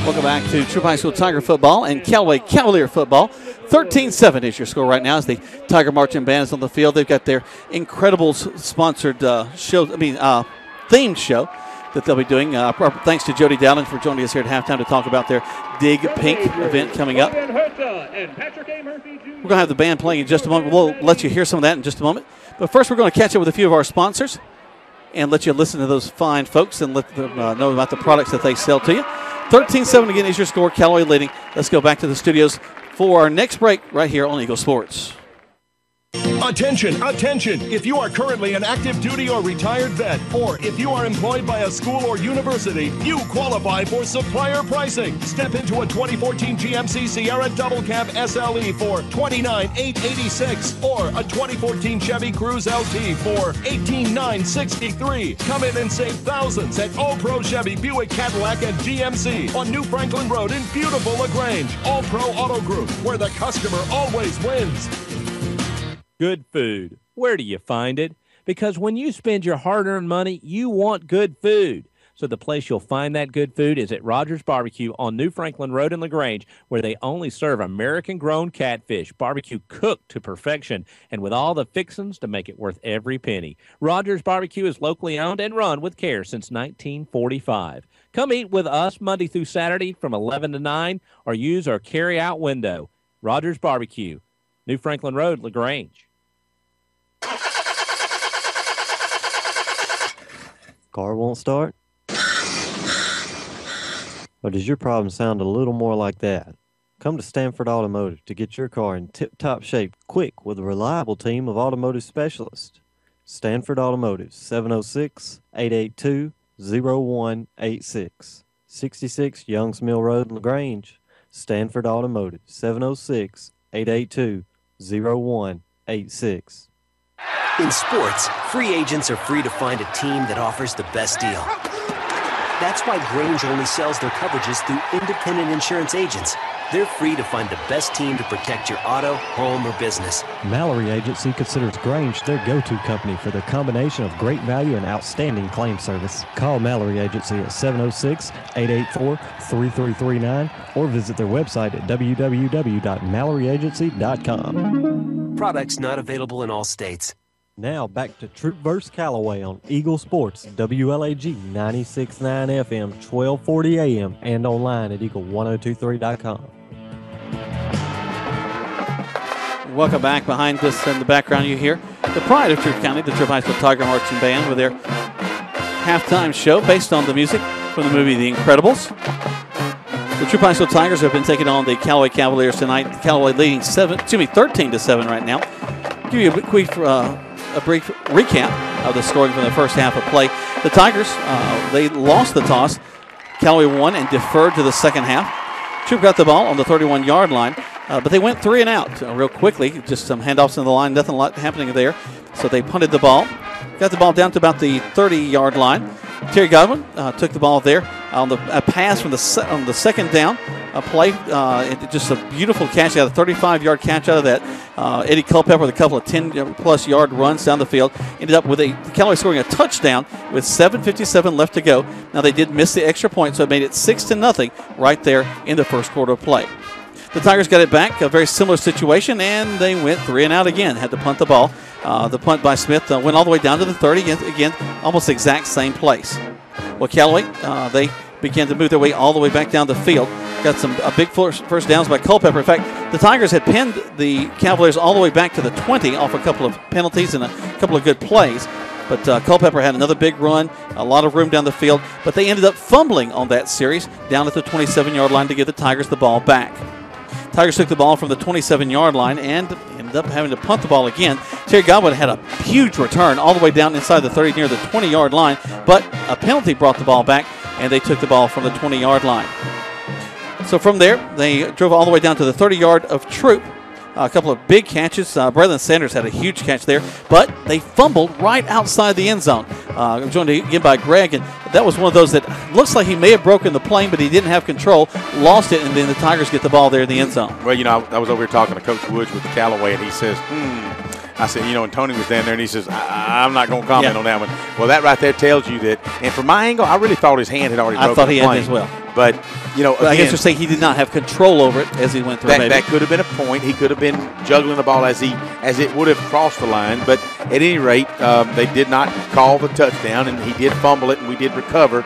Welcome back to Troup High School Tiger football and Callaway Cavalier football. 13-7 is your score right now as the Tiger Marching Band is on the field. They've got their incredible sponsored themed show that they'll be doing. Thanks to Jody Dowling for joining us here at halftime to talk about their Dig Pink event coming up. We're going to have the band playing in just a moment. We'll let you hear some of that in just a moment. But first, we're going to catch up with a few of our sponsors and let you listen to those fine folks and let them know about the products that they sell to you. 13-7 again is your score. Callaway leading. Let's go back to the studios for our next break right here on Eagle Sports. Attention, attention! If you are currently an active duty or retired vet, or if you are employed by a school or university, you qualify for supplier pricing. Step into a 2014 GMC Sierra Double Cab SLE for $29,886 or a 2014 Chevy Cruze LT for $18,963. Come in and save thousands at All Pro Chevy, Buick, Cadillac, and GMC on New Franklin Road in beautiful LaGrange. All Pro Auto Group, where the customer always wins. Good food. Where do you find it? Because when you spend your hard-earned money, you want good food. So the place you'll find that good food is at Rogers Barbecue on New Franklin Road in LaGrange, where they only serve American-grown catfish, barbecue cooked to perfection, and with all the fixings to make it worth every penny. Rogers Barbecue is locally owned and run with care since 1945. Come eat with us Monday through Saturday from 11 to 9 or use our carry-out window. Rogers Barbecue, New Franklin Road, LaGrange. Car won't start? Or does your problem sound a little more like that? Come to Stanford Automotive to get your car in tip-top shape quick with a reliable team of automotive specialists. Stanford Automotive, 706-882-0186. 66 Youngs Mill Road, LaGrange. Stanford Automotive, 706-882-0186. In sports, free agents are free to find a team that offers the best deal. That's why Grange only sells their coverages through independent insurance agents. They're free to find the best team to protect your auto, home, or business. Mallory Agency considers Grange their go-to company for their combination of great value and outstanding claim service. Call Mallory Agency at 706-884-3339 or visit their website at www.malloryagency.com. Products not available in all states. Now back to Troup vs. Callaway on Eagle Sports, WLAG 96.9 FM, 1240 AM, and online at eagle1023.com. Welcome back. Behind us in the background, you hear the pride of Troup County, the Troup High School Tiger Marching Band, with their halftime show based on the music from the movie The Incredibles. The Troup High School Tigers have been taking on the Callaway Cavaliers tonight. Callaway leading 13-7 right now. Give you a brief recap of the scoring from the first half of play. The Tigers, they lost the toss. Callaway won and deferred to the second half. Troup got the ball on the 31-yard line, but they went 3 and out real quickly. Just some handoffs in the line, nothing happening there. So they punted the ball. Got the ball down to about the 30-yard line. Terry Godwin took the ball there on a pass from on the second down play. Just a beautiful catch. Got a 35-yard catch out of that. Eddie Culpepper with a couple of 10-plus yard runs down the field. Ended up with Callaway scoring a touchdown with 7:57 left to go. Now they did miss the extra point, so it made it 6-0 right there in the first quarter of play. The Tigers got it back, a very similar situation, and they went 3 and out again. Had to punt the ball. The punt by Smith went all the way down to the 30. Again, almost the exact same place. Well, Callaway, they began to move their way all the way back down the field. Got some big first downs by Culpepper. In fact, the Tigers had pinned the Cavaliers all the way back to the 20 off a couple of penalties and a couple of good plays. But Culpepper had another big run, a lot of room down the field. But they ended up fumbling on that series down at the 27-yard line to give the Tigers the ball back. Tigers took the ball from the 27-yard line and ended up having to punt the ball again. Terry Godwin had a huge return all the way down inside the 30 near the 20-yard line, but a penalty brought the ball back, and they took the ball from the 20-yard line. So from there, they drove all the way down to the 30-yard of Troup. A couple of big catches. Braylon Sanders had a huge catch there, but they fumbled right outside the end zone. Joined again by Greg, and that was one of those that looks like he may have broken the plane, but he didn't have control, lost it, and then the Tigers get the ball there in the end zone. Well, I was over here talking to Coach Woods with the Callaway, and he says, I said, and Tony was down there, and he says, I'm not going to comment on that one. Well, that right there tells you that. And from my angle, I really thought his hand had already broken I thought he the plane. had as well. But, again, I guess you're saying he did not have control over it as he went through. That could have been a point. He could have been juggling the ball as it would have crossed the line. But at any rate, they did not call the touchdown, and he did fumble it, and we did recover,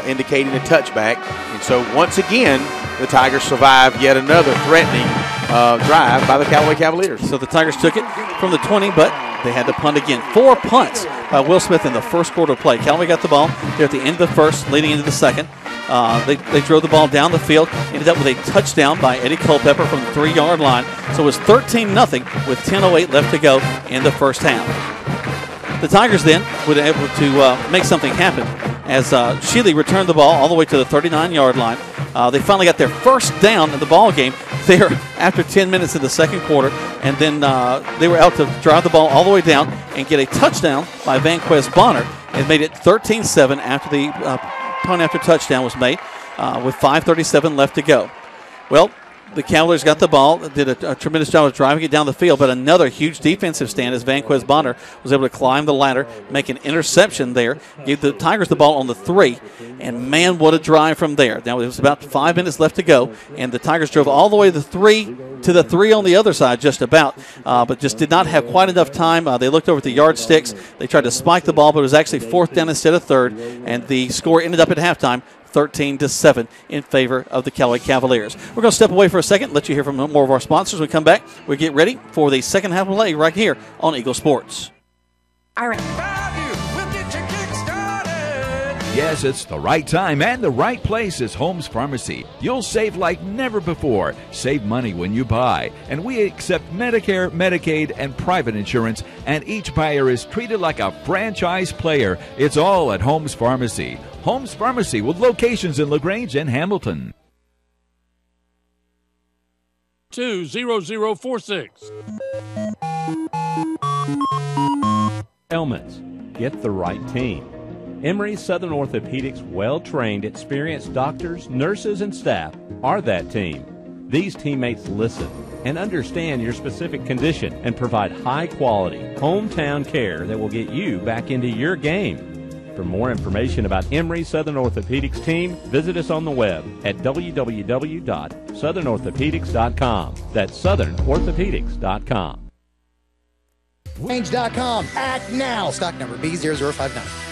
indicating a touchback. And so once again, the Tigers survived yet another threatening drive by the Callaway Cavaliers. So the Tigers took it from the 20, but they had to punt again. 4 punts by Will Smith in the first quarter of play. Callaway got the ball there at the end of the first, leading into the second. They drove the ball down the field, ended up with a touchdown by Eddie Culpepper from the 3-yard line. So it was 13-0 with 10:08 left to go in the first half. The Tigers then were able to make something happen as Shealy returned the ball all the way to the 39-yard line. They finally got their first down in the ball game there after 10 minutes in the second quarter, and then they were able to drive the ball all the way down and get a touchdown by Vanquez Bonner. It made it 13-7 after the punt after touchdown was made with 5:37 left to go. Well, the Cavaliers got the ball, did a tremendous job of driving it down the field, but another huge defensive stand as Vanquez Bonner was able to climb the ladder, make an interception there, gave the Tigers the ball on the 3, and man, what a drive from there. Now, it was about 5 minutes left to go, and the Tigers drove all the way to the 3 on the other side just about, but just did not have quite enough time. They looked over at the yardsticks. They tried to spike the ball, but it was actually 4th down instead of 3rd, and the score ended up at halftime 13-7 in favor of the Callaway Cavaliers. We're going to step away for a second, let you hear from more of our sponsors. When we come back, we get ready for the second half of play right here on Eagle Sports. All right. Yes, it's the right time and the right place is Holmes Pharmacy. You'll save like never before. Save money when you buy. And we accept Medicare, Medicaid, and private insurance, and each buyer is treated like a franchise player. It's all at Holmes Pharmacy. Holmes Pharmacy with locations in LaGrange and Hamilton. 20046. Helmets. Get the right team. Emory Southern Orthopedics' well-trained, experienced doctors, nurses, and staff are that team. These teammates listen and understand your specific condition and provide high-quality, hometown care that will get you back into your game. For more information about Emory Southern Orthopedics team, visit us on the web at www.southernorthopedics.com. That's southernorthopedics.com. Range.com. Act now. Stock number B0059.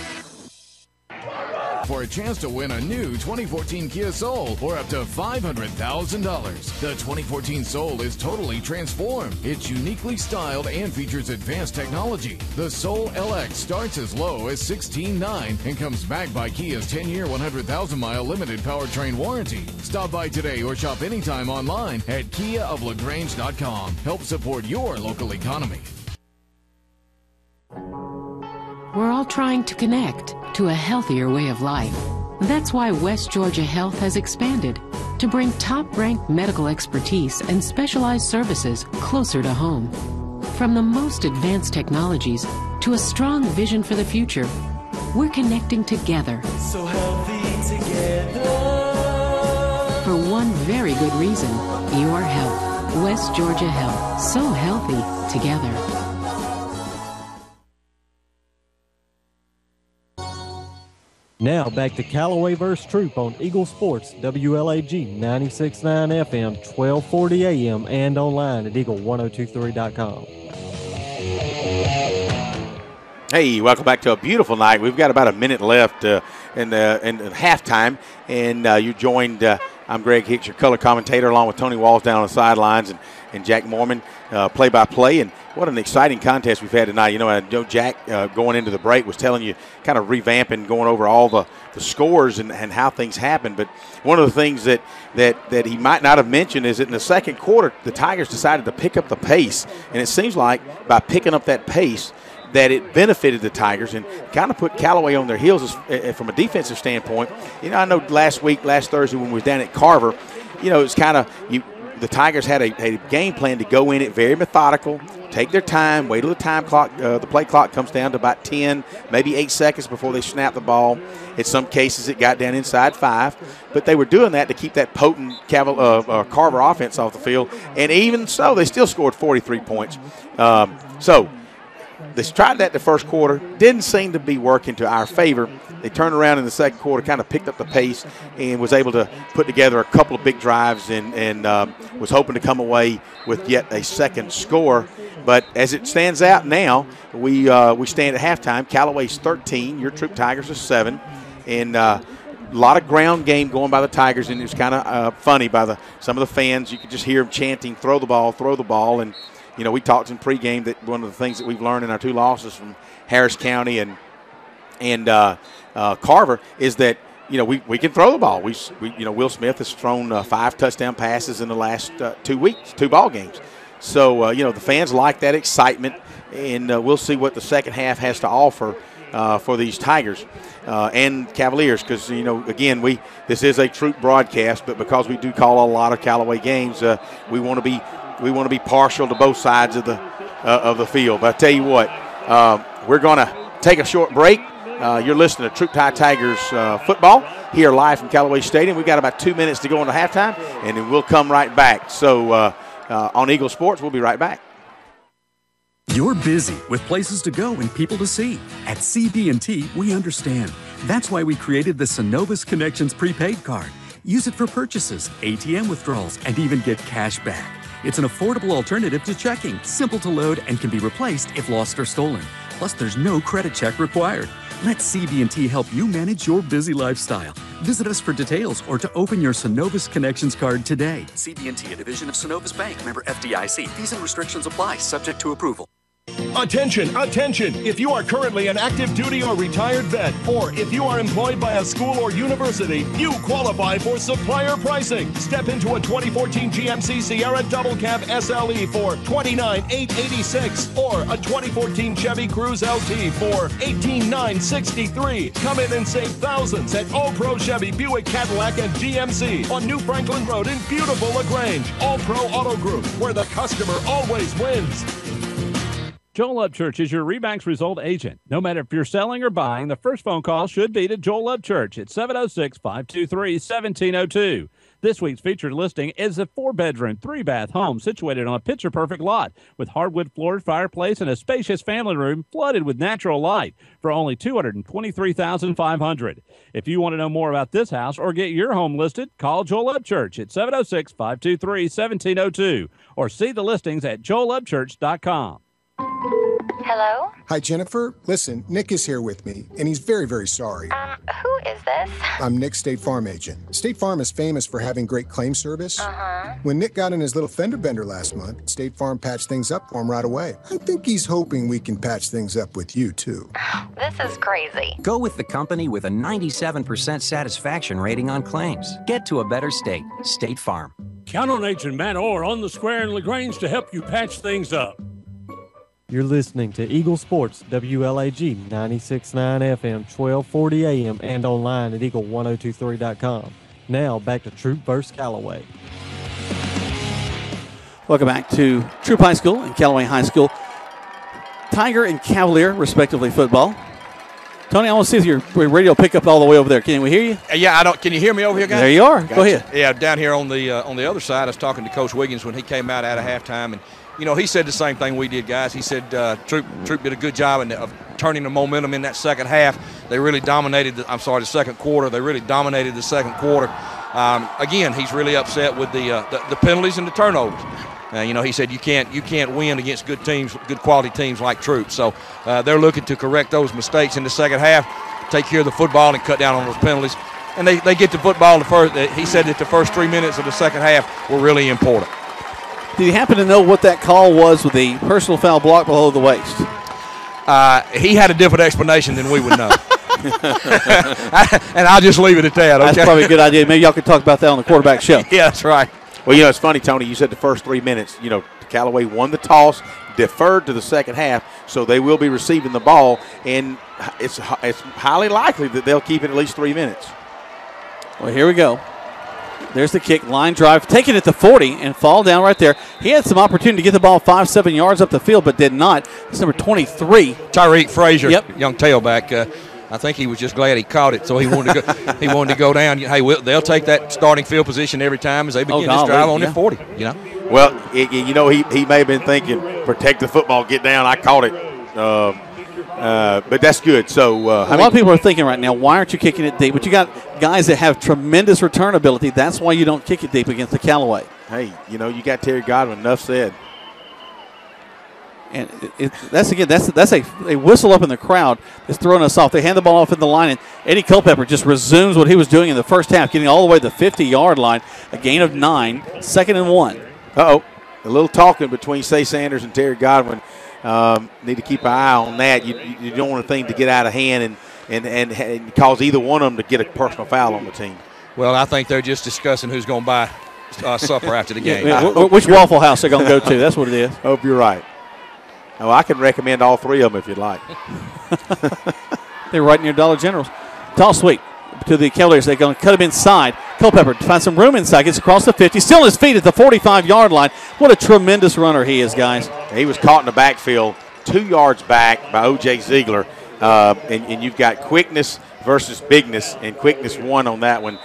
for a chance to win a new 2014 Kia Soul or up to $500,000. The 2014 Soul is totally transformed. It's uniquely styled and features advanced technology. The Soul LX starts as low as $16,900 and comes backed by Kia's 10-year, 100,000-mile limited powertrain warranty. Stop by today or shop anytime online at KiaofLaGrange.com. Help support your local economy. We're all trying to connect to a healthier way of life. That's why West Georgia Health has expanded to bring top-ranked medical expertise and specialized services closer to home. From the most advanced technologies to a strong vision for the future, we're connecting together. So healthy together. For one very good reason, your health. West Georgia Health. So healthy together. Now back to Callaway vs. Troup on Eagle Sports, WLAG 96.9 FM, 1240 AM, and online at eagle1023.com. Hey, welcome back to a beautiful night. We've got about a minute left in halftime, and you're joined. I'm Greg Hicks, your color commentator, along with Tony Walls down on the sidelines, and Jack Mormon, play-by-play. And what an exciting contest we've had tonight. You know, I know Jack, going into the break, was telling you, kind of revamping, going over all the scores and how things happen. But one of the things that he might not have mentioned is that in the second quarter, the Tigers decided to pick up the pace. And it seems like by picking up that pace, that it benefited the Tigers and kind of put Callaway on their heels from a defensive standpoint. You know, I know last Thursday when we were down at Carver, you know, it's kind of the Tigers had a game plan to go in it very methodical, take their time, wait till the time clock, the play clock comes down to about 10, maybe 8 seconds before they snap the ball. In some cases, it got down inside 5, but they were doing that to keep that potent Carver offense off the field. And even so, they still scored 43 points. So they tried that the first quarter, didn't seem to be working to our favor. They turned around in the second quarter, kind of picked up the pace, and was able to put together a couple of big drives and was hoping to come away with yet a second score. But as it stands out now, we stand at halftime. Callaway's 13, your Troup Tigers are 7, and a lot of ground game going by the Tigers, and it was kind of funny by some of the fans. You could just hear them chanting, "Throw the ball," and you know, we talked in pregame that one of the things that we've learned in our 2 losses from Harris County and Carver is that, you know, we can throw the ball. We you know, Will Smith has thrown 5 touchdown passes in the last 2 weeks, 2 ball games. So you know, the fans like that excitement, and we'll see what the second half has to offer for these Tigers and Cavaliers, because, you know, again, this is a Troup broadcast, but because we do call a lot of Callaway games, we want to be partial to both sides of the field. But I tell you what, we're going to take a short break. You're listening to Troup Tigers football here live from Callaway Stadium. We've got about 2 minutes to go into halftime, and then we'll come right back. So on Eagle Sports, we'll be right back. You're busy with places to go and people to see. At CB&T, we understand. That's why we created the Synovus Connections prepaid card. Use it for purchases, ATM withdrawals, and even get cash back. It's an affordable alternative to checking, simple to load, and can be replaced if lost or stolen. Plus, there's no credit check required. Let CB&T help you manage your busy lifestyle. Visit us for details or to open your Synovus Connections card today. CB&T, a division of Synovus Bank, member FDIC. Fees and restrictions apply, subject to approval. Attention, attention! If you are currently an active duty or retired vet, or if you are employed by a school or university, you qualify for supplier pricing. Step into a 2014 GMC Sierra Double Cab SLE for $29,886 or a 2014 Chevy Cruze LT for $18,963. Come in and save thousands at All Pro Chevy, Buick, Cadillac, and GMC on New Franklin Road in beautiful LaGrange. All Pro Auto Group, where the customer always wins. Joel Upchurch is your Remax Result agent. No matter if you're selling or buying, the first phone call should be to Joel Upchurch at 706-523-1702. This week's featured listing is a 4-bedroom, 3-bath home situated on a picture-perfect lot with hardwood floored fireplace and a spacious family room flooded with natural light for only $223,500. If you want to know more about this house or get your home listed, call Joel Upchurch at 706-523-1702 or see the listings at joelupchurch.com. Hello? Hi, Jennifer. Listen, Nick is here with me, and he's very, very sorry. Who is this? I'm Nick, State Farm agent. State Farm is famous for having great claim service. Uh-huh. When Nick got in his little fender bender last month, State Farm patched things up for him right away. I think he's hoping we can patch things up with you, too. This is crazy. Go with the company with a 97% satisfaction rating on claims. Get to a better state. State Farm. Count on Agent Matt Orr on the square in LaGrange to help you patch things up. You're listening to Eagle Sports, WLAG 96.9 FM, 1240 AM, and online at eagle1023.com. Now, back to Troup versus Callaway. Welcome back to Troup High School and Callaway High School. Tiger and Cavalier, respectively, football. Tony, I want to see if your radio pick up all the way over there. Can we hear you? Yeah, I don't. Can you hear me over here, guys? There you are. Gotcha. Go ahead. Yeah, down here on the other side, I was talking to Coach Wiggins when he came out at halftime, and he said the same thing we did, guys. He said Troup did a good job of turning the momentum in that second half. They really dominated. The second quarter. They really dominated the second quarter. Again, he's really upset with the penalties and the turnovers. He said you can't win against good teams, good quality teams like Troup. So they're looking to correct those mistakes in the second half, take care of the football, and cut down on those penalties. And they get the football. He said that the first 3 minutes of the second half were really important. Did you happen to know what that call was with the personal foul block below the waist? He had a different explanation than we would know. And I'll just leave it at that. Okay? That's probably a good idea. Maybe y'all could talk about that on the quarterback show. Yeah, that's right. Well, it's funny, Tony, you said the first 3 minutes, Callaway won the toss, deferred to the second half, so they will be receiving the ball, and it's highly likely that they'll keep it at least 3 minutes. Well, here we go. There's the kick, line drive, taking it to 40 and fall down right there. He had some opportunity to get the ball 5-7 yards up the field, but did not. It's number 23. Tyreek Frazier, yep. Young tailback. I think he was just glad he caught it, so he wanted to go. He wanted to go down. Hey, they'll take that starting field position every time as they begin this drive on their 40. Well, he may have been thinking, protect the football, get down. I caught it, but that's good. So a lot of people are thinking right now, why aren't you kicking it deep? But you got guys that have tremendous return ability. That's why you don't kick it deep against the Callaway. Hey, you got Terry Godwin. Enough said. And that's a whistle up in the crowd that's throwing us off. They hand the ball off in the line, and Eddie Culpepper just resumes what he was doing in the first half, getting all the way to the 50-yard line, a gain of 9, 2nd and 1. Uh-oh, a little talking between Say Sanders and Terry Godwin. Need to keep an eye on that. You don't want a thing to get out of hand and cause either one of them to get a personal foul on the team. Well, I think they're just discussing who's going to buy supper after the game. Which Waffle House they're going to go to. That's what it is. Hope you're right. Oh, I can recommend all three of them if you'd like. They're right near Dollar General's. Toss sweep to the Cavaliers. They're going to cut him inside. Culpepper finds some room inside. Gets across the 50. Still on his feet at the 45-yard line. What a tremendous runner he is, guys. He was caught in the backfield 2 yards back by O.J. Ziegler. And you've got quickness versus bigness, and quickness won on that one.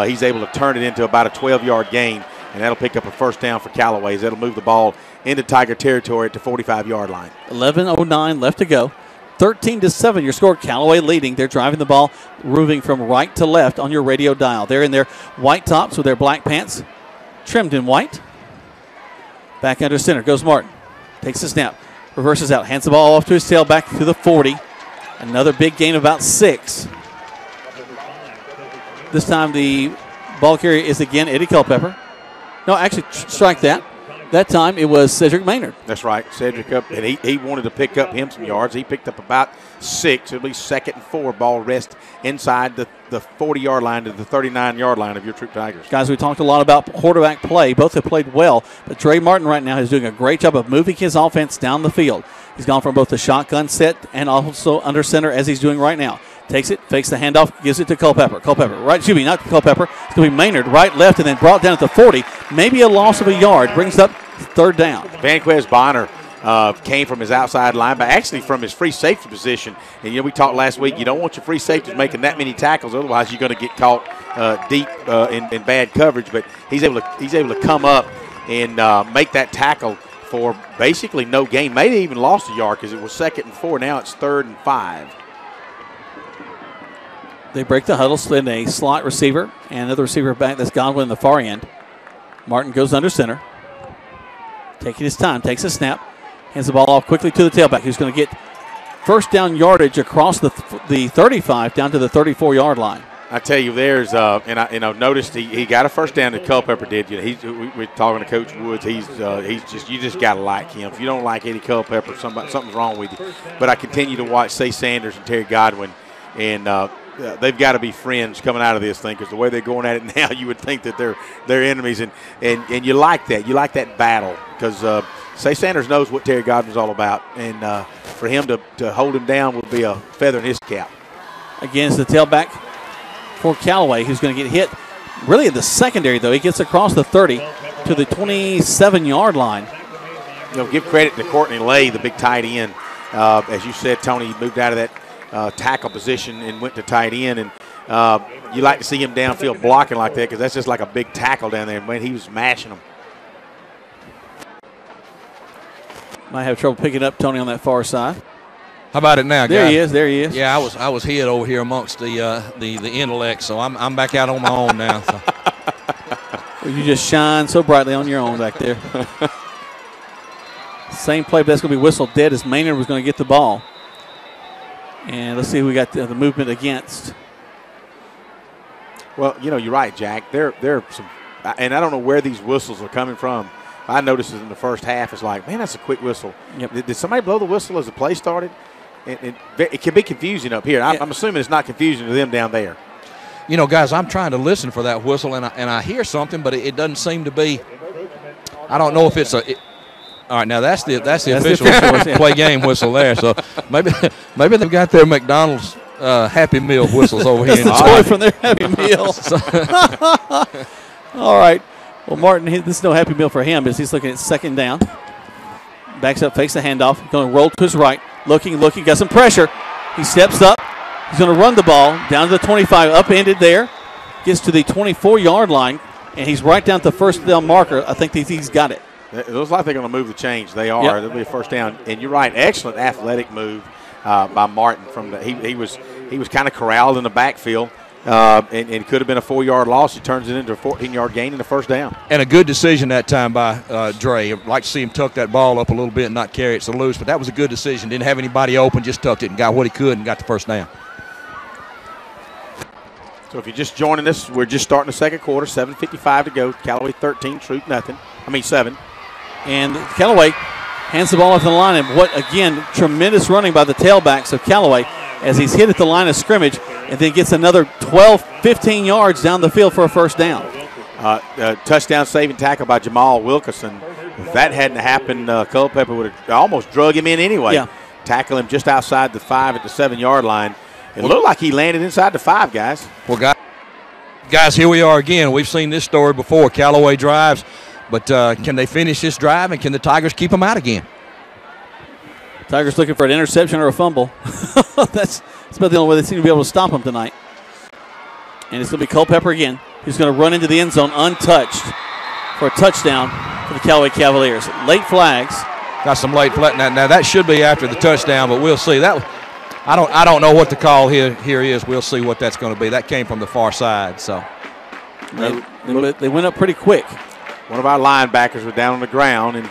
He's able to turn it into about a 12-yard gain, and that'll pick up a first down for Callaway. That'll move the ball into Tiger territory at the 45-yard line. 11:09 left to go. 13-7 your score. Callaway leading. They're driving the ball, moving from right to left on your radio dial. They're in their white tops with their black pants, trimmed in white. Back under center goes Martin. Takes the snap. Reverses out. Hands the ball off to his tail, back to the 40. Another big gain of about 6. This time the ball carrier is again Eddie Culpepper. No, actually, strike that. That time it was Cedric Maynard. That's right. Cedric up, and he wanted to pick up him some yards. He picked up about 6. It'll be 2nd and 4. Ball rest inside the 40-yard line to the 39-yard line of your Troup Tigers. Guys, we talked a lot about quarterback play. Both have played well, but Trey Martin right now is doing a great job of moving his offense down the field. He's gone from both the shotgun set and also under center as he's doing right now. Takes it, fakes the handoff, gives it to Culpepper. Culpepper, right, excuse me, not Culpepper. It's going to be Maynard, right, left, and then brought down at the 40. Maybe a loss of a yard. Brings up 3rd down. Vanquez Bonner came from his outside linebacker, actually from his free safety position. And, we talked last week, you don't want your free safeties making that many tackles, otherwise you're going to get caught deep in bad coverage. But he's able to come up and make that tackle for basically no gain. Maybe even lost a yard because it was 2nd and 4. Now it's 3rd and 5. They break the huddle, send a slot receiver, and another receiver back. That's Godwin in the far end. Martin goes under center. Taking his time, takes a snap, hands the ball off quickly to the tailback, who's going to get first down yardage across the 35 down to the 34-yard line. I tell you, there's and I've noticed he got a first down that Culpepper did. We're talking to Coach Woods. He's just you just gotta like him. If you don't like Eddie Culpepper, something's wrong with you. But I continue to watch Say Sanders and Terry Godwin, and they've got to be friends coming out of this thing, because the way they're going at it now, you would think that they're enemies, and you like that. You like that battle, because Say Sanders knows what Terry Godwin's all about, and for him to hold him down would be a feather in his cap. Again, it's the tailback for Callaway, who's going to get hit really in the secondary, though. He gets across the 30 to the 27-yard line. Give credit to Courtney Lay, the big tight end. As you said, Tony moved out of that tackle position and went to tight end, and you like to see him downfield blocking like that, because that's just like a big tackle down there. Man, he was mashing them. Might have trouble picking up Tony on that far side. How about it now, guys? There he is. Yeah, I was hid over here amongst the intellect, so I'm back out on my own now. So. Well, you just shine so brightly on your own back there. Same play, but that's going to be whistled dead as Maynard was going to get the ball. And let's see who we got the movement against. Well, you're right, Jack. There are some, and I don't know where these whistles are coming from. I noticed it in the first half. It's like, man, that's a quick whistle. Yep. Did somebody blow the whistle as the play started? It can be confusing up here. I'm assuming it's not confusing to them down there. Guys, I'm trying to listen for that whistle, and I hear something, but it doesn't seem to be. I don't know if it's a. All right, now that's the official play game whistle there. So maybe they've got their McDonald's Happy Meal whistles over here. That's the toy from their Happy Meal. All right. Well, Martin, this is no Happy Meal for him, as he's looking at second down. Backs up, fakes the handoff. Going to roll to his right. Looking, got some pressure. He steps up. He's going to run the ball down to the 25, upended there. Gets to the 24-yard line, and he's right down to the first down marker. I think he's got it. It looks like they're going to move the chains. They are. Yep. There'll be a first down. And you're right, excellent athletic move by Martin. He was kind of corralled in the backfield. And it could have been a 4-yard loss. He turns it into a 14-yard gain and a first down. And a good decision that time by Dre. I'd like to see him tuck that ball up a little bit and not carry it so loose, but that was a good decision. Didn't have anybody open, just tucked it and got what he could and got the first down. So if you're just joining us, we're just starting the second quarter, 7:55 to go. Callaway 13, Troup nothing. 7. And Callaway hands the ball off the line, and what, again, tremendous running by the tailbacks of Callaway as he's hit at the line of scrimmage and then gets another 12, 15 yards down the field for a first down. Touchdown saving tackle by Jamal Wilkerson. If that hadn't happened, Culpepper would have almost drug him in anyway. Yeah. Tackle him just outside the 5 at the 7-yard line. It looked like he landed inside the 5, guys. Well, guys, here we are again. We've seen this story before. Callaway drives, but can they finish this drive, and can the Tigers keep them out again? Tigers looking for an interception or a fumble. That's about the only way they seem to be able to stop him tonight. And it's going to be Culpepper again. He's going to run into the end zone untouched for a touchdown for the Callaway Cavaliers. Late flags. Got some late flags. Now that should be after the touchdown, but we'll see. I don't know what the call here is. We'll see what that's going to be. That came from the far side. So they went up pretty quick. One of our linebackers was down on the ground, and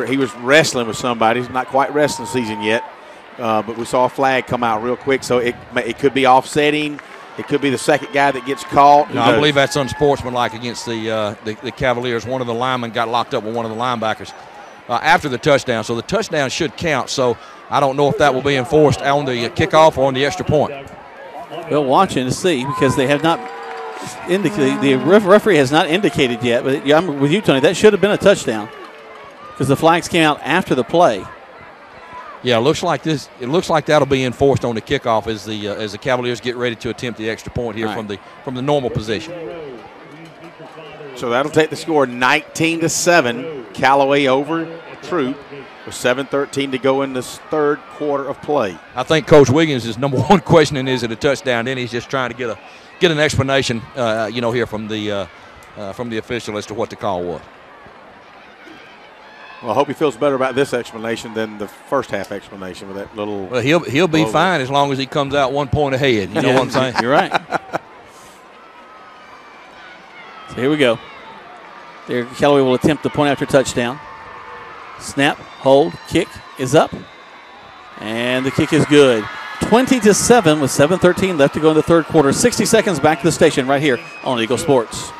he was wrestling with somebody. He's not quite wrestling season yet, but we saw a flag come out real quick, so it could be offsetting. It could be the second guy that gets caught. No, I believe that's unsportsmanlike against the Cavaliers. One of the linemen got locked up with one of the linebackers after the touchdown, so the touchdown should count. So I don't know if that will be enforced on the kickoff or on the extra point. We'll watch and see, because they have not indicated. The referee has not indicated yet, but I'm with you, Tony. That should have been a touchdown, because the flags came out after the play. Yeah, it looks like that'll be enforced on the kickoff as the Cavaliers get ready to attempt the extra point here from the normal position. So that'll take the score 19-7. Callaway over Troup with 7:13 to go in this third quarter of play. I think Coach Wiggins' is number one questioning, is it a touchdown? Then he's just trying to get an explanation, here from the official as to what the call was. Well, I hope he feels better about this explanation than the first half explanation with that little. Well, he'll be fine as long as he comes out 1 point ahead. You know what I'm saying? You're right. So here we go. There, Callaway will attempt the point after touchdown. Snap, hold, kick is up. And the kick is good. 20-7 with 7:13 left to go in the third quarter. 60 seconds back to the station right here on Eagle Sports.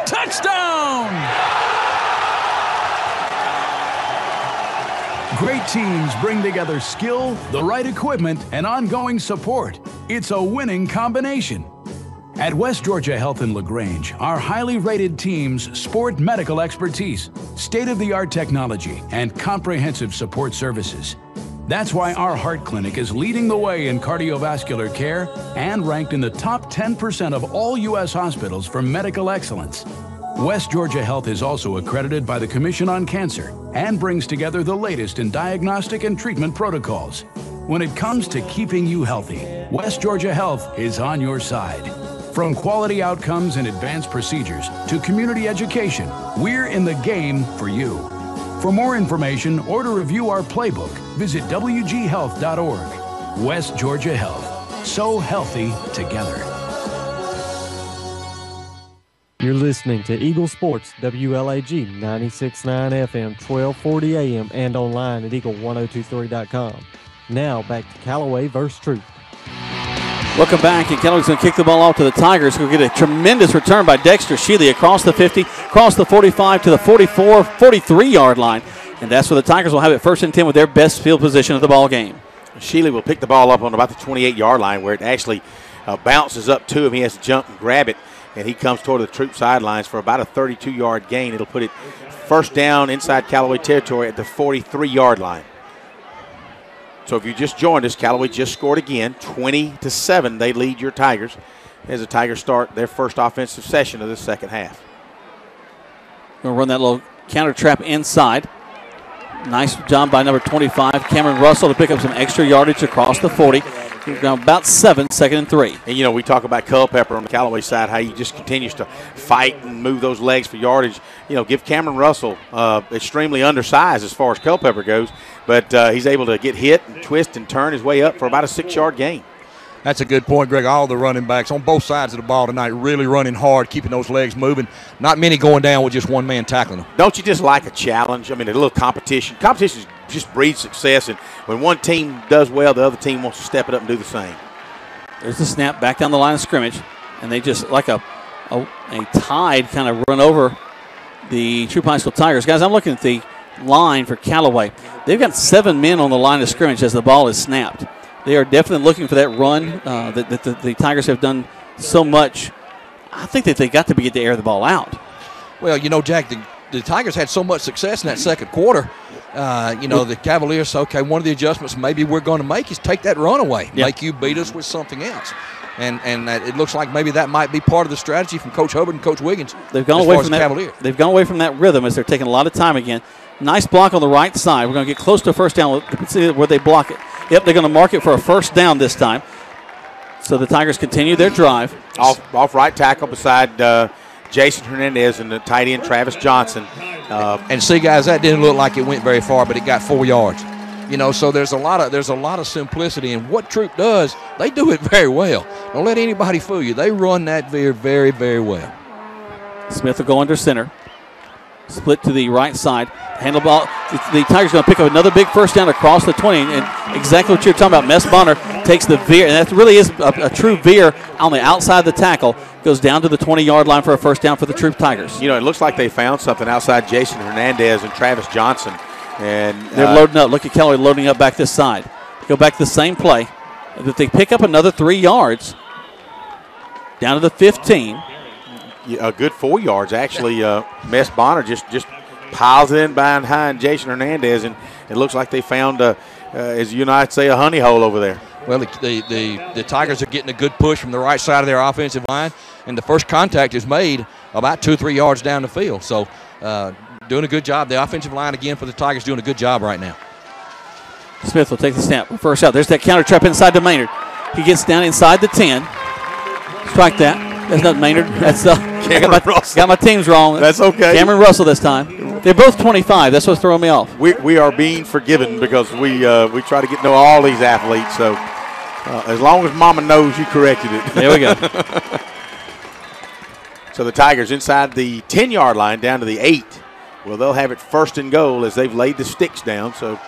Touchdown! Great teams bring together skill, the right equipment, and ongoing support. It's a winning combination. At West Georgia Health in LaGrange, our highly rated teams sport medical expertise, state-of-the-art technology, and comprehensive support services. That's why our heart clinic is leading the way in cardiovascular care and ranked in the top 10% of all U.S. hospitals for medical excellence. West Georgia Health is also accredited by the Commission on Cancer and brings together the latest in diagnostic and treatment protocols. When it comes to keeping you healthy, West Georgia Health is on your side. From quality outcomes and advanced procedures to community education, we're in the game for you. For more information or to review our playbook, visit wghealth.org. West Georgia Health. So healthy together. You're listening to Eagle Sports, WLAG 96.9 FM, 1240 AM, and online at eagle1023.com. Now back to Callaway versus Troup. Welcome back, and Callaway's going to kick the ball off to the Tigers, who will get a tremendous return by Dexter Sheely across the 50, across the 45 to the 44, 43-yard line. And that's where the Tigers will have it 1st and 10 with their best field position of the ball game. Sheely will pick the ball up on about the 28-yard line where it actually bounces up to him. He has to jump and grab it, and he comes toward the Troup sidelines for about a 32-yard gain. It'll put it 1st down inside Callaway territory at the 43-yard line. So if you just joined us, Callaway just scored again, 20-7. They lead your Tigers as the Tigers start their first offensive session of the second half. Going to run that little counter trap inside. Nice job by number 25, Cameron Russell, to pick up some extra yardage across the 40. About 7, 2nd and 3. And, you know, we talk about Culpepper on the Callaway side, how he just continues to fight and move those legs for yardage. You know, give Cameron Russell extremely undersized as far as Culpepper goes, but he's able to get hit and twist and turn his way up for about a 6-yard gain. That's a good point, Greg. All the running backs on both sides of the ball tonight really running hard, keeping those legs moving. Not many going down with just one man tackling them. Don't you just like a challenge? I mean, a little competition. Competition just breeds success, and when one team does well, the other team wants to step it up and do the same. There's the snap back down the line of scrimmage, and they just like a tide kind of run over the Troup High School Tigers. Guys, I'm looking at the line for Callaway. They've got 7 men on the line of scrimmage as the ball is snapped. They are definitely looking for that run that the Tigers have done so much. I think that they got to get to air the ball out. Well, you know, Jack, the Tigers had so much success in that second quarter. You know, the Cavaliers said, okay, one of the adjustments maybe we're going to make is take that run away, make you beat us with something else. And it looks like maybe that might be part of the strategy from Coach Hubbard and Coach Wiggins. They've gone away from that. They've gone away from that rhythm as they're taking a lot of time again. Nice block on the right side. We're going to get close to a 1st down. Let's see where they block it. Yep, they're going to mark it for a 1st down this time. So the Tigers continue their drive. Off right tackle beside Jason Hernandez and the tight end Travis Johnson. And see, guys, that didn't look like it went very far, but it got 4 yards. You know, so there's a lot of simplicity in what Troup does. They do it very well. Don't let anybody fool you. They run that veer very, very well. Smith will go under center. Split to the right side. Handle ball. The Tigers going to pick up another big 1st down across the 20. And exactly what you're talking about. Mess Bonner takes the veer. And that really is a true veer on the outside of the tackle. Goes down to the 20-yard line for a 1st down for the Troup Tigers. You know, it looks like they found something outside Jason Hernandez and Travis Johnson. And they're loading up. Look at Callaway loading up back this side. Go back to the same play. If they pick up another 3 yards, down to the 15. A good 4 yards, actually. Mess Bonner just piles it in behind Jason Hernandez, and it looks like they found, as you and I say, a honey hole over there. Well, the Tigers are getting a good push from the right side of their offensive line, and the first contact is made about 2 or 3 yards down the field. So doing a good job. The offensive line, again, for the Tigers doing a good job right now. Smith will take the snap. 1st out. There's that counter trap inside to Maynard. He gets down inside the 10. Strike that. That's not Maynard. That's got my teams wrong. That's okay. Cameron Russell this time. They're both 25. That's what's throwing me off. We are being forgiven because we try to get to know all these athletes. So as long as Mama knows you corrected it. There we go. So the Tigers inside the 10-yard line down to the 8. Well, they'll have it 1st and goal as they've laid the sticks down. So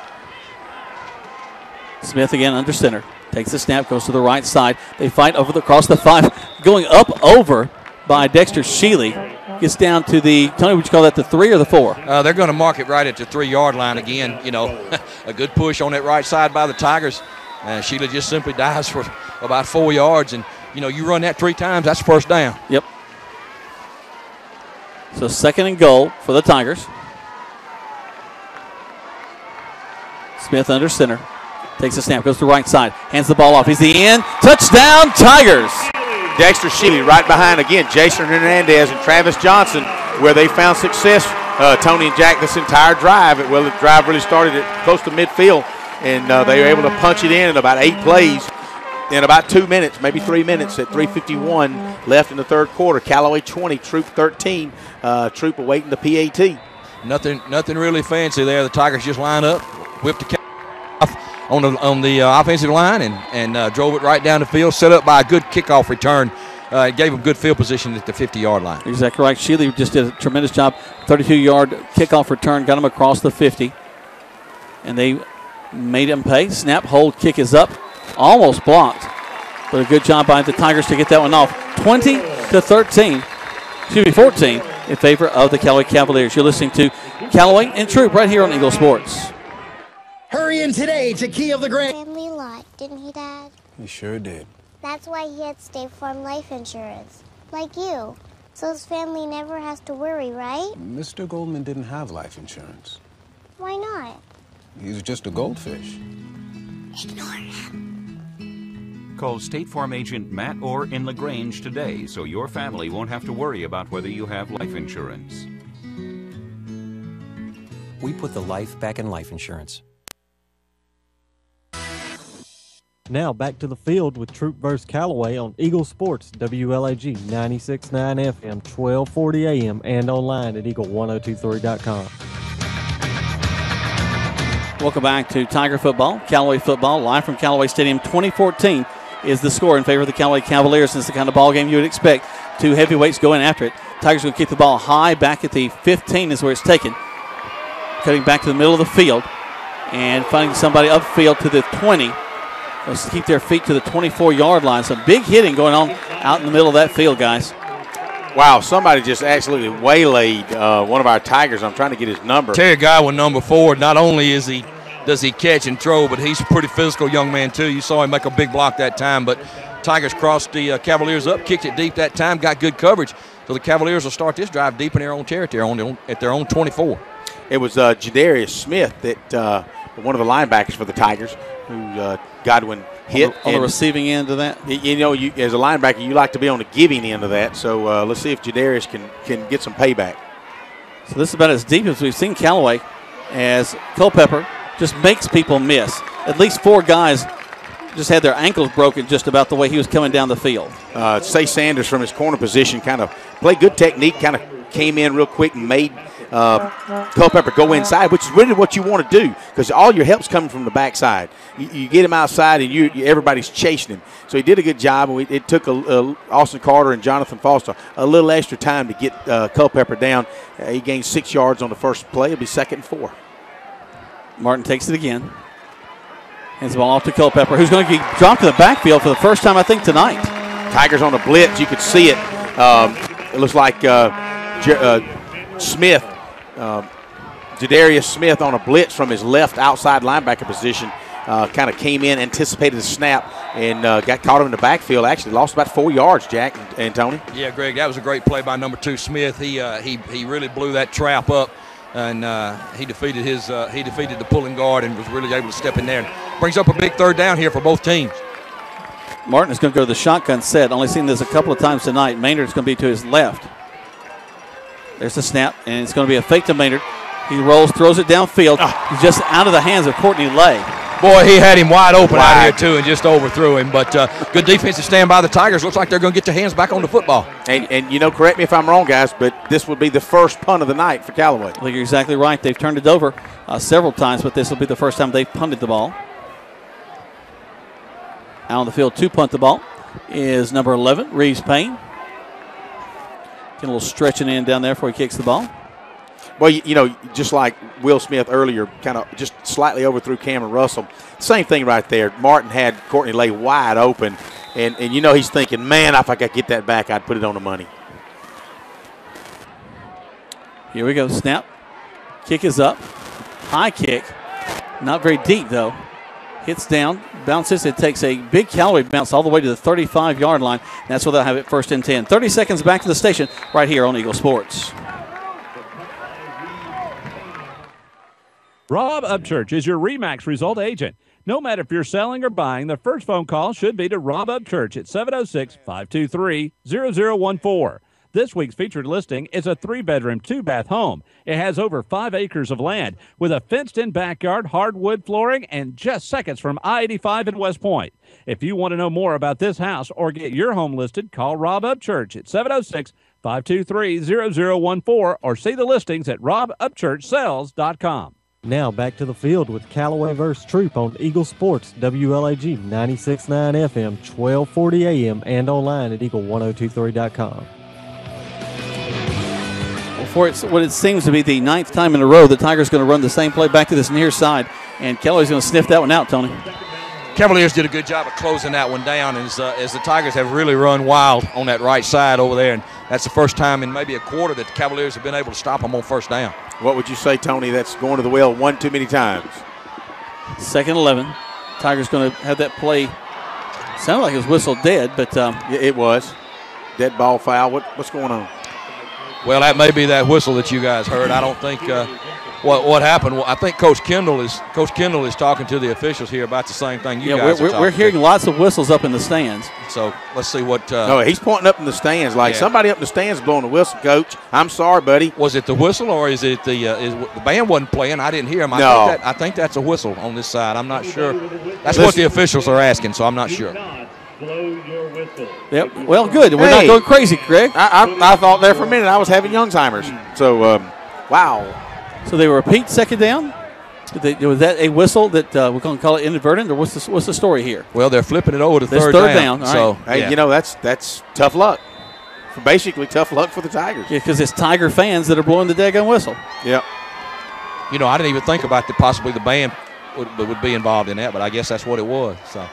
Smith again under center. Takes the snap, goes to the right side. They fight across the 5, going up over by Dexter Sheely. Gets down to the, Tony, would you call that the 3 or the 4? They're going to mark it right at the 3-yard line again. You know, a good push on that right side by the Tigers. Sheila just simply dives for about 4 yards. And, you know, you run that 3 times, that's first down. Yep. So 2nd and goal for the Tigers. Smith under center. Takes the snap, goes to the right side. Hands the ball off. He's the end. Touchdown, Tigers. Dexter Sheely right behind again Jason Hernandez and Travis Johnson, where they found success, Tony and Jack, this entire drive. Well, the drive really started at close to midfield, and they were able to punch it in about 8 plays in about 2 minutes, maybe 3 minutes at 3:51 left in the third quarter. Callaway 20, Troup 13. Troup awaiting the PAT. Nothing really fancy there. The Tigers just line up, whipped the on the offensive line and drove it right down the field, set up by a good kickoff return. Gave them good field position at the 50-yard line. Exactly right. Sheely just did a tremendous job. 32-yard kickoff return, got him across the 50. And they made him pay. Snap, hold, kick is up. Almost blocked. But a good job by the Tigers to get that one off. 14 in favor of the Callaway Cavaliers. You're listening to Callaway and Troup right here on Eagle Sports. Hurrying today to Key of the Grand. Family lot, didn't he, Dad? He sure did. That's why he had State Farm life insurance, like you. So his family never has to worry, right? Mr. Goldman didn't have life insurance. Why not? He was just a goldfish. Ignore him. Call State Farm agent Matt Orr in LaGrange today so your family won't have to worry about whether you have life insurance. We put the life back in life insurance. Now back to the field with Troup vs. Callaway on Eagle Sports, WLAG 96.9 FM, 1240 AM, and online at eagle1023.com. Welcome back to Tiger football, Callaway football, live from Callaway Stadium. 2014 is the score in favor of the Callaway Cavaliers. It's the kind of ball game you would expect. 2 heavyweights going after it. Tigers going to keep the ball high back at the 15 is where it's taken. Cutting back to the middle of the field and finding somebody upfield to the 20. Let's keep their feet to the 24-yard line. Some big hitting going on out in the middle of that field, guys. Wow, somebody just absolutely waylaid one of our Tigers. I'm trying to get his number. Terry Godwin, number 4, not only does he catch and throw, but he's a pretty physical young man, too. You saw him make a big block that time, but Tigers crossed the Cavaliers up, kicked it deep that time, got good coverage. So the Cavaliers will start this drive deep in their own territory at their own 24. It was Jadarius Smith, that one of the linebackers for the Tigers, who Godwin hit. On the receiving end of that? You know, as a linebacker, you like to be on the giving end of that. So let's see if Jadarius can get some payback. So this is about as deep as we've seen Callaway, as Culpepper just makes people miss. At least 4 guys just had their ankles broken just about the way he was coming down the field. Say Sanders from his corner position kind of played good technique, kind of came in real quick and made Culpepper go inside, which is really what you want to do because all your help's coming from the backside. You get him outside and everybody's chasing him. So he did a good job. It took Austin Carter and Jonathan Foster a little extra time to get Culpepper down. He gained 6 yards on the first play. It'll be 2nd and 4. Martin takes it again. Hands the ball off to Culpepper, who's going to get dropped to the backfield for the first time, I think, tonight. Tigers on the blitz. You could see it. It looks like Smith, Jadarius Smith on a blitz from his left outside linebacker position, kind of came in, anticipated the snap, and got caught him in the backfield. Actually lost about 4 yards, Jack and Tony. Yeah, Greg, that was a great play by number 2 Smith. He really blew that trap up, and he defeated the pulling guard and was really able to step in there. And brings up a big 3rd down here for both teams. Martin is going to go to the shotgun set. Only seen this a couple of times tonight. Maynard's going to be to his left. There's the snap, and it's going to be a fake to Maynard. He rolls, throws it downfield. He's just out of the hands of Courtney Lay. Boy, he had him wide open out here, too, and just overthrew him. But good defensive stand by the Tigers. Looks like they're going to get their hands back on the football. And you know, correct me if I'm wrong, guys, but this would be the first punt of the night for Callaway. I think you're exactly right. They've turned it over several times, but this will be the first time they've punted the ball. Out on the field to punt the ball is number 11, Reeves Payne. Getting a little stretching in down there before he kicks the ball. Well, you know, just like Will Smith earlier, kind of just slightly overthrew Cameron Russell. Same thing right there. Martin had Courtney Lay wide open, and you know he's thinking, man, if I could get that back, I'd put it on the money. Here we go. Snap. Kick is up. High kick. Not very deep, though. Hits down, bounces. It takes a big Callaway bounce all the way to the 35-yard line. That's where they'll have it first and 10. 30 seconds back to the station right here on Eagle Sports. Rob Upchurch is your RE/MAX result agent. No matter if you're selling or buying, the first phone call should be to Rob Upchurch at 706-523-0014. This week's featured listing is a 3-bedroom, 2-bath home. It has over 5 acres of land with a fenced-in backyard, hardwood flooring, and just seconds from I-85 in West Point. If you want to know more about this house or get your home listed, call Rob Upchurch at 706-523-0014 or see the listings at robupchurchsales.com. Now back to the field with Callaway vs. Troup on Eagle Sports, WLAG 96.9 FM, 1240 AM, and online at eagle1023.com. For what it seems to be the 9th time in a row, the Tigers going to run the same play back to this near side, and Kelly's going to sniff that one out, Tony. Cavaliers did a good job of closing that one down as the Tigers have really run wild on that right side over there, and that's the first time in maybe a quarter that the Cavaliers have been able to stop them on first down. What would you say, Tony? That's going to the well one too many times. 2nd 11. Tigers going to have that play. Sounded like it was whistled dead, but it was. Dead ball foul. What's going on? Well, that may be that whistle that you guys heard. I don't think what happened. Well, I think Coach Kendall is talking to the officials here about the same thing you guys are talking we're hearing lots of whistles up in the stands. So let's see what. No, he's pointing up in the stands like somebody up in the stands blowing the whistle. Coach, I'm sorry, buddy. Was it the whistle or is it the band wasn't playing? I didn't hear him. I think that's a whistle on this side. I'm not sure. That's what the officials are asking, so I'm not sure. Blow your whistle. Yep. Well, good. We're not going crazy, Greg. I thought there for a minute I was having Youngsheimer's. So, wow. So they repeat 2nd down? Was that a whistle that we're going to call it inadvertent, or what's the story here? Well, they're flipping it over to third down. All so, right. Hey, you know, that's tough luck. Basically tough luck for the Tigers. Yeah, because it's Tiger fans that are blowing the daggone whistle. Yep. You know, I didn't even think about that possibly the band would be involved in that, but I guess that's what it was. So.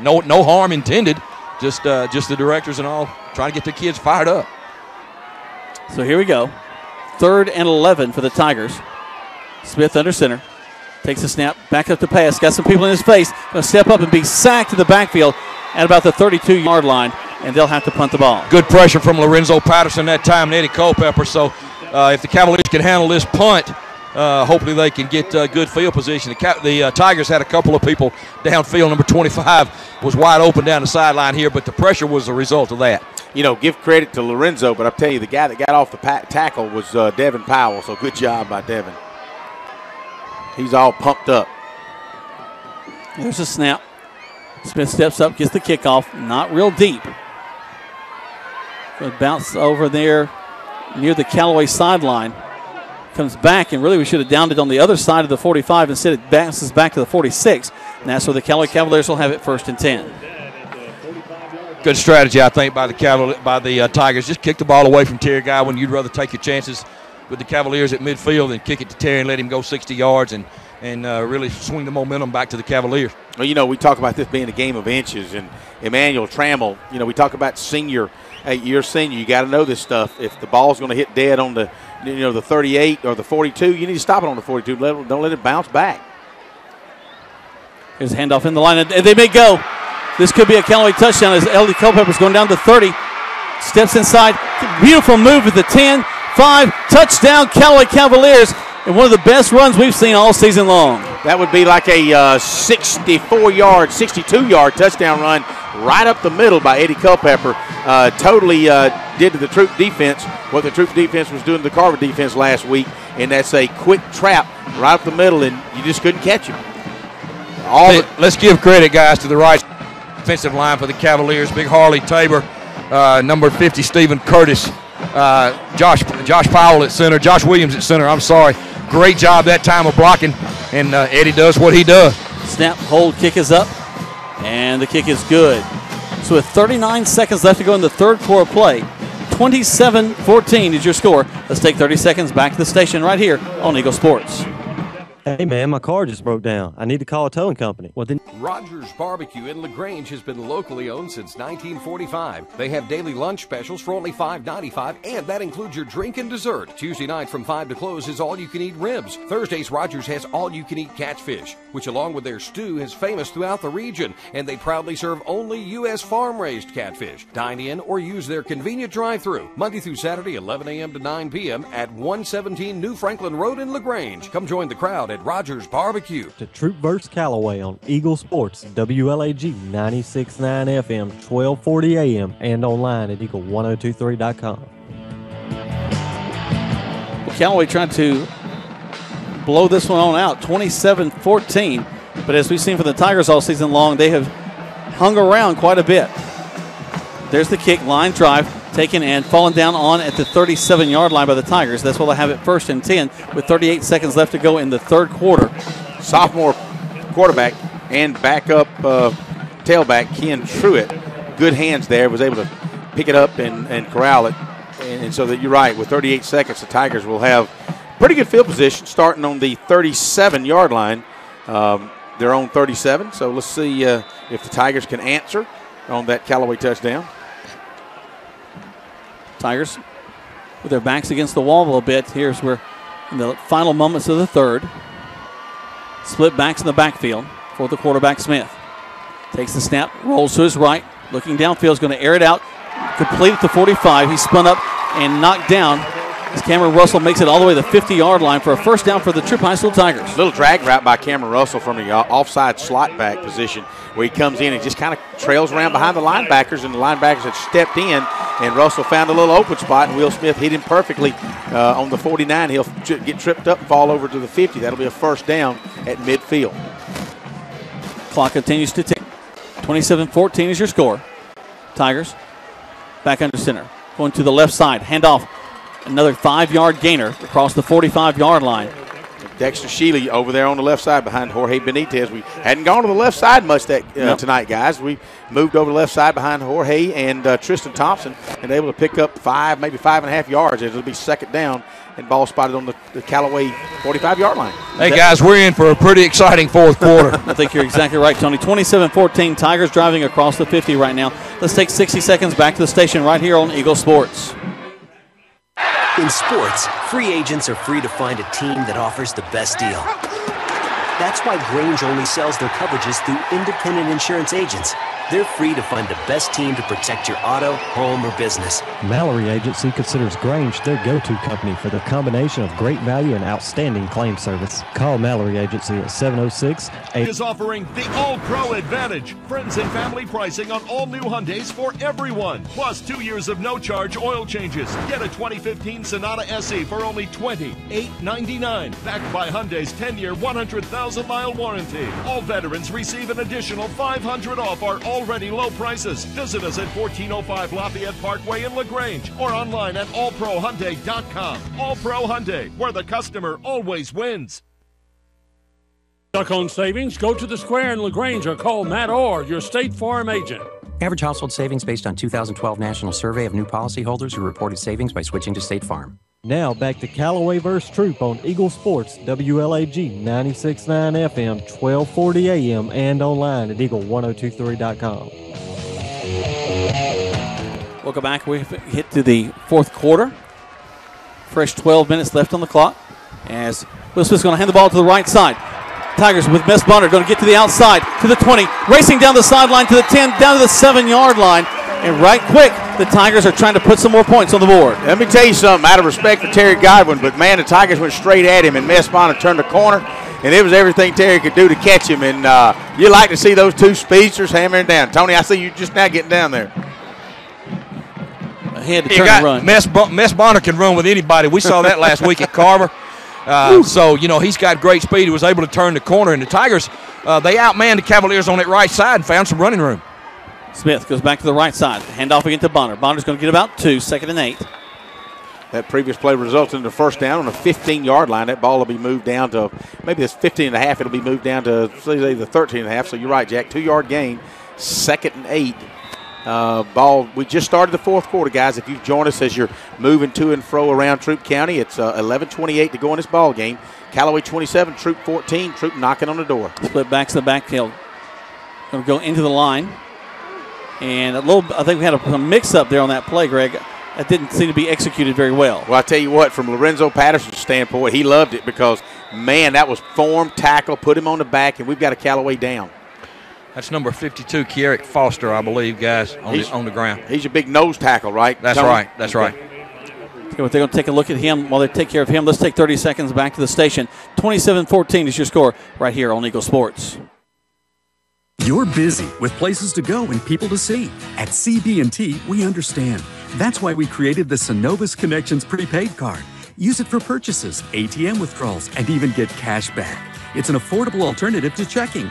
No harm intended, just the directors and all trying to get the kids fired up. So here we go. 3rd and 11 for the Tigers. Smith under center. Takes a snap, back up to pass. Got some people in his face. Going to step up and be sacked to the backfield at about the 32-yard line, and they'll have to punt the ball. Good pressure from Lorenzo Patterson that time and Eddie Culpepper. So if the Cavaliers can handle this punt, hopefully they can get good field position. The Tigers had a couple of people downfield. Number 25 was wide open down the sideline here, but the pressure was the result of that. You know, give credit to Lorenzo, but I'll tell you, the guy that got off the tackle was Devin Powell, so good job by Devin. He's all pumped up. There's a snap. Smith steps up, gets the kickoff, not real deep. So bounce over there near the Callaway sideline. Comes back, and really we should have downed it on the other side of the 45. Instead, it bounces back to the 46. And that's where the Callaway Cavaliers will have it 1st and 10. Good strategy, I think, by the Tigers. Just kick the ball away from Terry Godwin. You'd rather take your chances with the Cavaliers at midfield than kick it to Terry and let him go 60 yards and really swing the momentum back to the Cavaliers. Well, you know, we talk about this being a game of inches, and Emmanuel Trammell, you know, we talk about senior. Hey, you're a senior. You got to know this stuff. If the ball's going to hit dead on the 38 or the 42, you need to stop it on the 42. Don't let it bounce back. Here's a handoff in the line, and they may go. This could be a Callaway touchdown as Eddie Culpepper's going down to 30. Steps inside. Beautiful move at the 10, 5. Touchdown, Callaway Cavaliers. And one of the best runs we've seen all season long. That would be like a 64-yard, 62-yard touchdown run right up the middle by Eddie Culpepper. Totally did to the Troup defense what the Troup defense was doing to the Carver defense last week, and that's a quick trap right up the middle, and you just couldn't catch him. Let's give credit, guys, to the right offensive line for the Cavaliers. Big Harley Tabor, number 50, Stephen Curtis, Josh Powell at center, Josh Williams at center, I'm sorry. Great job that time of blocking, and Eddie does what he does. Snap, hold, kick is up, and the kick is good. So with 39 seconds left to go in the third quarter play, 27-14 is your score. Let's take 30 seconds back to the station right here on Eagle Sports. Hey, man, my car just broke down. I need to call a towing company. Well, then Rogers Barbecue in LaGrange has been locally owned since 1945. They have daily lunch specials for only $5.95, and that includes your drink and dessert. Tuesday night from 5 to close is all-you-can-eat ribs. Thursdays, Rogers has all-you-can-eat catfish, which along with their stew is famous throughout the region, and they proudly serve only U.S. farm-raised catfish. Dine in or use their convenient drive-thru, Monday through Saturday, 11 a.m. to 9 p.m. at 117 New Franklin Road in LaGrange. Come join the crowd at Rogers Barbecue. to Troup vs. Callaway on Eagle Sports, WLAG 96.9 FM, 1240 AM, and online at eagle1023.com. Well, Callaway trying to blow this one on out, 27-14. But as we've seen from the Tigers all season long, they have hung around quite a bit. There's the kick, line drive, taken and fallen down on at the 37-yard line by the Tigers. That's why they have it 1st and 10 with 38 seconds left to go in the third quarter. Sophomore quarterback and backup tailback Ken Truitt, good hands there, was able to pick it up and corral it. And so that you're right, with 38 seconds, the Tigers will have pretty good field position starting on the 37-yard line. Their own 37. So let's see if the Tigers can answer on that Callaway touchdown. Tigers with their backs against the wall a little bit. Here's where in the final moments of the third. Split backs in the backfield for the quarterback Smith. Takes the snap, rolls to his right, looking downfield, is going to air it out, complete at the 45. He's spun up and knocked down as Cameron Russell makes it all the way to the 50-yard line for a first down for the Troup High School Tigers. Little drag route by Cameron Russell from the offside slot back position where he comes in and just kind of trails around behind the linebackers, and the linebackers had stepped in, and Russell found a little open spot, and Will Smith hit him perfectly on the 49. He'll get tripped up and fall over to the 50. That'll be a first down at midfield. Clock continues to tick. 27-14 is your score. Tigers back under center. Going to the left side. Handoff. Another 5-yard gainer across the 45-yard line. Dexter Shealy over there on the left side behind Jorge Benitez. We hadn't gone to the left side much tonight, guys. We moved over the left side behind Jorge and Tristan Thompson and able to pick up 5, maybe 5.5 yards. It'll be second down and ball spotted on the Callaway 45-yard line. Hey, guys, we're in for a pretty exciting fourth quarter. I think you're exactly right, Tony. 27-14, Tigers driving across the 50 right now. Let's take 60 seconds back to the station right here on Eagle Sports. In sports, free agents are free to find a team that offers the best deal. That's why Grange only sells their coverages through independent insurance agents. They're free to find the best team to protect your auto, home, or business. Mallory Agency considers Grange their go-to company for their combination of great value and outstanding claim service. Call Mallory Agency at 706-8... is offering the All-Pro Advantage. Friends and family pricing on all new Hyundais for everyone. Plus 2 years of no-charge oil changes. Get a 2015 Sonata SE for only $28,899. Backed by Hyundai's 10-year, 100,000-mile warranty. All veterans receive an additional $500 off our already low prices. Visit us at 1405 Lafayette Parkway in LaGrange or online at allprohyundai.com. All Pro Hyundai, where the customer always wins. Stuck on savings? Go to the Square in LaGrange or call Matt Orr, your State Farm agent. Average household savings based on 2012 National Survey of new policyholders who reported savings by switching to State Farm. Now back to Callaway vs. Troup on Eagle Sports, WLAG 96.9 FM, 1240 AM, and online at eagle1023.com. Welcome back. We've hit to the fourth quarter. Fresh 12 minutes left on the clock as Will Smith's going to hand the ball to the right side. Tigers with Mess Bonner going to get to the outside, to the 20, racing down the sideline to the 10, down to the 7-yard line. And right quick, the Tigers are trying to put some more points on the board. Let me tell you something, out of respect for Terry Godwin, but man, the Tigers went straight at him, and Mess Bonner turned the corner, and it was everything Terry could do to catch him. And you like to see those two speedsters hammering down. Tony, I see you just now getting down there. Ahead to turn and run. Mess Bonner can run with anybody. We saw that last week at Carver. So, you know, he's got great speed. He was able to turn the corner, and the Tigers, they outmanned the Cavaliers on that right side and found some running room. Smith goes back to the right side. Handoff again to Bonner. Bonner's going to get about 2, 2nd and 8. That previous play resulted in a first down on the 15-yard line. That ball will be moved down to maybe it's 15.5. It'll be moved down to say the 13.5. So you're right, Jack. 2-yard gain, 2nd and 8 Ball, we just started the fourth quarter, guys. If you've joined us as you're moving to and fro around Troup County, it's 11:28 to go in this ball game. Callaway 27, Troup 14. Troup knocking on the door. Split back to the backfield. Going to go into the line. And I think we had a mix-up there on that play, Greg. That didn't seem to be executed very well. Well, I tell you what, from Lorenzo Patterson's standpoint, he loved it because, man, that was form, tackle, put him on the back, and we've got a Callaway down. That's number 52, Kierick Foster, I believe, guys, on the ground. He's a big nose tackle, right? That's Tony? right. That's right. Okay, well, they're going to take a look at him while they take care of him. Let's take 30 seconds back to the station. 27-14 is your score right here on Eagle Sports. You're busy with places to go and people to see. At CB&T, we understand. That's why we created the Synovus Connections prepaid card. Use it for purchases, ATM withdrawals, and even get cash back. It's an affordable alternative to checking.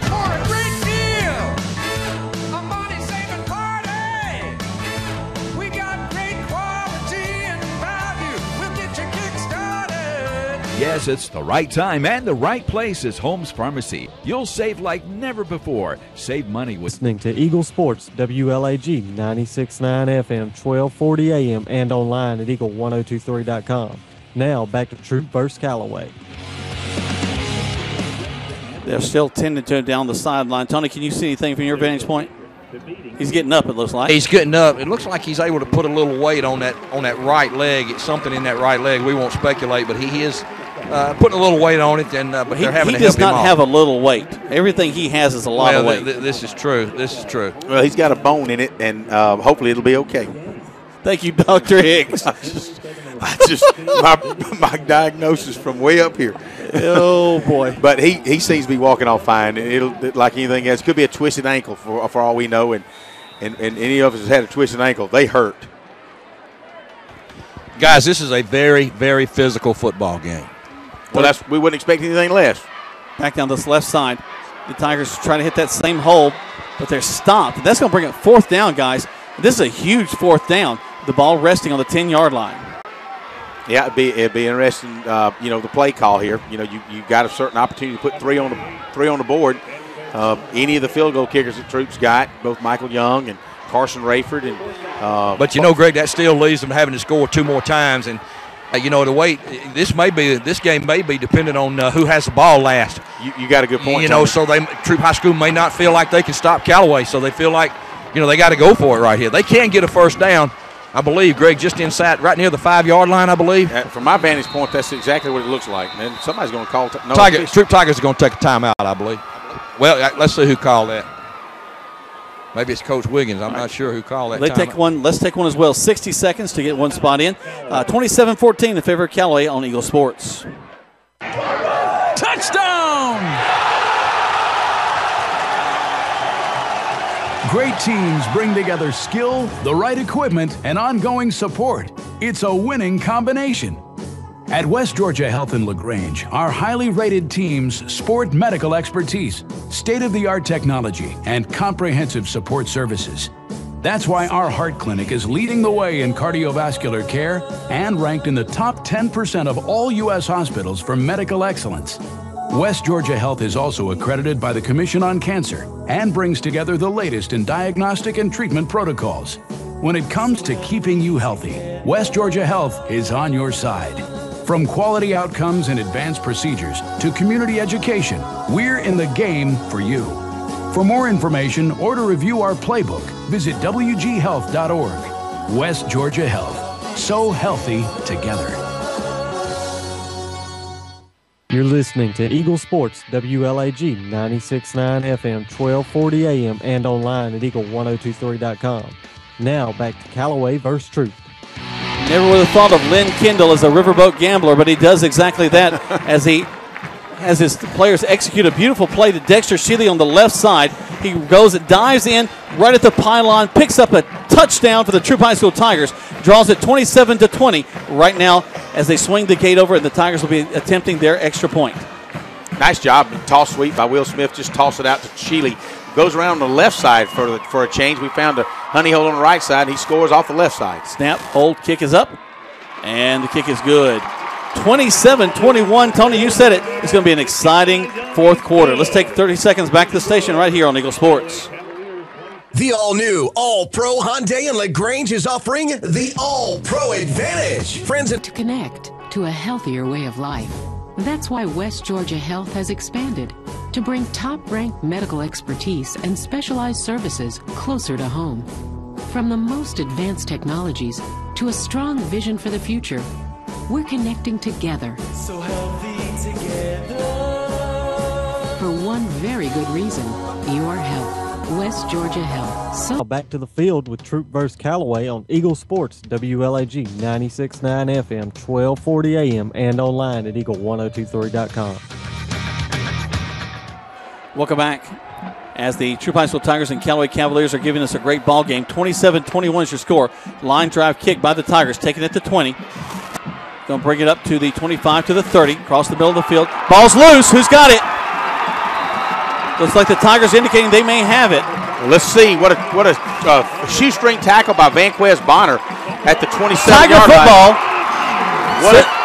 Yes, it's the right time and the right place is Holmes Pharmacy. You'll save like never before. Save money with listening to Eagle Sports, WLAG 96.9 FM, 1240 AM, and online at eagle1023.com. Now back to Troup versus Callaway. They're still tending to down the sideline. Tony, can you see anything from your vantage point? He's getting up, it looks like. He's getting up. It looks like he's able to put a little weight on that right leg. It's something in that right leg. We won't speculate, but he is putting a little weight on it, and but they're having to help him off. He does not have a little weight. Everything he has is a lot of weight. This is true. This is true. Well, he's got a bone in it, and hopefully it'll be okay. Thank you, Dr. Hicks. my diagnosis from way up here. Oh, boy. But he seems to be walking off fine. It'll, like anything else, could be a twisted ankle for all we know, and any of us has had a twisted ankle, they hurt. Guys, this is a very, very physical football game. Well, we wouldn't expect anything less. Back down this left side. The Tigers trying to hit that same hole, but they're stopped. That's going to bring it fourth down, guys. This is a huge fourth down. The ball resting on the 10-yard line. Yeah, it'd be interesting. The play call here. You got a certain opportunity to put three on the board. Any of the field goal kickers that Troup's got, both Michael Young and Carson Rayford, and but Greg, that still leaves them having to score two more times, and the way this game may be dependent on who has the ball last. You got a good point. So Troup High School may not feel like they can stop Callaway, so they feel like they got to go for it right here. They can get a first down, I believe, Greg, just inside, right near the 5-yard line, I believe. From my vantage point, that's exactly what it looks like. And somebody's going to call. Troup Tigers are going to take a timeout, I believe. Well, let's see who called that. Maybe it's Coach Wiggins. I'm not sure who called that. Let's take one as well. 60 seconds to get one spot in. 27-14 in favor of Callaway on Eagle Sports. Touchdown! Great teams bring together skill, the right equipment, and ongoing support. It's a winning combination. At West Georgia Health in LaGrange, our highly rated teams sport medical expertise, state-of-the-art technology, and comprehensive support services. That's why our heart clinic is leading the way in cardiovascular care and ranked in the top 10% of all U.S. hospitals for medical excellence. West Georgia Health is also accredited by the Commission on Cancer and brings together the latest in diagnostic and treatment protocols. When it comes to keeping you healthy, West Georgia Health is on your side. From quality outcomes and advanced procedures to community education, we're in the game for you. For more information or to review our playbook, visit wghealth.org. West Georgia Health. So healthy together. You're listening to Eagle Sports, WLAG 96.9 FM, 1240 AM, and online at eagle1023.com. Now back to Callaway versus Troup. Never would have thought of Lynn Kendall as a riverboat gambler, but he does exactly that as he has his players execute a beautiful play to Dexter Shealy on the left side. He goes, dives in right at the pylon, picks up a touchdown for the Troup High School Tigers, draws it 27-20 right now as they swing the gate over, and the Tigers will be attempting their extra point. Nice job. Toss sweep by Will Smith. Just toss it out to Shealy. Goes around on the left side for a change. We found a honey hole on the right side. He scores off the left side. Snap, hold, kick is up, and the kick is good. 27-21. Tony, you said it. It's going to be an exciting fourth quarter. Let's take 30 seconds back to the station right here on Eagle Sports. The all-new, all-pro Hyundai in LaGrange is offering the All-Pro Advantage. Friends, to connect to a healthier way of life. That's why West Georgia Health has expanded to bring top-ranked medical expertise and specialized services closer to home. From the most advanced technologies to a strong vision for the future, we're connecting together. So healthy together. For one very good reason, your health. West Georgia Health. So back to the field with Troup vs. Callaway on Eagle Sports, WLAG 96.9 FM, 1240 AM, and online at eagle1023.com. Welcome back. As the Troup High School Tigers and Callaway Cavaliers are giving us a great ball game. 27-21 is your score. Line drive kick by the Tigers, taking it to 20. Going to bring it up to the 25 to the 30, across the middle of the field. Ball's loose. Who's got it? Looks like the Tigers indicating they may have it. Well, let's see. What a shoestring tackle by Vanquez Bonner at the 27-yard Tiger line. football.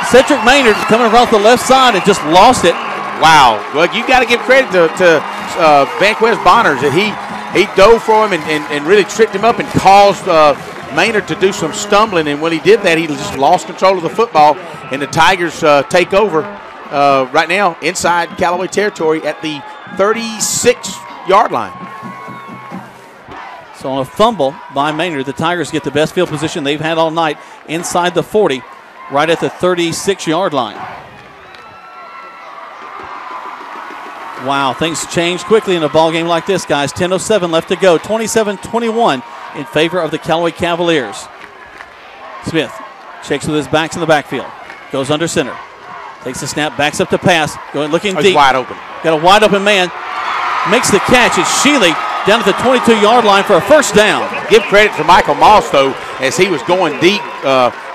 Cedric Maynard coming across the left side and just lost it. Wow. Well, you got to give credit to Vanquez Bonner that he dove for him and really tripped him up and caused Maynard to do some stumbling. And when he did that, he just lost control of the football. And the Tigers take over right now inside Callaway territory at the 36-yard line. So on a fumble by Maynard, the Tigers get the best field position they've had all night inside the 40, right at the 36-yard line. Wow, things change quickly in a ball game like this, guys. 10:07 left to go. 27-21 in favor of the Callaway Cavaliers. Smith shakes with his backs in the backfield. Goes under center. Takes the snap, backs up to pass. Going looking deep. Wide open. Got a wide open man. Makes the catch. It's Sheely down at the 22-yard line for a first down. Give credit to Michael Moss, though, as he was going deep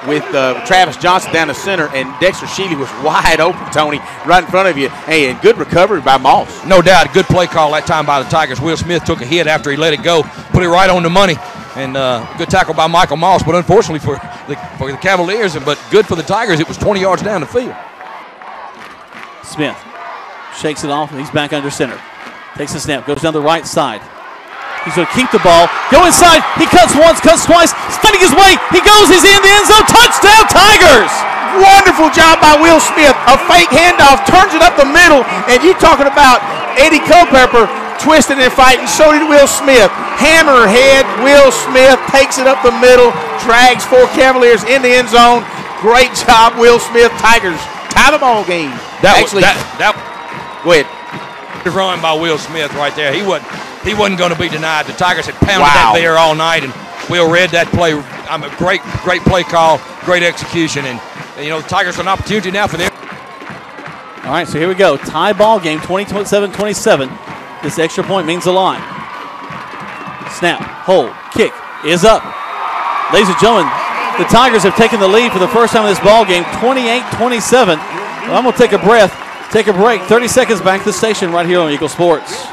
with Travis Johnson down the center, and Dexter Sheely was wide open, Tony, right in front of you. Hey, and good recovery by Moss. No doubt, good play call that time by the Tigers. Will Smith took a hit after he let it go, put it right on the money, and good tackle by Michael Moss. But unfortunately for the Cavaliers, but good for the Tigers, it was 20 yards down the field. Smith shakes it off, and he's back under center. Takes the snap, goes down the right side. He's going to keep the ball. Go inside. He cuts once, cuts twice. Spinning his way. He goes. He's in the end zone. Touchdown, Tigers. Wonderful job by Will Smith. A fake handoff, turns it up the middle. And you talking about Eddie Culpepper twisting and fighting. So did Will Smith. Hammerhead. Will Smith takes it up the middle. Drags 4 Cavaliers in the end zone. Great job, Will Smith. Tigers tie the ball game. Go ahead. Run by Will Smith right there. He wasn't going to be denied. The Tigers had pounded that there all night, and Will read that play. Great play call, great execution, and the Tigers have an opportunity now for them. All right, so here we go. Tie ball game, 27-27. This extra point means a lot. Snap, hold, kick is up. Ladies and gentlemen, the Tigers have taken the lead for the first time in this ball game, 28-27. Well, I'm going to take a breath. Take a break. 30 seconds back to the station right here on Eagle Sports.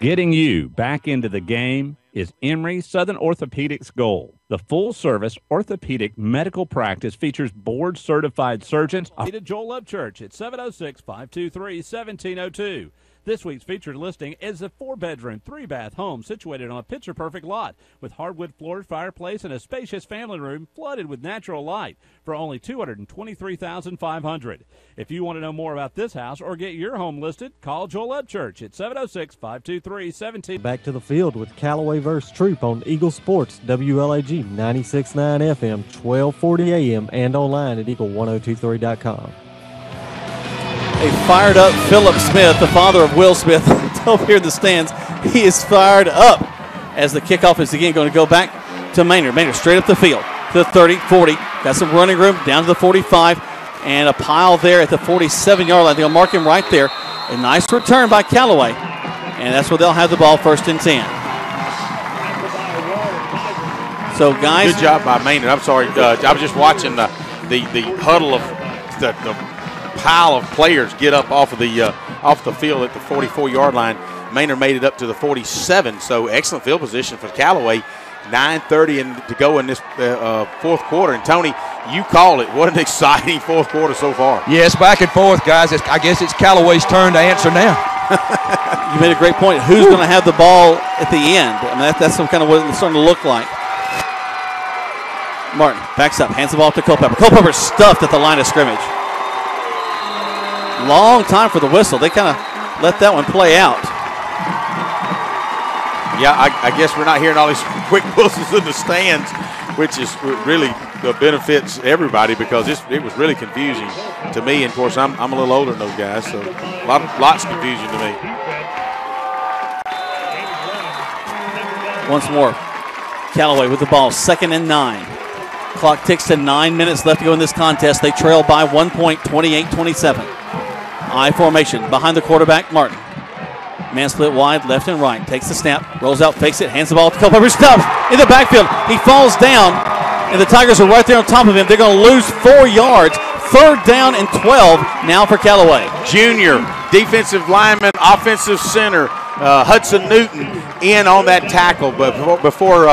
Getting you back into the game is Emory Southern Orthopedics goal. The full-service orthopedic medical practice features board-certified surgeons. Joel Upchurch at 706-523-1702. This week's featured listing is a 4-bedroom, 3-bath home situated on a picture-perfect lot with hardwood floored fireplace and a spacious family room flooded with natural light for only $223,500. If you want to know more about this house or get your home listed, call Joel Upchurch at 706-523-1702. Back to the field with Callaway vs. Troup on Eagle Sports, WLAG 96.9 FM, 1240 AM, and online at eagle1023.com. A fired up Philip Smith, the father of Will Smith, over here in the stands. He is fired up as the kickoff is again going to go back to Maynard. Maynard straight up the field to the 30, 40. Got some running room down to the 45 and a pile there at the 47-yard line. They'll mark him right there. A nice return by Callaway, and that's where they'll have the ball 1st and 10. So, guys. Good job by Maynard. I'm sorry. I was just watching the huddle of the pile of players get up off the field at the 44-yard line. Maynard made it up to the 47, so excellent field position for Callaway. 9:30 to go in this 4th quarter. And, Tony, you call it. What an exciting 4th quarter so far. Yes, back and forth, guys. I guess it's Callaway's turn to answer now. You made a great point. Who's going to have the ball at the end? I mean, that's some kind of what it's starting to look like. Martin backs up, hands the ball to Culpepper. Culpepper's stuffed at the line of scrimmage. Long time for the whistle. They kind of let that one play out. Yeah, I guess we're not hearing all these quick whistles in the stands, which is really benefits everybody because it was really confusing to me. And of course, I'm a little older than those guys, so lots of confusion to me. Once more, Callaway with the ball, 2nd and 9. Clock ticks to 9 minutes left to go in this contest. They trail by 1 point, 28-27. I formation behind the quarterback, Martin. Man split wide, left and right. Takes the snap, rolls out, fakes it, hands the ball to Culpepper. Stubbs in the backfield. He falls down, and the Tigers are right there on top of him. They're going to lose 4 yards. 3rd down and 12 now for Callaway. Junior, defensive lineman, offensive center, Hudson Newton in on that tackle. But before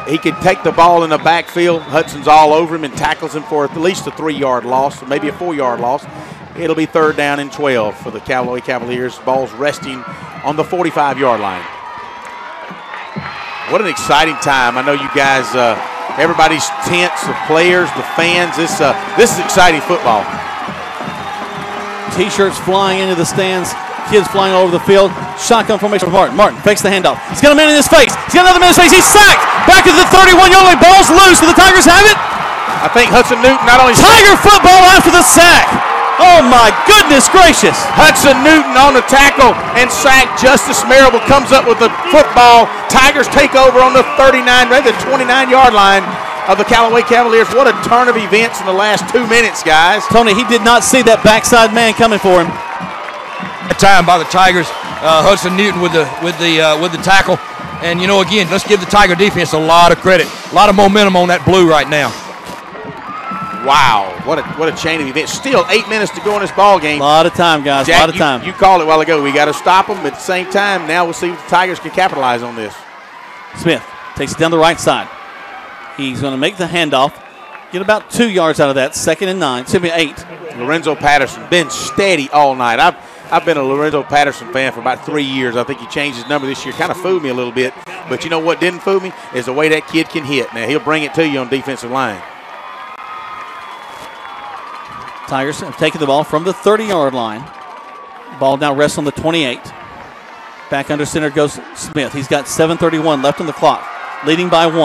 he could take the ball in the backfield, Hudson's all over him and tackles him for at least a 3-yard loss, maybe a 4-yard loss. It'll be 3rd down and 12 for the Callaway Cavaliers. Ball's resting on the 45-yard line. What an exciting time. I know you guys, everybody's tense, the players, the fans. This is exciting football. T-shirts flying into the stands. Kids flying all over the field. Shotgun formation for Martin. Martin fakes the handoff. He's got a man in his face. He's got another man in his face. He's sacked. Back to the 31-yard line. Ball's loose. Do the Tigers have it? I think Hudson Newton not only Tiger football after the sack. Oh, my goodness gracious. Hudson Newton on the tackle and sack. Justice Marable comes up with the football. Tigers take over on the 29-yard line of the Callaway Cavaliers. What a turn of events in the last 2 minutes, guys. Tony, he did not see that backside man coming for him. That time by the Tigers. Hudson Newton with the tackle. And, you know, again, let's give the Tiger defense a lot of credit. A lot of momentum on that blue right now. Wow, what a chain of events. Still 8 minutes to go in this ball game. A lot of time, guys, Jack, a lot of time. You called it a while ago. We got to stop them, but at the same time, now we'll see if the Tigers can capitalize on this. Smith takes it down the right side. He's going to make the handoff. Get about 2 yards out of that. 2nd and 9. Excuse me, 8. Lorenzo Patterson been steady all night. I've been a Lorenzo Patterson fan for about 3 years. I think he changed his number this year. Kind of fooled me a little bit. But you know what didn't fool me is the way that kid can hit. Now, he'll bring it to you on defensive line. Tigers have taken the ball from the 30-yard line. Ball now rests on the 28. Back under center goes Smith. He's got 7:31 left on the clock. Leading by 1.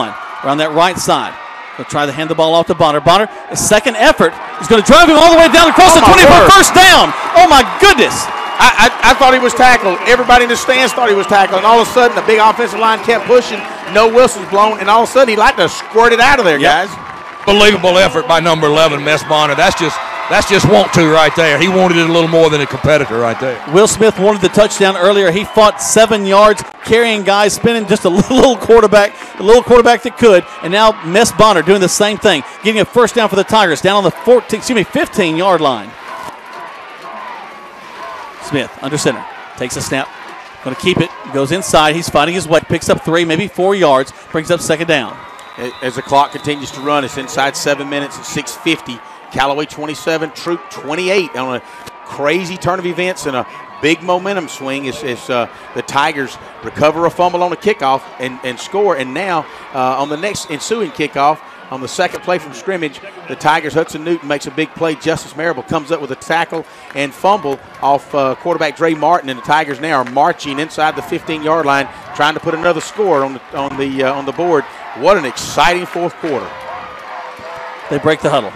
Around that right side. He'll try to hand the ball off to Bonner. Bonner, a second effort. He's going to drive him all the way down across the 20 for first down. Oh, my goodness. I thought he was tackled. Everybody in the stands thought he was tackled. And all of a sudden, the big offensive line kept pushing. No whistles blown. And all of a sudden, he liked to squirt it out of there, guys. Unbelievable effort by number 11, Mess Bonner. That's just want to right there. He wanted it a little more than a competitor right there. Will Smith wanted the touchdown earlier. He fought 7 yards, carrying guys, spinning just a little quarterback that could. And now Mess Bonner doing the same thing, getting a first down for the Tigers down on the 15-yard line. Smith under center, takes a snap, going to keep it, goes inside. He's fighting his way, picks up 3, maybe 4 yards, brings up 2nd down. As the clock continues to run, it's inside 7 minutes at 6:50. Callaway 27, Troup 28 on a crazy turn of events and a big momentum swing as the Tigers recover a fumble on a kickoff and score. And now on the next ensuing kickoff, on the second play from scrimmage, the Tigers, Hudson Newton makes a big play. Justice Marable comes up with a tackle and fumble off quarterback Dre Martin, and the Tigers now are marching inside the 15-yard line, trying to put another score on the board. What an exciting fourth quarter. They break the huddle.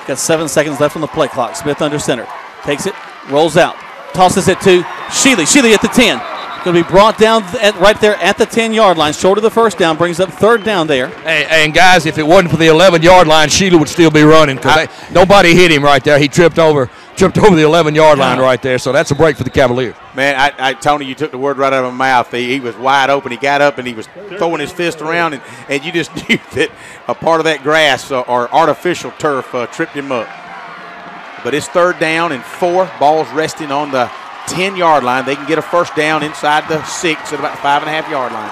Got 7 seconds left on the play clock. Smith under center. Takes it, rolls out, tosses it to Sheely. Sheely at the 10. Going to be brought down right there at the 10-yard line. Short of the first down, brings up 3rd down there. And guys, if it wasn't for the 11-yard line, Sheely would still be running because nobody hit him right there. He tripped over the 11-yard line right there, so that's a break for the Cavaliers. Man, Tony, you took the word right out of my mouth. He was wide open. He got up and he was throwing his fist around, and you just knew that a part of that grass or artificial turf tripped him up. But it's 3rd down and 4. Ball's resting on the 10-yard line. They can get a first down inside the 6 at about the 5.5-yard line.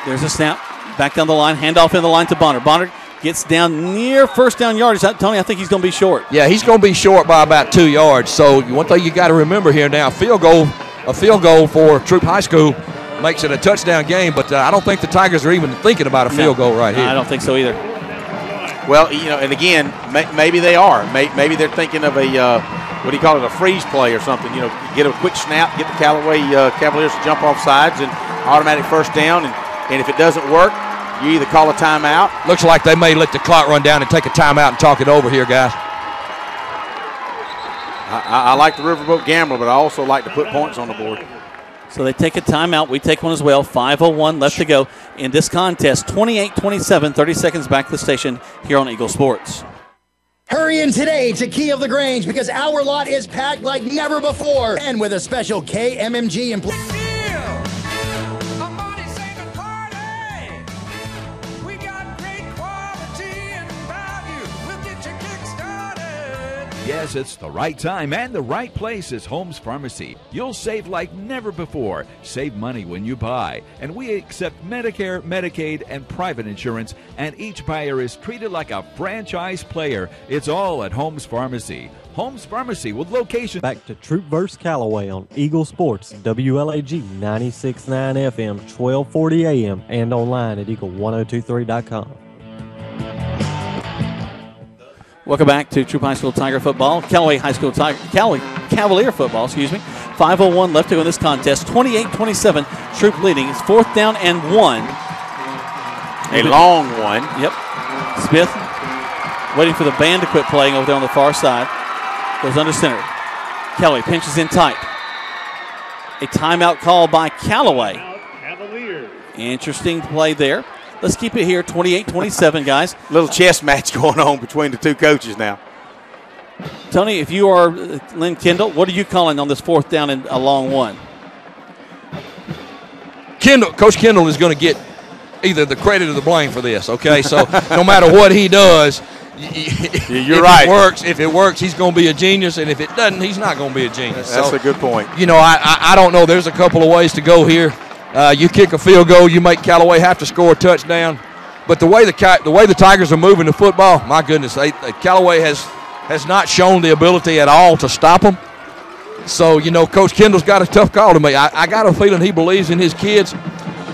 There's a snap. Back down the line. Handoff in the line to Bonner. Bonner Gets down near first down yardage. Tony, I think he's going to be short. Yeah, he's going to be short by about 2 yards. So one thing you got to remember here now, a field goal for Troup High School makes it a touchdown game, but I don't think the Tigers are even thinking about a field goal right here. I don't think so either. Well, and again, maybe they are. Maybe they're thinking of a, what do you call it, a freeze play or something. Get a quick snap, get the Callaway Cavaliers to jump off sides and automatic first down. And if it doesn't work, you either call a timeout. Looks like they may let the clock run down and take a timeout and talk it over here, guys. I like the Riverboat Gambler, but I also like to put points on the board. So they take a timeout. We take one as well. 5:01 left to go in this contest. 28-27, 30 seconds back to the station here on Eagle Sports. Hurry in today to Key of LaGrange because our lot is packed like never before. And with a special KMMG employee. Yes, it's the right time and the right place is Holmes Pharmacy. You'll save like never before. Save money when you buy. And we accept Medicare, Medicaid, and private insurance, and each buyer is treated like a franchise player. It's all at Holmes Pharmacy. Holmes Pharmacy with location. Back to Troup vs. Callaway on Eagle Sports, WLAG 96.9 FM, 1240 AM, and online at eagle1023.com. Welcome back to Troup High School Tiger football. Callaway High School Cavalier football, 5:01 left to go in this contest. 28-27, Troup leading. It's 4th down and 1. A long one. Yep. Smith waiting for the band to quit playing over there on the far side. Goes under center. Callaway pinches in tight. A timeout call by Callaway. Interesting play there. Let's keep it here, 28-27, guys. Little chess match going on between the two coaches now. Tony, if you are Lynn Kendall, what are you calling on this 4th down and a long one? Coach Kendall is going to get either the credit or the blame for this, okay? So no matter what he does, you're right. If it works, he's going to be a genius, and if it doesn't, he's not going to be a genius. That's a good point. I don't know. There's a couple of ways to go here. You kick a field goal, you make Callaway have to score a touchdown. But the way the Tigers are moving the football, my goodness, Callaway has not shown the ability at all to stop them. So, Coach Kendall's got a tough call to make. I got a feeling he believes in his kids.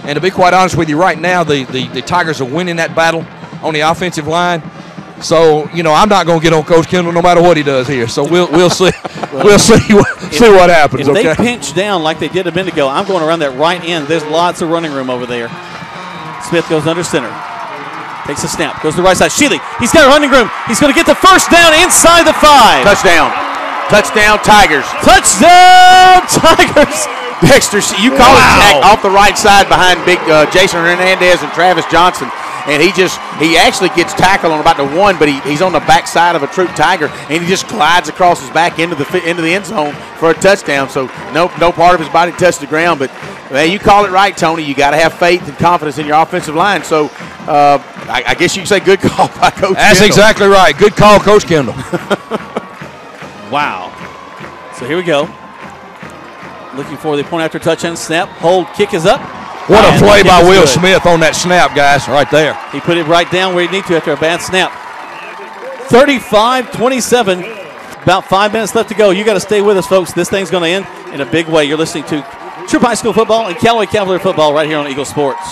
And to be quite honest with you, right now, the Tigers are winning that battle on the offensive line. So, I'm not going to get on Coach Kendall no matter what he does here. So we'll see. We'll see what happens. If they pinch down like they did a minute ago, I'm going around that right end. There's lots of running room over there. Smith goes under center. Takes a snap. Goes to the right side. Shealy, he's got a running room. He's going to get the first down inside the 5. Touchdown. Touchdown, Tigers. Touchdown, Tigers. Dexter, you call it off the right side behind big Jason Hernandez and Travis Johnson. And he actually gets tackled on about the 1, but he's on the back side of a Troup Tiger, and he just glides across his back into the end zone for a touchdown. So no part of his body touched the ground. But man, you call it right, Tony. You got to have faith and confidence in your offensive line. So I guess you can say good call by Coach That's Kendall. Exactly right. Good call, Coach Kendall. Wow. So here we go. Looking for the point after touchdown snap. Hold, kick is up. What a play by Will Smith on that snap, guys, right there. He put it right down where he needed to after a bad snap. 35-27, about 5 minutes left to go. You got to stay with us, folks. This thing's going to end in a big way. You're listening to Troup High School football and Callaway Cavalier football right here on Eagle Sports.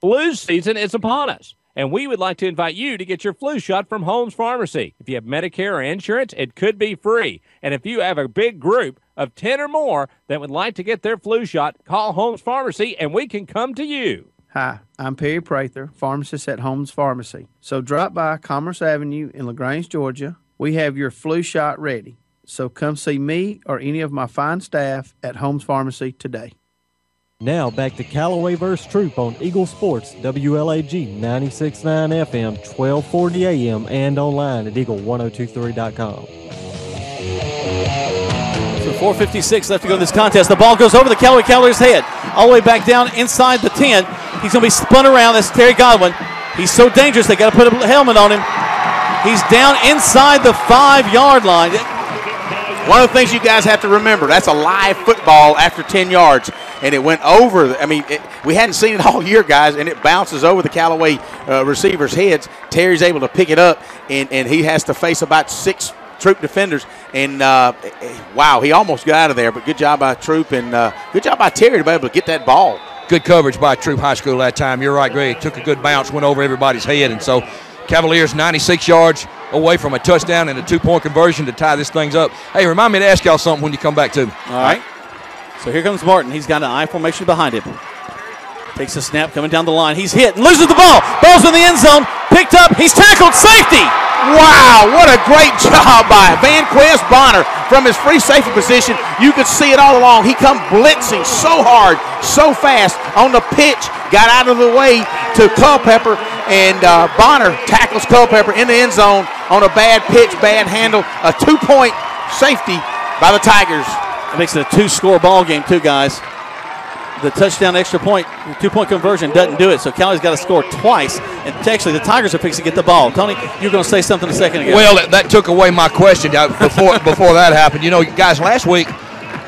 Flu season is upon us, and we would like to invite you to get your flu shot from Holmes Pharmacy. If you have Medicare or insurance, it could be free. And if you have a big group of 10 or more that would like to get their flu shot, call Holmes Pharmacy and we can come to you. Hi, I'm Perry Prather, pharmacist at Holmes Pharmacy. So drop by Commerce Avenue in LaGrange, Georgia. We have your flu shot ready. So come see me or any of my fine staff at Holmes Pharmacy today. Now back to Callaway vs. Troup on Eagle Sports, WLAG 96.9 FM, 1240 AM, and online at eagle1023.com. So 4:56 left to go in this contest. The ball goes over the Callaway Cavaliers' head, all the way back down inside the 10. He's going to be spun around. That's Terry Godwin. He's so dangerous, they got to put a helmet on him. He's down inside the 5-yard line. One of the things you guys have to remember, that's a live football after 10 yards, and it went over. We hadn't seen it all year, guys, and it bounces over the Callaway receivers' heads. Terry's able to pick it up, and he has to face about 6 Troup defenders, and wow, he almost got out of there, but good job by Troup, and good job by Terry to be able to get that ball. Good coverage by Troup High School that time. You're right, Greg. Took a good bounce, went over everybody's head, and so Cavaliers 96 yards away from a touchdown and a 2-point conversion to tie this things up. Hey, remind me to ask y'all something when you come back to me. All right. So here comes Martin. He's got an I formation behind him. Takes a snap coming down the line. He's hit and loses the ball. Ball's in the end zone. Picked up. He's tackled. Safety. Wow, what a great job by Vanquez Bonner from his free safety position. You could see it all along. He come blitzing so hard, so fast on the pitch, got out of the way to Culpepper, and Bonner tackles Culpepper in the end zone on a bad pitch, bad handle, a 2-point safety by the Tigers. That makes it a 2-score ball game too, guys. The touchdown extra point, the 2-point conversion doesn't do it, so Callaway's got to score twice. And actually, the Tigers are fixing to get the ball. Tony, you were going to say something a second ago. Well, that took away my question before that happened. You know, guys, last week,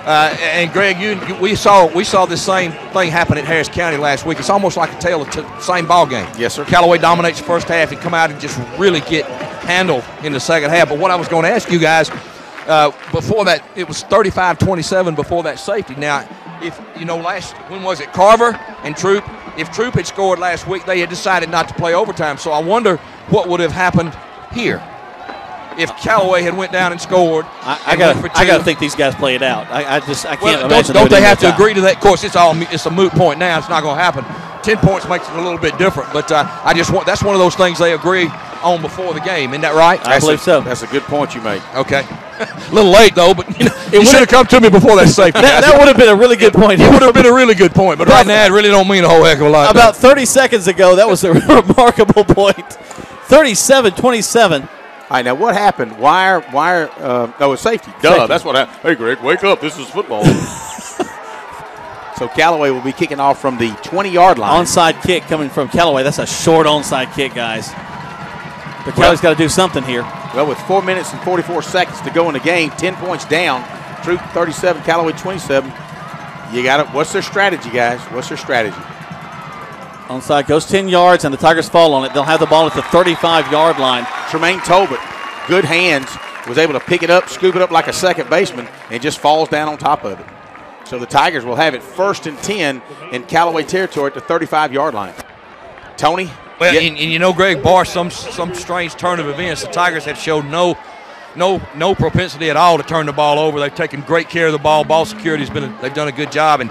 and Greg, we saw this same thing happen at Harris County last week. It's almost like a tale of the same ball game. Yes, sir. Callaway dominates the first half and come out and just really get handled in the second half. But what I was going to ask you guys, before that, it was 35-27 before that safety. Now, if you know, when was it? Carver and Troup. If Troup had scored last week, they had decided not to play overtime. So I wonder what would have happened here if Callaway had went down and scored. I got to think these guys play it out. I can't imagine. Don't they have to agree to that? Of course, it's a moot point now. It's not going to happen. 10 points makes it a little bit different, but that's one of those things they agree on before the game. Isn't that right? I believe so. That's a good point you make. Okay. A little late, though, but you should have come to me before that safety. that would have been a really good point. It would have been a really good point, but right now it really don't mean a whole heck of a lot. About 30 seconds ago, that was a remarkable point. 37-27. All right, now what happened? Why it's safety. Duh, Safety. That's what happened. Hey, Greg, wake up. This is football. So Callaway will be kicking off from the 20-yard line. Onside kick coming from Callaway. That's a short onside kick, guys. But Callaway's got to do something here. Well, with 4 minutes and 44 seconds to go in the game, 10 points down, Troup 37, Callaway 27. You got it. What's their strategy, guys? What's their strategy? Onside goes 10 yards, and the Tigers fall on it. They'll have the ball at the 35-yard line. Tremaine Tolbert, good hands, was able to pick it up, scoop it up like a second baseman, and just falls down on top of it. So the Tigers will have it 1st and 10 in Callaway territory at the 35-yard line. Tony? Well, and you know, Greg, bar some strange turn of events, the Tigers have showed no propensity at all to turn the ball over. They've taken great care of the ball. Ball security they've done a good job, and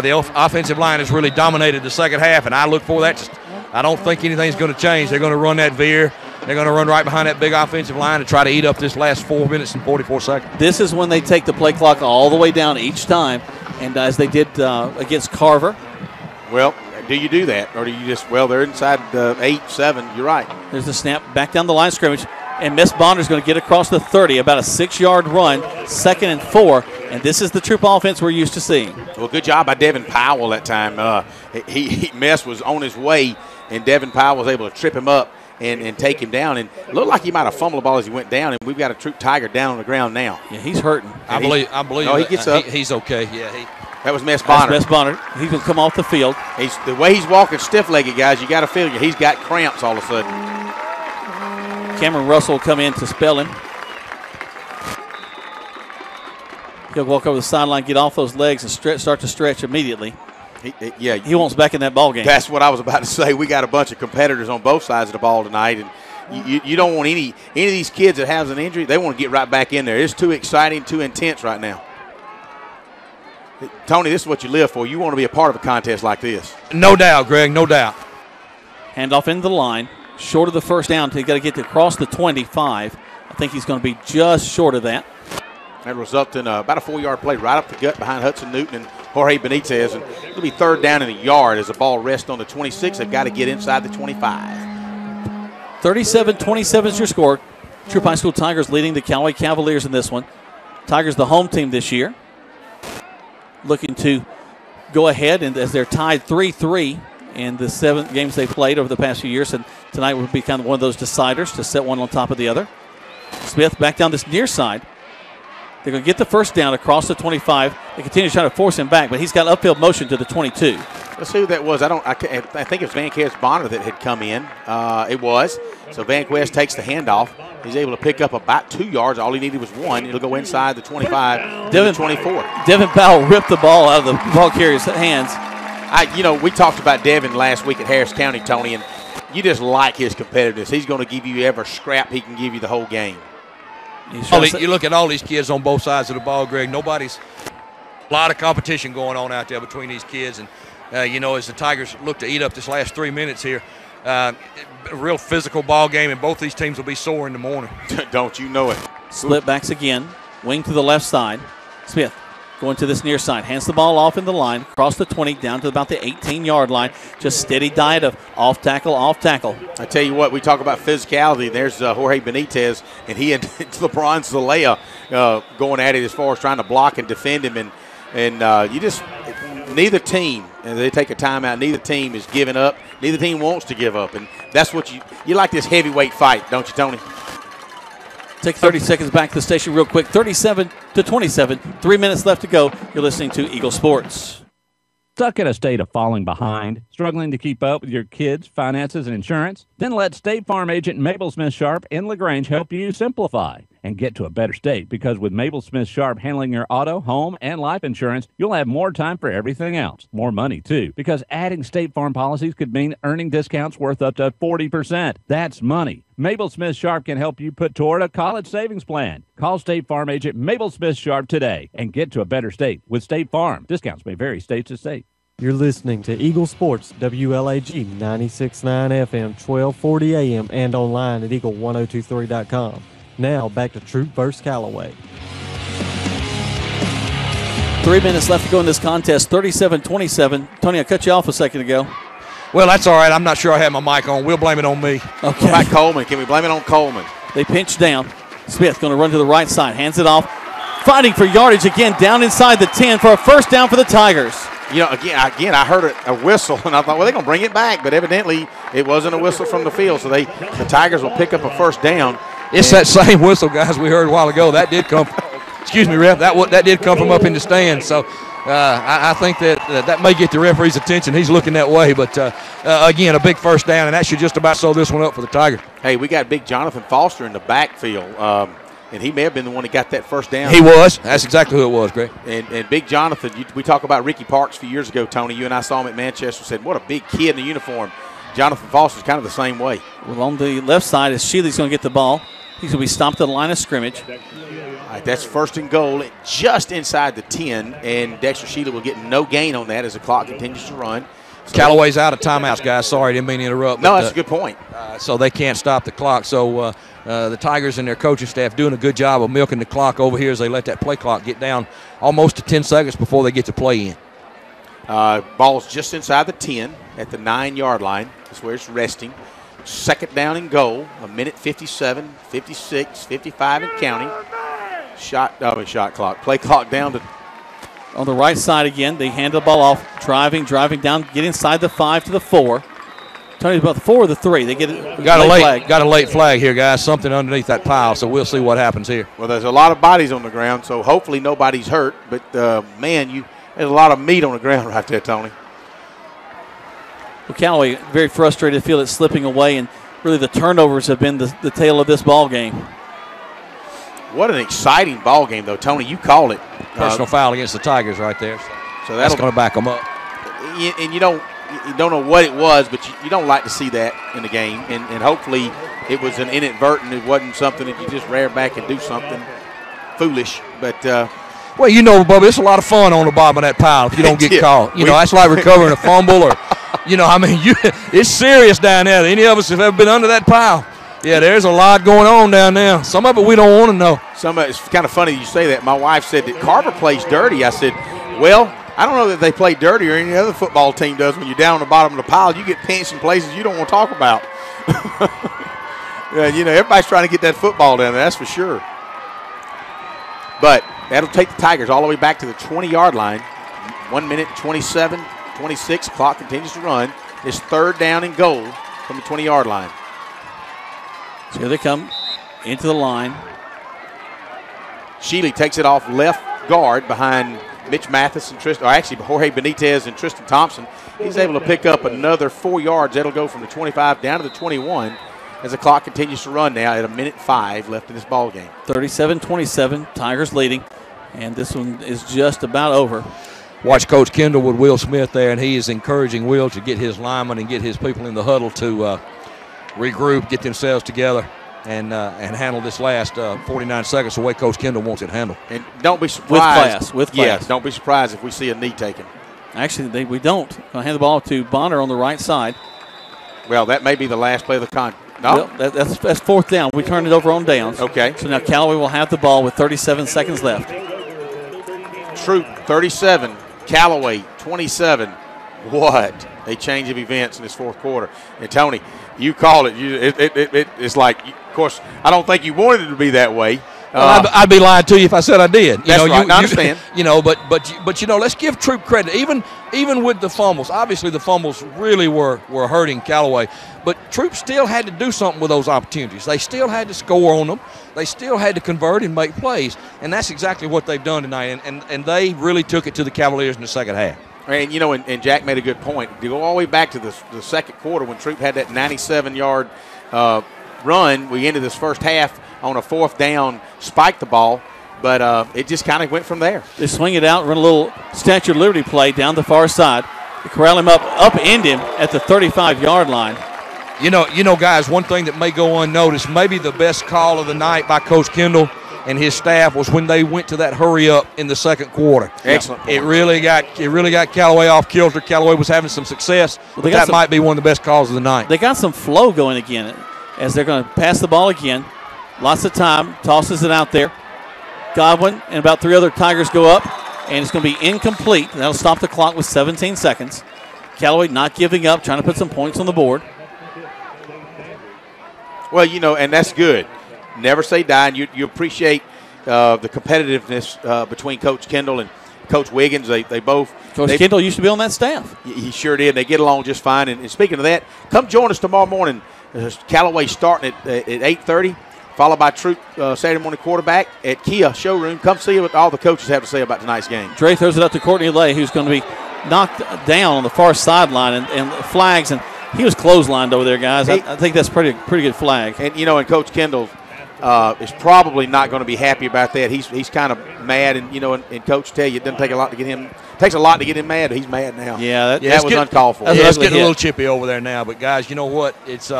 the offensive line has really dominated the second half. And I look for that. I don't think anything's going to change. They're going to run that veer. They're going to run right behind that big offensive line to try to eat up this last 4 minutes and 44 seconds. This is when they take the play clock all the way down each time, and as they did against Carver. Well, do you do that, or do you just, they're inside 8-7. You're right. There's the snap back down the line of scrimmage, and Miss Bonner's going to get across the 30, about a 6-yard run, 2nd and 4, and this is the Troup offense we're used to seeing. Well, good job by Devin Powell that time. Mess was on his way, and Devin Powell was able to trip him up and take him down, and it looked like he might have fumbled the ball as he went down, and we've got a Troup Tiger down on the ground now. Yeah, he's hurting. I believe. Oh, he gets up. He's okay. Yeah, that was Mess Bonner. That's Mess Bonner. He's going to come off the field. The way he's walking stiff-legged, guys, you got to feel he's got cramps all of a sudden. Cameron Russell will come in to spell him. He'll walk over the sideline, get off those legs, and start to stretch immediately. He wants back in that ball game. That's what I was about to say. We got a bunch of competitors on both sides of the ball tonight, and you don't want any of these kids that has an injury. They want to get right back in there. It's too exciting, too intense right now. Tony, this is what you live for. You want to be a part of a contest like this. No doubt, Greg, no doubt. Handoff into the line. Short of the first down. He's got to get across the 25. I think he's going to be just short of that. That resulted in about a 4-yard play right up the gut behind Hudson Newton and Jorge Benitez. And it'll be 3rd down in a yard as the ball rests on the 26. They've got to get inside the 25. 37-27 is your score. Troup High School Tigers leading the Callaway Cavaliers in this one. Tigers the home team this year. Looking to go ahead, and as they're tied 3-3 in the 7 games they played over the past few years, and tonight would be kind of one of those deciders to set one on top of the other. Smith back down this near side. They're going to get the first down across the 25. They continue trying to force him back, but he's got upfield motion to the 22. Let's see who that was. I think it was Vanquez Bonner that had come in. It was. So Vanquez takes the handoff. He's able to pick up about 2 yards. All he needed was 1. It'll go inside the 25 to the 24. Devin Powell ripped the ball out of the ball carrier's hands. We talked about Devin last week at Harris County, Tony, and you just like his competitiveness. He's going to give you every scrap he can give you the whole game. You look at all these kids on both sides of the ball, Greg. A lot of competition going on out there between these kids. And, as the Tigers look to eat up this last 3 minutes here, a real physical ball game, and both these teams will be sore in the morning. Don't you know it? Split backs again. Wing to the left side. Smith going to this near side. Hands the ball off in the line. Across the 20 down to about the 18-yard line. Just steady diet of off tackle, off tackle. I tell you what, we talk about physicality. There's Jorge Benitez, and he and LeBron Zalea going at it as far as trying to block and defend him. And you just – neither team, and they take a timeout, neither team is giving up. Neither team wants to give up. And that's what you like this heavyweight fight, don't you, Tony? Take 30 seconds back to the station real quick. 37-27. 3 minutes left to go. You're listening to Eagle Sports. Stuck in a state of falling behind, struggling to keep up with your kids' finances and insurance? Then let State Farm agent Mabel Smith Sharp in LaGrange help you simplify and get to a better state, because with Mabel Smith Sharp handling your auto, home, and life insurance, you'll have more time for everything else. More money, too, because adding State Farm policies could mean earning discounts worth up to 40%. That's money. Mabel Smith Sharp can help you put toward a college savings plan. Call State Farm agent Mabel Smith Sharp today and get to a better state with State Farm. Discounts may vary state to state. You're listening to Eagle Sports, WLAG 96.9 FM, 1240 AM, and online at eagle1023.com. Now back to Troup versus Callaway. 3 minutes left to go in this contest, 37-27. Tony, I cut you off a second ago. Well, that's all right. I'm not sure I had my mic on. We'll blame it on me. Okay. Back Coleman. Can we blame it on Coleman? They pinch down. Smith going to run to the right side, hands it off. Fighting for yardage again, down inside the 10 for a first down for the Tigers. Again, I heard a whistle, and I thought, well, they're going to bring it back. But evidently, it wasn't a whistle from the field. So the Tigers will pick up a first down. It's that same whistle, guys, we heard a while ago. That did come excuse me, ref, that did come from up in the stands. So I think that may get the referee's attention. He's looking that way. But, again, a big first down, and that should just about sew this one up for the Tigers. Hey, we got big Jonathan Foster in the backfield. And he may have been the one that got that first down. He was. That's exactly who it was, Greg. And big Jonathan, we talked about Ricky Parks a few years ago, Tony. You and I saw him at Manchester, said, what a big kid in the uniform. Jonathan Foster's kind of the same way. Well, on the left side is Shealy's going to get the ball. He's going to be stopped at the line of scrimmage. All right, that's first and goal just inside the 10, and Dexter Shealy will get no gain on that as the clock continues to run. So Callaway's out of timeouts, guys. Sorry, didn't mean to interrupt. No, that's a good point. So they can't stop the clock. So the Tigers and their coaching staff doing a good job of milking the clock over here as they let that play clock get down almost to 10 seconds before they get to play in. Ball's just inside the 10 at the 9-yard line. That's where it's resting. Second down and goal. A minute 57, 56, 55 and counting. Shot clock. Play clock down to. On the right side again, they hand the ball off. Driving down, get inside the 5 to the 4. Tony's about the 4 or the 3. They get it. Got a late flag here, guys. Something underneath that pile, so we'll see what happens here. Well, there's a lot of bodies on the ground, so hopefully nobody's hurt. But, man, there's a lot of meat on the ground right there, Tony. Well, Callaway very frustrated, feel it slipping away, and really the turnovers have been the tail of this ball game. What an exciting ball game, though, Tony. You called it. Personal foul against the Tigers right there. So that's going to back them up. And you don't know what it was, but you don't like to see that in the game. And hopefully it was an inadvertent. It wasn't something that you just rear back and do something foolish. But well, Bubba, it's a lot of fun on the bottom of that pile if you don't get caught. That's like recovering a fumble or, it's serious down there. Any of us have ever been under that pile. Yeah, there's a lot going on down there. Some of it we don't want to know. Some of it's kind of funny you say that. My wife said that Carver plays dirty. I said, well, I don't know that they play dirty or any other football team does. When you're down on the bottom of the pile, you get pinched in places you don't want to talk about. Everybody's trying to get that football down there, that's for sure. But that'll take the Tigers all the way back to the 20-yard line. 1 minute, 27, 26. Clock continues to run. It's third down and goal from the 20-yard line. So here they come into the line. Shealy takes it off left guard behind Mitch Mathis and Jorge Benitez and Tristan Thompson. He's able to pick up another 4 yards. That'll go from the 25 down to the 21 as the clock continues to run now at 1:05 left in this ball game. 37-27, Tigers leading, and this one is just about over. Watch Coach Kendall with Will Smith there, and he is encouraging Will to get his linemen and get his people in the huddle to regroup, get themselves together, and handle this last 49 seconds the way Coach Kendall wants it handled. And don't be surprised. With class. Yes, don't be surprised if we see a knee taken. Actually, we don't. Going to hand the ball to Bonner on the right side. Well, that may be the last play of the No, well, that's fourth down. We turned it over on downs. Okay. So now Callaway will have the ball with 37 seconds left. Troup 37, Callaway 27. What a change of events in this fourth quarter. And Tony, you called it. It's like, of course, I don't think you wanted it to be that way. Well, I'd be lying to you if I said I did. That's right. I understand. But let's give Troup credit. Even with the fumbles, obviously the fumbles really were hurting Callaway. But Troup still had to do something with those opportunities. They still had to score on them. They still had to convert and make plays. And that's exactly what they've done tonight. And they really took it to the Cavaliers in the second half. And, and Jack made a good point. To go all the way back to the second quarter when Troup had that 97-yard run, we ended this first half on a fourth down, spiked the ball, but it just kind of went from there. They swing it out, run a little Statue of Liberty play down the far side. They corral him upend him at the 35-yard line. You know, guys, one thing that may go unnoticed, maybe the best call of the night by Coach Kendall and his staff was when they went to that hurry up in the second quarter. Excellent. It really got Callaway off kilter. Callaway was having some success. Well, that might be one of the best calls of the night. They got some flow going again as they're going to pass the ball again. Lots of time, tosses it out there. Godwin and about three other Tigers go up, and it's going to be incomplete. That'll stop the clock with 17 seconds. Callaway not giving up, trying to put some points on the board. Well, and that's good. Never say die, and you appreciate the competitiveness between Coach Kendall and Coach Wiggins. They both. Coach Kendall used to be on that staff. He sure did. They get along just fine. And speaking of that, come join us tomorrow morning. Callaway starting at 8:30. Followed by Troup Saturday morning quarterback at Kia Showroom. Come see what all the coaches have to say about tonight's game. Dre throws it up to Courtney Lay, who's going to be knocked down on the far sideline and flags. And he was clotheslined over there, guys. I think that's pretty good flag. And, and Coach Kendall is probably not going to be happy about that. He's kind of mad. And, and Coach tell you it doesn't take a lot to get him. It takes a lot to get him mad. He's mad now. Yeah, that was uncalled for. It's getting a little chippy over there now. But, guys, you know what? It's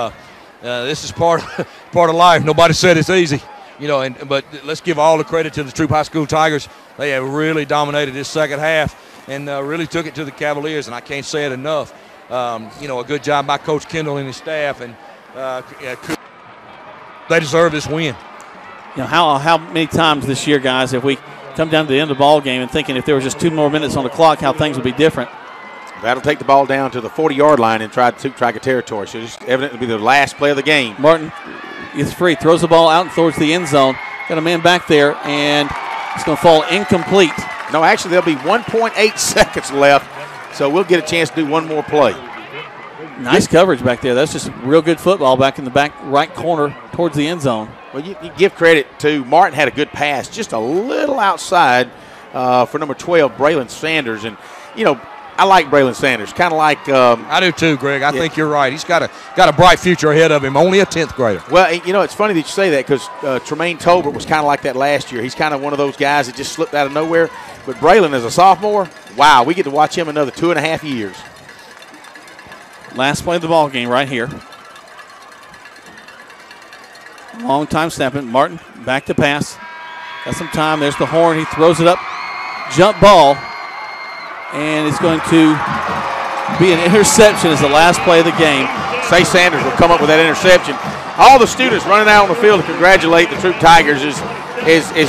this is part of life. Nobody said it's easy, but let's give all the credit to the Troup High School Tigers. They have really dominated this second half and really took it to the Cavaliers, and I can't say it enough. A good job by Coach Kendall and his staff, and they deserve this win. How many times this year, guys, have we come down to the end of the ball game and thinking if there was just 2 more minutes on the clock, how things would be different? That'll take the ball down to the 40-yard line and try to track a territory. So just evidently be the last play of the game. Martin gets free, throws the ball out towards the end zone. Got a man back there, and it's going to fall incomplete. No, actually, there'll be 1.8 seconds left, so we'll get a chance to do one more play. Nice coverage back there. That's just real good football back in the back right corner towards the end zone. Well, you give credit to Martin, had a good pass, just a little outside for number 12, Braylon Sanders. And, I like Braylon Sanders, kind of like I do too, Greg. I think you're right. He's got a bright future ahead of him. Only a 10th grader. Well, it's funny that you say that because Tremaine Tolbert was kind of like that last year. He's kind of one of those guys that just slipped out of nowhere. But Braylon, as a sophomore, wow, we get to watch him another 2.5 years. Last play of the ball game right here. Long time snapping. Martin back to pass. Got some time. There's the horn. He throws it up. Jump ball. And it's going to be an interception as the last play of the game. Say Sanders will come up with that interception. All the students running out on the field to congratulate the Troup Tigers is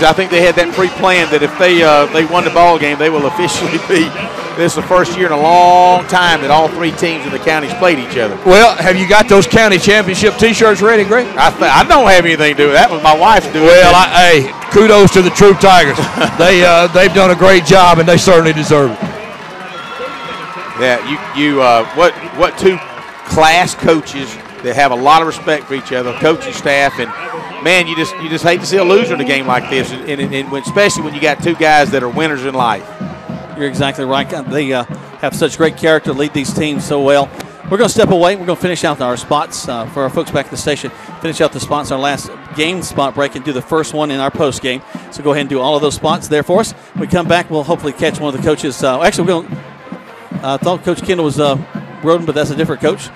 I think they had that pre-planned that if they won the ball game, they will officially be. This is the first year in a long time that all 3 teams in the counties played each other. Well, have you got those county championship T-shirts ready, Greg? I don't have anything to do with that. Was my wife's doing. Well, hey, kudos to the Troup Tigers. They've done a great job, and they certainly deserve it. Yeah, what 2 class coaches that have a lot of respect for each other, coaching staff, and man, you just hate to see a loser in a game like this, and especially when you got two guys that are winners in life. You're exactly right. They have such great character, lead these teams so well. We're going to step away. We're going to finish out our spots for our folks back at the station. Finish out the spots, our last game spot break, and do the first one in our post game. So go ahead and do all of those spots there for us. When we come back, we'll hopefully catch one of the coaches. Actually, we're going. I thought Coach Kendall was Roden, but that's a different coach.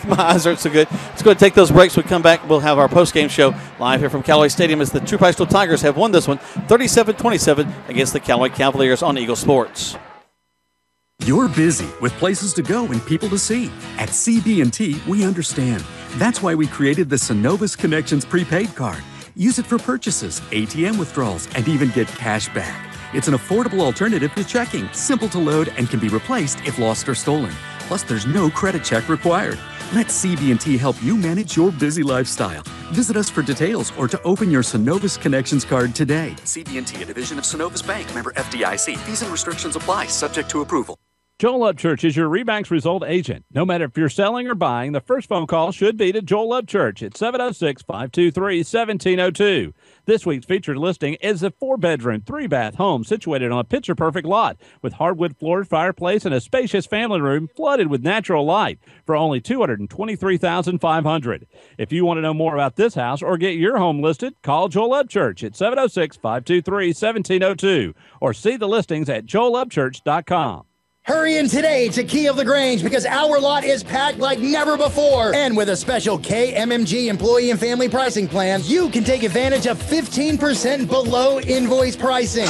My eyes aren't so good. Let's go ahead and take those breaks. When we come back, we'll have our post-game show live here from Callaway Stadium as the Troup High School Tigers have won this one 37-27 against the Callaway Cavaliers on Eagle Sports. You're busy with places to go and people to see. At CB&T, we understand. That's why we created the Synovus Connections prepaid card. Use it for purchases, ATM withdrawals, and even get cash back. It's an affordable alternative to checking, simple to load, and can be replaced if lost or stolen. Plus, there's no credit check required. Let CB&T help you manage your busy lifestyle. Visit us for details or to open your Synovus Connections card today. CB&T, a division of Synovus Bank, member FDIC. Fees and restrictions apply, subject to approval. Joel Upchurch is your RE/MAX result agent. No matter if you're selling or buying, the first phone call should be to Joel Upchurch at 706-523-1702. This week's featured listing is a 4-bedroom, 3-bath home situated on a picture-perfect lot with hardwood floored fireplace and a spacious family room flooded with natural light for only $223,500. If you want to know more about this house or get your home listed, call Joel Upchurch at 706-523-1702 or see the listings at joelupchurch.com. Hurry in today to Key of the Grange because our lot is packed like never before. And with a special KMMG employee and family pricing plan, you can take advantage of 15% below invoice pricing.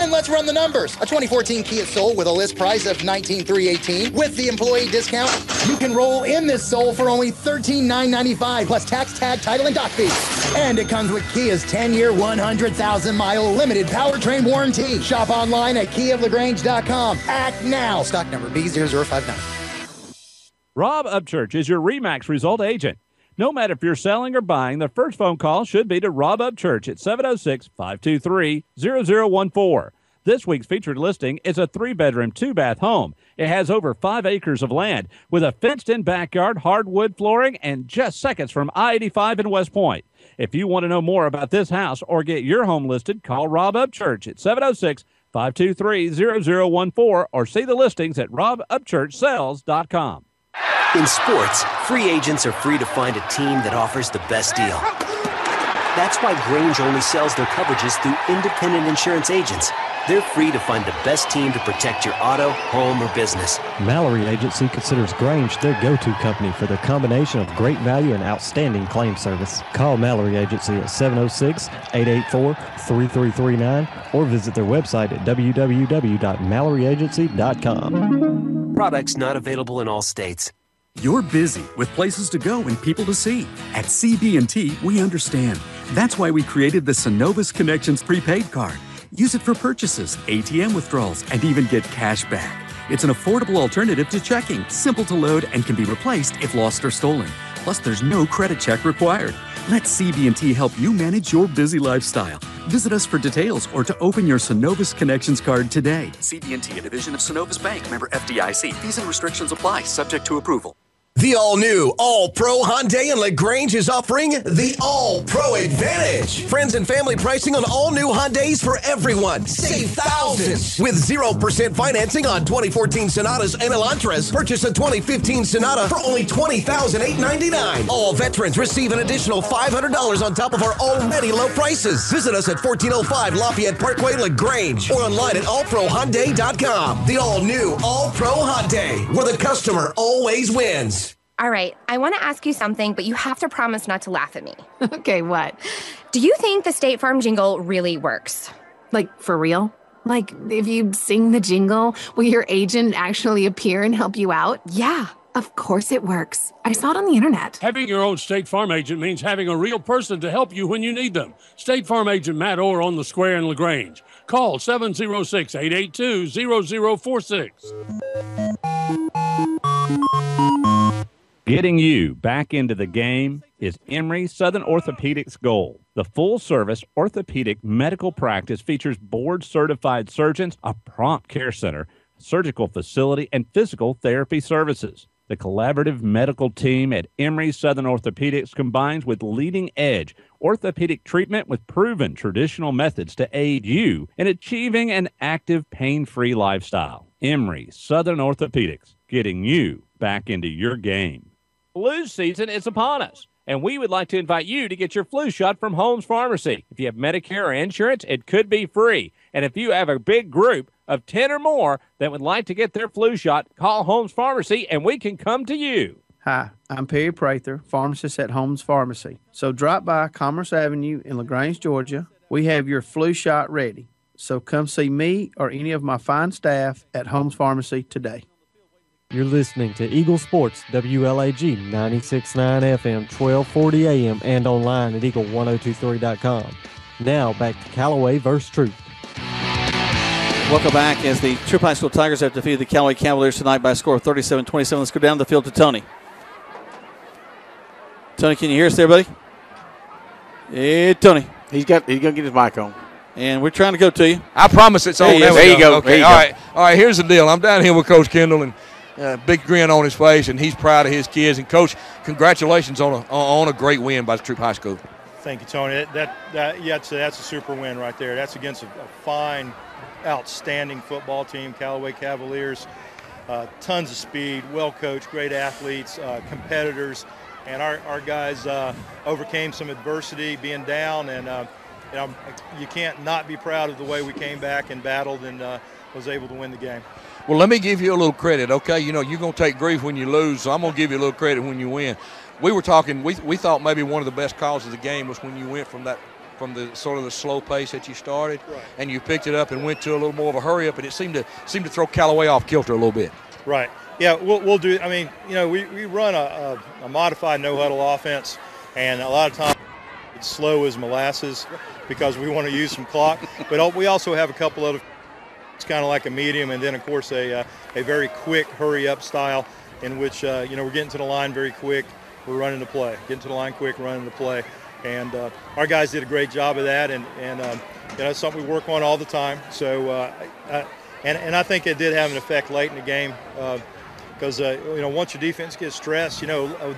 And let's run the numbers. A 2014 Kia Soul with a list price of $19,318 with the employee discount, you can roll in this Soul for only $13,995 plus tax, tag, title, and dock fee. And it comes with Kia's 10-year, 100,000-mile limited powertrain warranty. Shop online at keyoflagrange.com. Act now. Stock number B0059. Rob Upchurch is your RE/MAX result agent. No matter if you're selling or buying, the first phone call should be to Rob Upchurch at 706-523-0014. This week's featured listing is a 3-bedroom, 2-bath home. It has over 5 acres of land with a fenced-in backyard, hardwood flooring, and just seconds from I-85 in West Point. If you want to know more about this house or get your home listed, call Rob Upchurch at 706-523-0014 or see the listings at robupchurchsales.com. In sports, free agents are free to find a team that offers the best deal. That's why Grange only sells their coverages through independent insurance agents. They're free to find the best team to protect your auto, home, or business. Mallory Agency considers Grange their go-to company for their combination of great value and outstanding claim service. Call Mallory Agency at 706-884-3339 or visit their website at www.malloryagency.com. Products not available in all states. You're busy with places to go and people to see. At CB&T, we understand. That's why we created the Synovus Connections prepaid card. Use it for purchases, ATM withdrawals, and even get cash back. It's an affordable alternative to checking, simple to load, and can be replaced if lost or stolen. Plus, there's no credit check required. Let CB&T help you manage your busy lifestyle. Visit us for details or to open your Synovus Connections card today. CB&T, a division of Synovus Bank, member FDIC. Fees and restrictions apply, subject to approval. The all-new, all-pro Hyundai in LaGrange is offering the All-Pro Advantage. Friends and family pricing on all-new Hyundais for everyone. Save thousands. With 0% financing on 2014 Sonatas and Elantras. Purchase a 2015 Sonata for only $20,899. All veterans receive an additional $500 on top of our already low prices. Visit us at 1405 Lafayette Parkway, LaGrange, or online at allprohyundai.com. The all-new, all-pro Hyundai, where the customer always wins. All right, I want to ask you something, but you have to promise not to laugh at me. Okay, what? Do you think the State Farm jingle really works? Like, for real? Like, if you sing the jingle, will your agent actually appear and help you out? Yeah, of course it works. I saw it on the internet. Having your own State Farm agent means having a real person to help you when you need them. State Farm agent Matt Orr on the Square in LaGrange. Call 706-882-0046. Getting you back into the game is Emory Southern Orthopedics' goal. The full-service orthopedic medical practice features board-certified surgeons, a prompt care center, surgical facility, and physical therapy services. The collaborative medical team at Emory Southern Orthopedics combines with leading-edge orthopedic treatment with proven traditional methods to aid you in achieving an active, pain-free lifestyle. Emory Southern Orthopedics, getting you back into your game. Flu season is upon us, and we would like to invite you to get your flu shot from Holmes Pharmacy. If you have Medicare or insurance, it could be free. And if you have a big group of 10 or more that would like to get their flu shot, call Holmes Pharmacy, and we can come to you. Hi, I'm Perry Prather, pharmacist at Holmes Pharmacy. So drop by Commerce Avenue in LaGrange, Georgia. We have your flu shot ready. So come see me or any of my fine staff at Holmes Pharmacy today. You're listening to Eagle Sports, WLAG 96.9 FM, 1240 AM, and online at eagle1023.com. Now back to Callaway versus Troup. Welcome back as the Troup High School Tigers have defeated the Callaway Cavaliers tonight by a score of 37-27. Let's go down the field to Tony. Tony, can you hear us there, buddy? Hey, Tony. He's going to get his mic on. And we're trying to go to you. I promise it's on. There you go. Okay, there you all go. right. All right, here's the deal. I'm down here with Coach Kendall, and big grin on his face, and he's proud of his kids. And, Coach, congratulations on a great win by the Troup High School. Thank you, Tony. That's a super win right there. That's against a fine, outstanding football team, Callaway Cavaliers. Tons of speed, well coached, great athletes, competitors, and our guys overcame some adversity, being down, and you can't not be proud of the way we came back and battled and was able to win the game. Well, let me give you a little credit, okay? You know, you're going to take grief when you lose, so I'm going to give you a little credit when you win. We were talking, we thought maybe one of the best calls of the game was when you went from the sort of the slow pace that you started, right, and you picked it up and went to a little more of a hurry up, and it seemed to throw Callaway off kilter a little bit. Right. Yeah, we'll do. I mean, you know, we run a modified no huddle offense, and a lot of times it's slow as molasses because we want to use some clock. But we also have a couple other. It's kind of like a medium, and then of course a very quick hurry up style in which we're getting to the line very quick. We're running the play, getting to the line quick, running the play, and our guys did a great job of that, and it's something we work on all the time. So, and I think it did have an effect late in the game because once your defense gets stressed,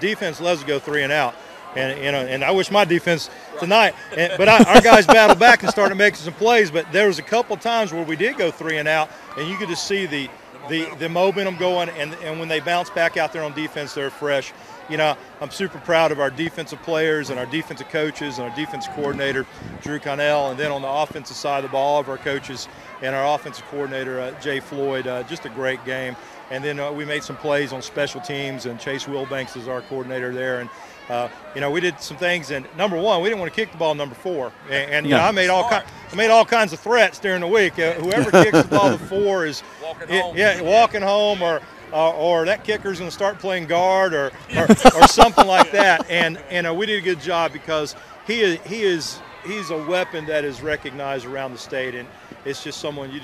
defense loves to go 3 and out, and I wish my defense tonight, but our guys battled back and started making some plays. But there was a couple times where we did go 3 and out, and you could just see the momentum going, and when they bounce back out there on defense, they're fresh. I'm super proud of our defensive players and our defensive coaches and our defensive coordinator, Drew Connell, and then on the offensive side of the ball, all of our coaches and our offensive coordinator, Jay Floyd. Just a great game. And then we made some plays on special teams, and Chase Wilbanks is our coordinator there. And we did some things. And number one, we didn't want to kick the ball number 4. And I made all kinds of threats during the week. Whoever kicks the ball to 4 is walking home, or that kicker's going to start playing guard, or something like that. And we did a good job because he's a weapon that is recognized around the state, and it's just someone you're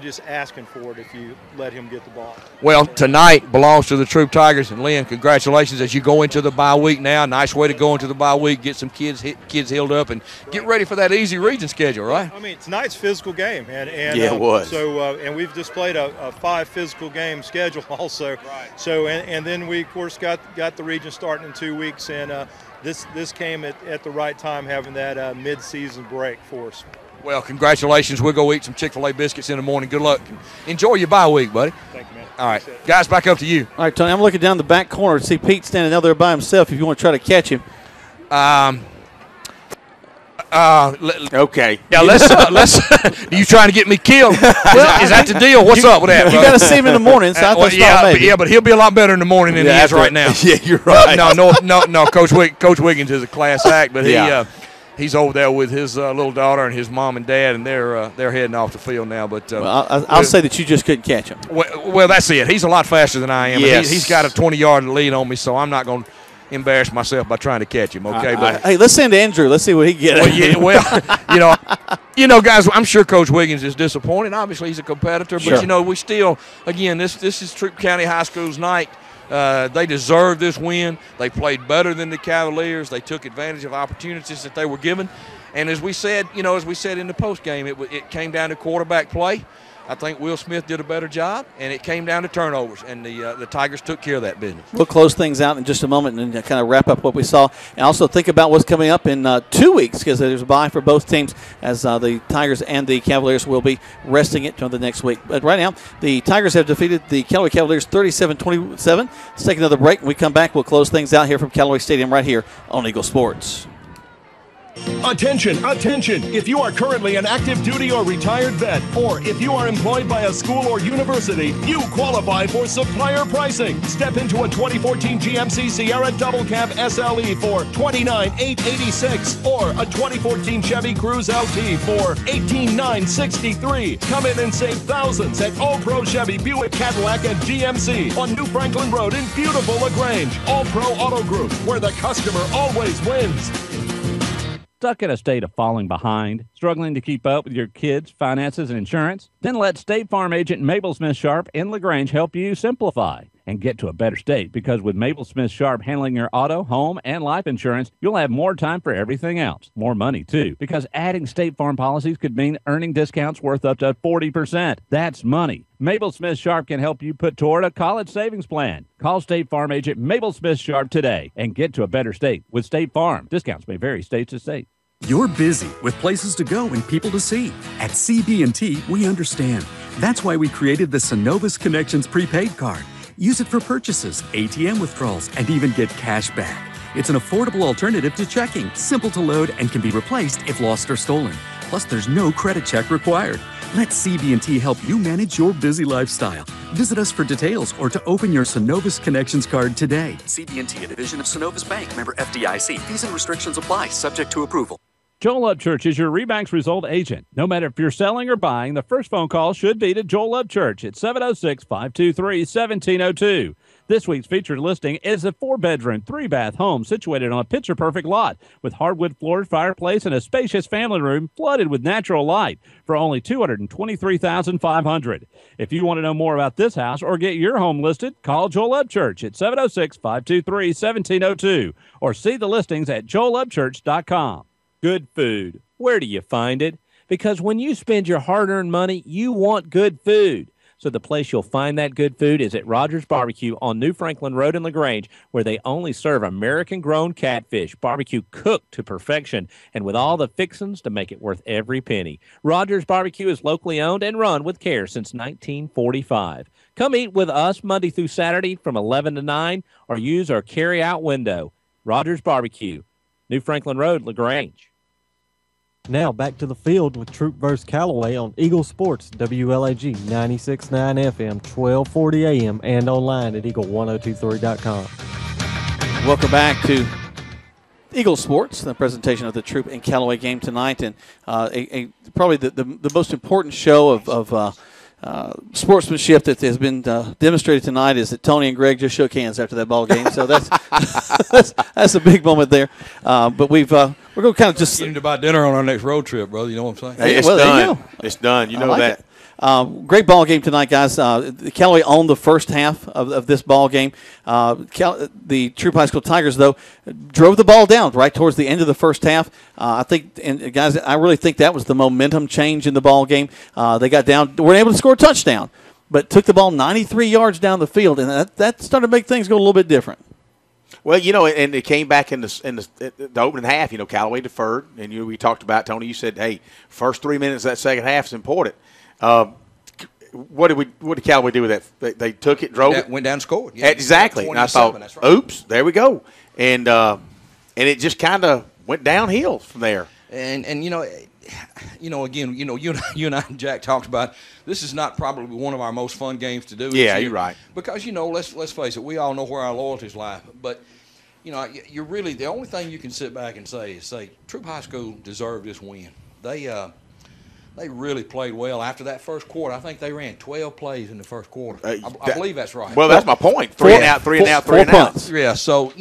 just asking for it if you let him get the ball. Well, tonight belongs to the Troup Tigers, and Lynn, congratulations as you go into the bye week now. Nice way to go into the bye week, get some kids healed up, and get ready for that easy region schedule, right? I mean, tonight's a physical game, and yeah, it was. So and we've just played a 5 physical game schedule also. Right. So and then we of course got the region starting in 2 weeks, and this came at the right time, having that mid-season break for us. Well, congratulations. We'll go eat some Chick-fil-A biscuits in the morning. Good luck. Enjoy your bye week, buddy. Thank you, man. All right. Guys, back up to you. All right, Tony, I'm looking down the back corner to see Pete standing out there by himself if you want to try to catch him. Okay. Yeah, let's you trying to get me killed? Is that the deal? What's up with that, bro? You got to see him in the morning. So but he'll be a lot better in the morning than he is right now. Yeah, you're right. No. Coach Wiggins is a class act, but he's over there with his little daughter and his mom and dad, and they're heading off the field now. But I'll say that you just couldn't catch him. Well, that's it. He's a lot faster than I am. Yes. He's got a 20-yard lead on me, so I'm not going to embarrass myself by trying to catch him. Okay, hey, let's send Andrew. Let's see what he gets. Guys, I'm sure Coach Wiggins is disappointed. Obviously, he's a competitor, but Sure. we still, again, this is Troup County High School's night. They deserve this win. They played better than the Cavaliers. They took advantage of opportunities that they were given. And as we said in the post game, it came down to quarterback play. I think Will Smith did a better job, and it came down to turnovers, and the Tigers took care of that business. We'll close things out in just a moment and kind of wrap up what we saw. And also think about what's coming up in 2 weeks, because there's a bye for both teams, as the Tigers and the Cavaliers will be resting it until the next week. But right now, the Tigers have defeated the Callaway Cavaliers 37-27. Let's take another break. When we come back, we'll close things out here from Callaway Stadium right here on Eagle Sports. Attention, attention! If you are currently an active duty or retired vet, or if you are employed by a school or university, you qualify for supplier pricing. Step into a 2014 GMC Sierra Double Cab SLE for $29,886, or a 2014 Chevy Cruze LT for $18,963. Come in and save thousands at All Pro Chevy, Buick, Cadillac, and GMC on New Franklin Road in beautiful LaGrange. All Pro Auto Group, where the customer always wins. Stuck in a state of falling behind, struggling to keep up with your kids' finances and insurance? Then let State Farm agent Mabel Smith Sharp in LaGrange help you simplify and get to a better state, because with Mabel Smith Sharp handling your auto, home, and life insurance, you'll have more time for everything else. More money, too, because adding State Farm policies could mean earning discounts worth up to 40%. That's money. Mabel Smith Sharp can help you put toward a college savings plan. Call State Farm agent Mabel Smith Sharp today and get to a better state with State Farm. Discounts may vary state to state. You're busy with places to go and people to see. At CB&T, we understand. That's why we created the Synovus Connections prepaid card. Use it for purchases, ATM withdrawals, and even get cash back. It's an affordable alternative to checking, simple to load, and can be replaced if lost or stolen. Plus, there's no credit check required. Let CB&T help you manage your busy lifestyle. Visit us for details or to open your Synovus Connections card today. CB&T, a division of Synovus Bank, member FDIC. Fees and restrictions apply, subject to approval. Joel Upchurch is your Rebanks Result agent. No matter if you're selling or buying, the first phone call should be to Joel Upchurch at 706-523-1702. This week's featured listing is a 4-bedroom, 3-bath home situated on a picture-perfect lot with hardwood floored fireplace and a spacious family room flooded with natural light for only $223,500. If you want to know more about this house or get your home listed, call Joel Upchurch at 706-523-1702 or see the listings at joelupchurch.com. Good food. Where do you find it? Because when you spend your hard-earned money, you want good food. So the place you'll find that good food is at Rogers Barbecue on New Franklin Road in LaGrange, where they only serve American-grown catfish, barbecue cooked to perfection, and with all the fixings to make it worth every penny. Rogers Barbecue is locally owned and run with care since 1945. Come eat with us Monday through Saturday from 11 to 9, or use our carry-out window. Rogers Barbecue, New Franklin Road, LaGrange. Now back to the field with Troup vs. Callaway on Eagle Sports, WLAG 96.9 FM, 1240 AM, and online at eagle1023.com. Welcome back to Eagle Sports, the presentation of the Troup and Callaway game tonight, and probably the most important show of sportsmanship that has been demonstrated tonight is that Tony and Greg just shook hands after that ball game. So that's a big moment there. But we're going to kind of just getting to buy dinner on our next road trip, brother. You know what I'm saying? Hey, it's done. It's done. You know like that. Great ball game tonight, guys. Callaway owned the first half of this ball game. The Troup High School Tigers, though, drove the ball down right towards the end of the first half. I think, and guys, I really think that was the momentum change in the ball game. They got down, weren't able to score a touchdown, but took the ball 93 yards down the field, and that started to make things go a little bit different. Well, you know, and it came back in the opening half. You know, Callaway deferred, and we talked about, Tony. You said, "Hey, first 3 minutes of that second half is important." What did Callaway do with that? They took it, drove it, went down, and scored. Yeah, exactly. And I thought, right. Oops, there we go, and it just kind of went downhill from there. And you know, again, you and I and Jack talked about this is not probably one of our most fun games to do. Yeah, you're right. Because let's face it, we all know where our loyalties lie. But you're really the only thing you can sit back and say Troup High School deserved this win. They really played well after that first quarter. I think they ran 12 plays in the first quarter. I believe that's right. Well, that's my point. Three and out. Yeah, so,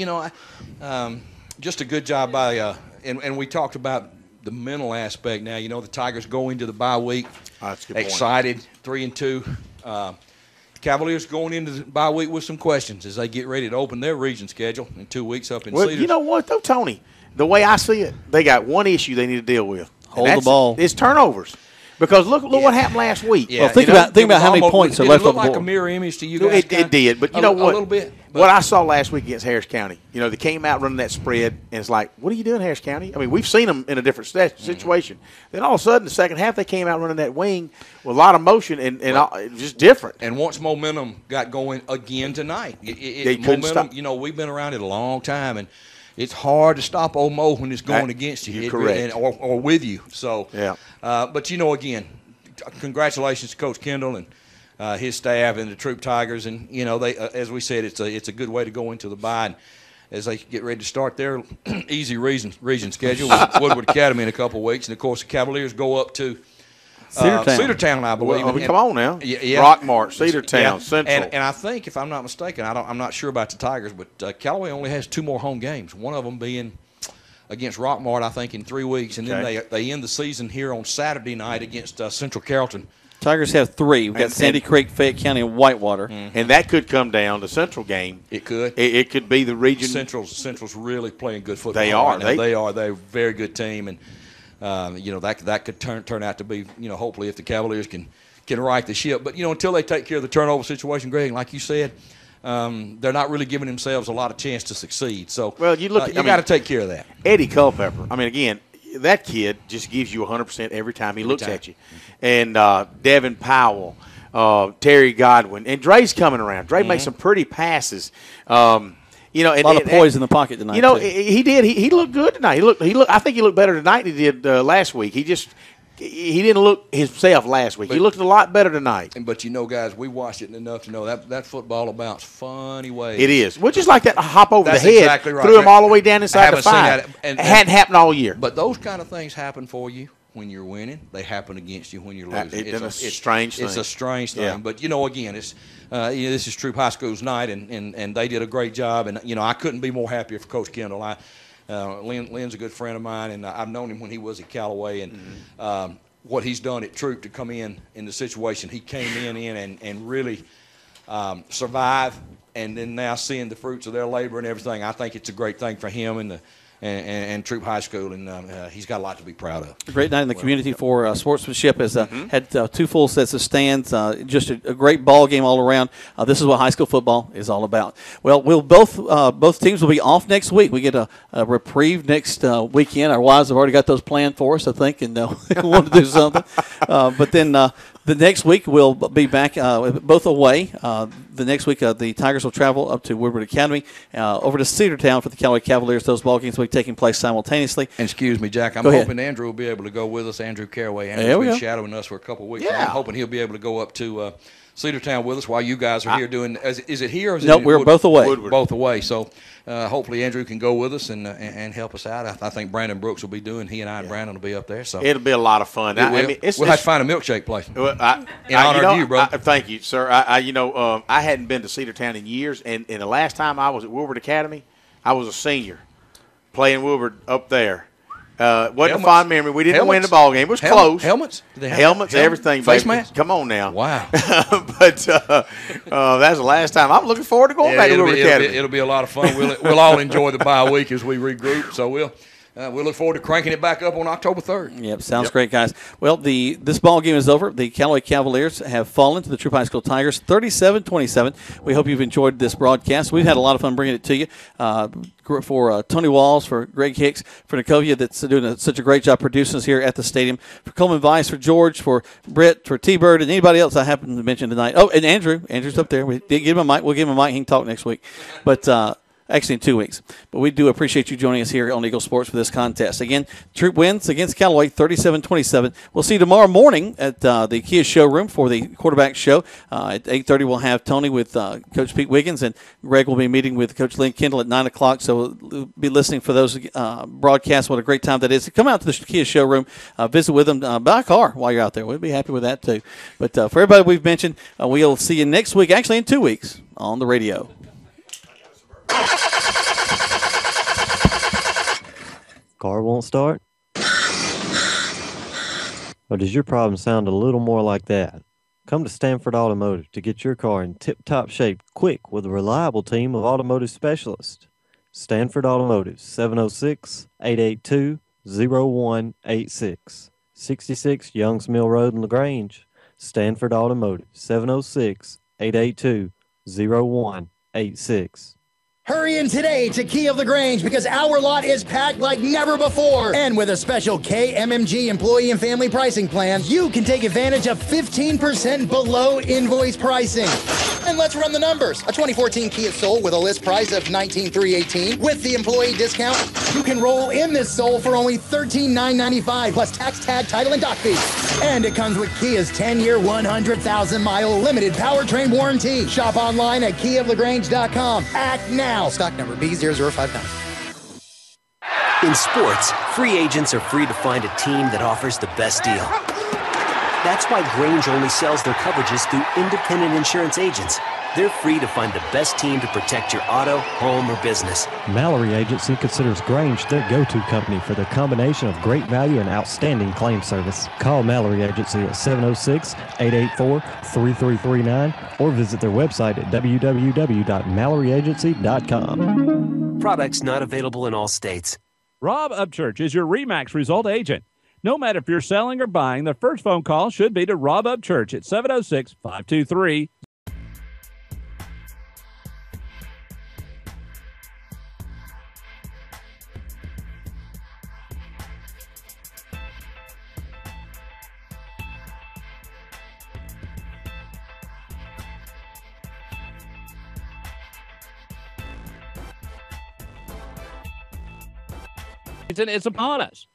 just a good job by and we talked about the mental aspect now. You know, the Tigers go into the bye week excited, 3-2. Cavaliers going into the bye week with some questions as they get ready to open their region schedule in 2 weeks up in Cedars. You know what, though, Tony? The way I see it, they got one issue they need to deal with. Hold the ball. It's turnovers. Because look what happened last week. Well, think about how many points are left on the board. It looked like a mirror image to you guys. It did, but you know what? A little bit. What I saw last week against Harris County, they came out running that spread, and it's like, what are you doing, Harris County? I mean, we've seen them in a different situation. Then all of a sudden, the second half, they came out running that wing with a lot of motion and it was just different. And once momentum got going again tonight, they couldn't momentum. stop. We've been around it a long time, and it's hard to stop Old Mo when it's going against you. You're correct. Or with you. So, yeah. But again, congratulations to Coach Kendall and his staff and the Troup Tigers, and they, as we said, it's a good way to go into the bye. And as they get ready to start their easy region schedule with Woodward Academy in a couple of weeks, and of course the Cavaliers go up to Cedartown, I believe. Well, come on now. Yeah. Rockmart, Cedartown, Central. And I think, if I'm not mistaken, I'm not sure about the Tigers, but Callaway only has 2 more home games. One of them being against Rockmart, I think, in 3 weeks, and then they end the season here on Saturday night against Central Carrollton. Tigers have 3. We've got Sandy Creek, Fayette County, and Whitewater. Mm-hmm. And that could come down to Central game. It could. It could be the region. Central's really playing good football. They are. Right now. They are. They're a very good team, and that could turn out to be, hopefully, if the Cavaliers can right the ship. But until they take care of the turnover situation, Greg, like you said, they're not really giving themselves a lot of chance to succeed. So you got to take care of that. Eddie Culpepper. I mean, again, that kid just gives you 100% every time he looks at you. And Devin Powell, Terry Godwin, and Dre's coming around. Dre makes some pretty passes. A lot of poise in the pocket tonight. He did. He looked good tonight. He looked. I think he looked better tonight than he did last week. He didn't look himself last week. He looked a lot better tonight. But guys, we watched it enough to know that football about funny ways. It is. Well, just like that hop over That's the head, exactly right. threw him all the way down inside the 5. It hadn't happened all year. But those kind of things happen for you when you're winning. They happen against you when you're losing. It's a strange thing. It's a strange thing. Yeah. But again, it's this is Troup High School's night, and they did a great job. And I couldn't be more happier for Coach Kendall. Lynn's a good friend of mine, and I've known him when he was at Callaway, and what he's done at Troup to come in the situation he came in and really survive, and then now seeing the fruits of their labor and everything, I think it's a great thing for him and Troup High School, and he's got a lot to be proud of. A great night in the community for sportsmanship. Has had 2 full sets of stands. Just a great ball game all around. This is what high school football is all about. Well, both teams will be off next week. We get a reprieve next weekend. Our wives have already got those planned for us, I think, and want to do something. But then the next week we'll be back both away. The next week the Tigers will travel up to Woodward Academy, over to Cedartown for the Callaway Cavaliers. Those ball games will be taking place simultaneously. And excuse me, Jack, I'm hoping Andrew will be able to go with us. Andrew Callaway. Andrew's been shadowing us for a couple of weeks. Yeah. I'm hoping he'll be able to go up to Cedartown with us while you guys are here doing. Is it here? Or is nope, we're both away. Woodward. Both away. So hopefully Andrew can go with us and help us out. I think Brandon Brooks will be doing. He and I and Brandon will be up there. So it'll be a lot of fun. We'll have to find a milkshake place. In honor of you, bro. Thank you, sir. I hadn't been to Cedartown in years, and the last time I was at Woodward Academy, I was a senior playing Woodward up there. Wasn't a fond memory. We didn't win the ball game. It was close. Helmets? Helmets, everything. Face baby. mask? Come on now. Wow. But that's the last time. I'm looking forward to going back to Woodward Academy. It'll be a lot of fun. We'll all enjoy the bye week as we regroup. So we'll look forward to cranking it back up on October 3rd. Yep, sounds great, guys. Well, this ball game is over. The Callaway Cavaliers have fallen to the Troup High School Tigers, 37-27. We hope you've enjoyed this broadcast. We've had a lot of fun bringing it to you. For Tony Walls, for Greg Hicks, for Nikovia, that's doing such a great job producing us here at the stadium, for Coleman Weiss, for George, for Brett, for T-Bird, and anybody else I happen to mention tonight. Oh, and Andrew. Andrew's up there. We did give him a mic. We'll give him a mic. He can talk next week. But actually in 2 weeks. But we do appreciate you joining us here on Eagle Sports for this contest. Again, Troup wins against Callaway 37-27. We'll see you tomorrow morning at the Kia showroom for the quarterback show. At 8:30 we'll have Tony with Coach Pete Wiggins, and Greg will be meeting with Coach Lynn Kendall at 9 o'clock. So we'll be listening for those broadcasts. What a great time that is. Come out to the Kia showroom, visit with them, buy a car while you're out there. We'd be happy with that too. But for everybody we've mentioned, we'll see you next week, actually in 2 weeks, on the radio. Car won't start? Or does your problem sound a little more like that? Come to Stanford Automotive to get your car in tip-top shape quick with a reliable team of automotive specialists. Stanford Automotive, 706-882-0186. 66 Youngs Mill Road in LaGrange. Stanford Automotive, 706-882-0186. Hurry in today to Key of LaGrange because our lot is packed like never before. And with a special KMMG employee and family pricing plan, you can take advantage of 15% below invoice pricing. And let's run the numbers. A 2014 Kia Soul with a list price of $19,318. With the employee discount, you can roll in this Soul for only $13,995 plus tax, tag, title, and dock fee. And it comes with Kia's 10-year, 100,000-mile limited powertrain warranty. Shop online at KeyofLaGrange.com. Act now. Stock number B0059. In sports, free agents are free to find a team that offers the best deal. That's why Grange only sells their coverages through independent insurance agents. They're free to find the best team to protect your auto, home, or business. Mallory Agency considers Grange their go-to company for their combination of great value and outstanding claim service. Call Mallory Agency at 706-884-3339 or visit their website at www.MalloryAgency.com. Products not available in all states. Rob Upchurch is your RE/MAX result agent. No matter if you're selling or buying, the first phone call should be to Rob Upchurch at 706-523. It's upon us.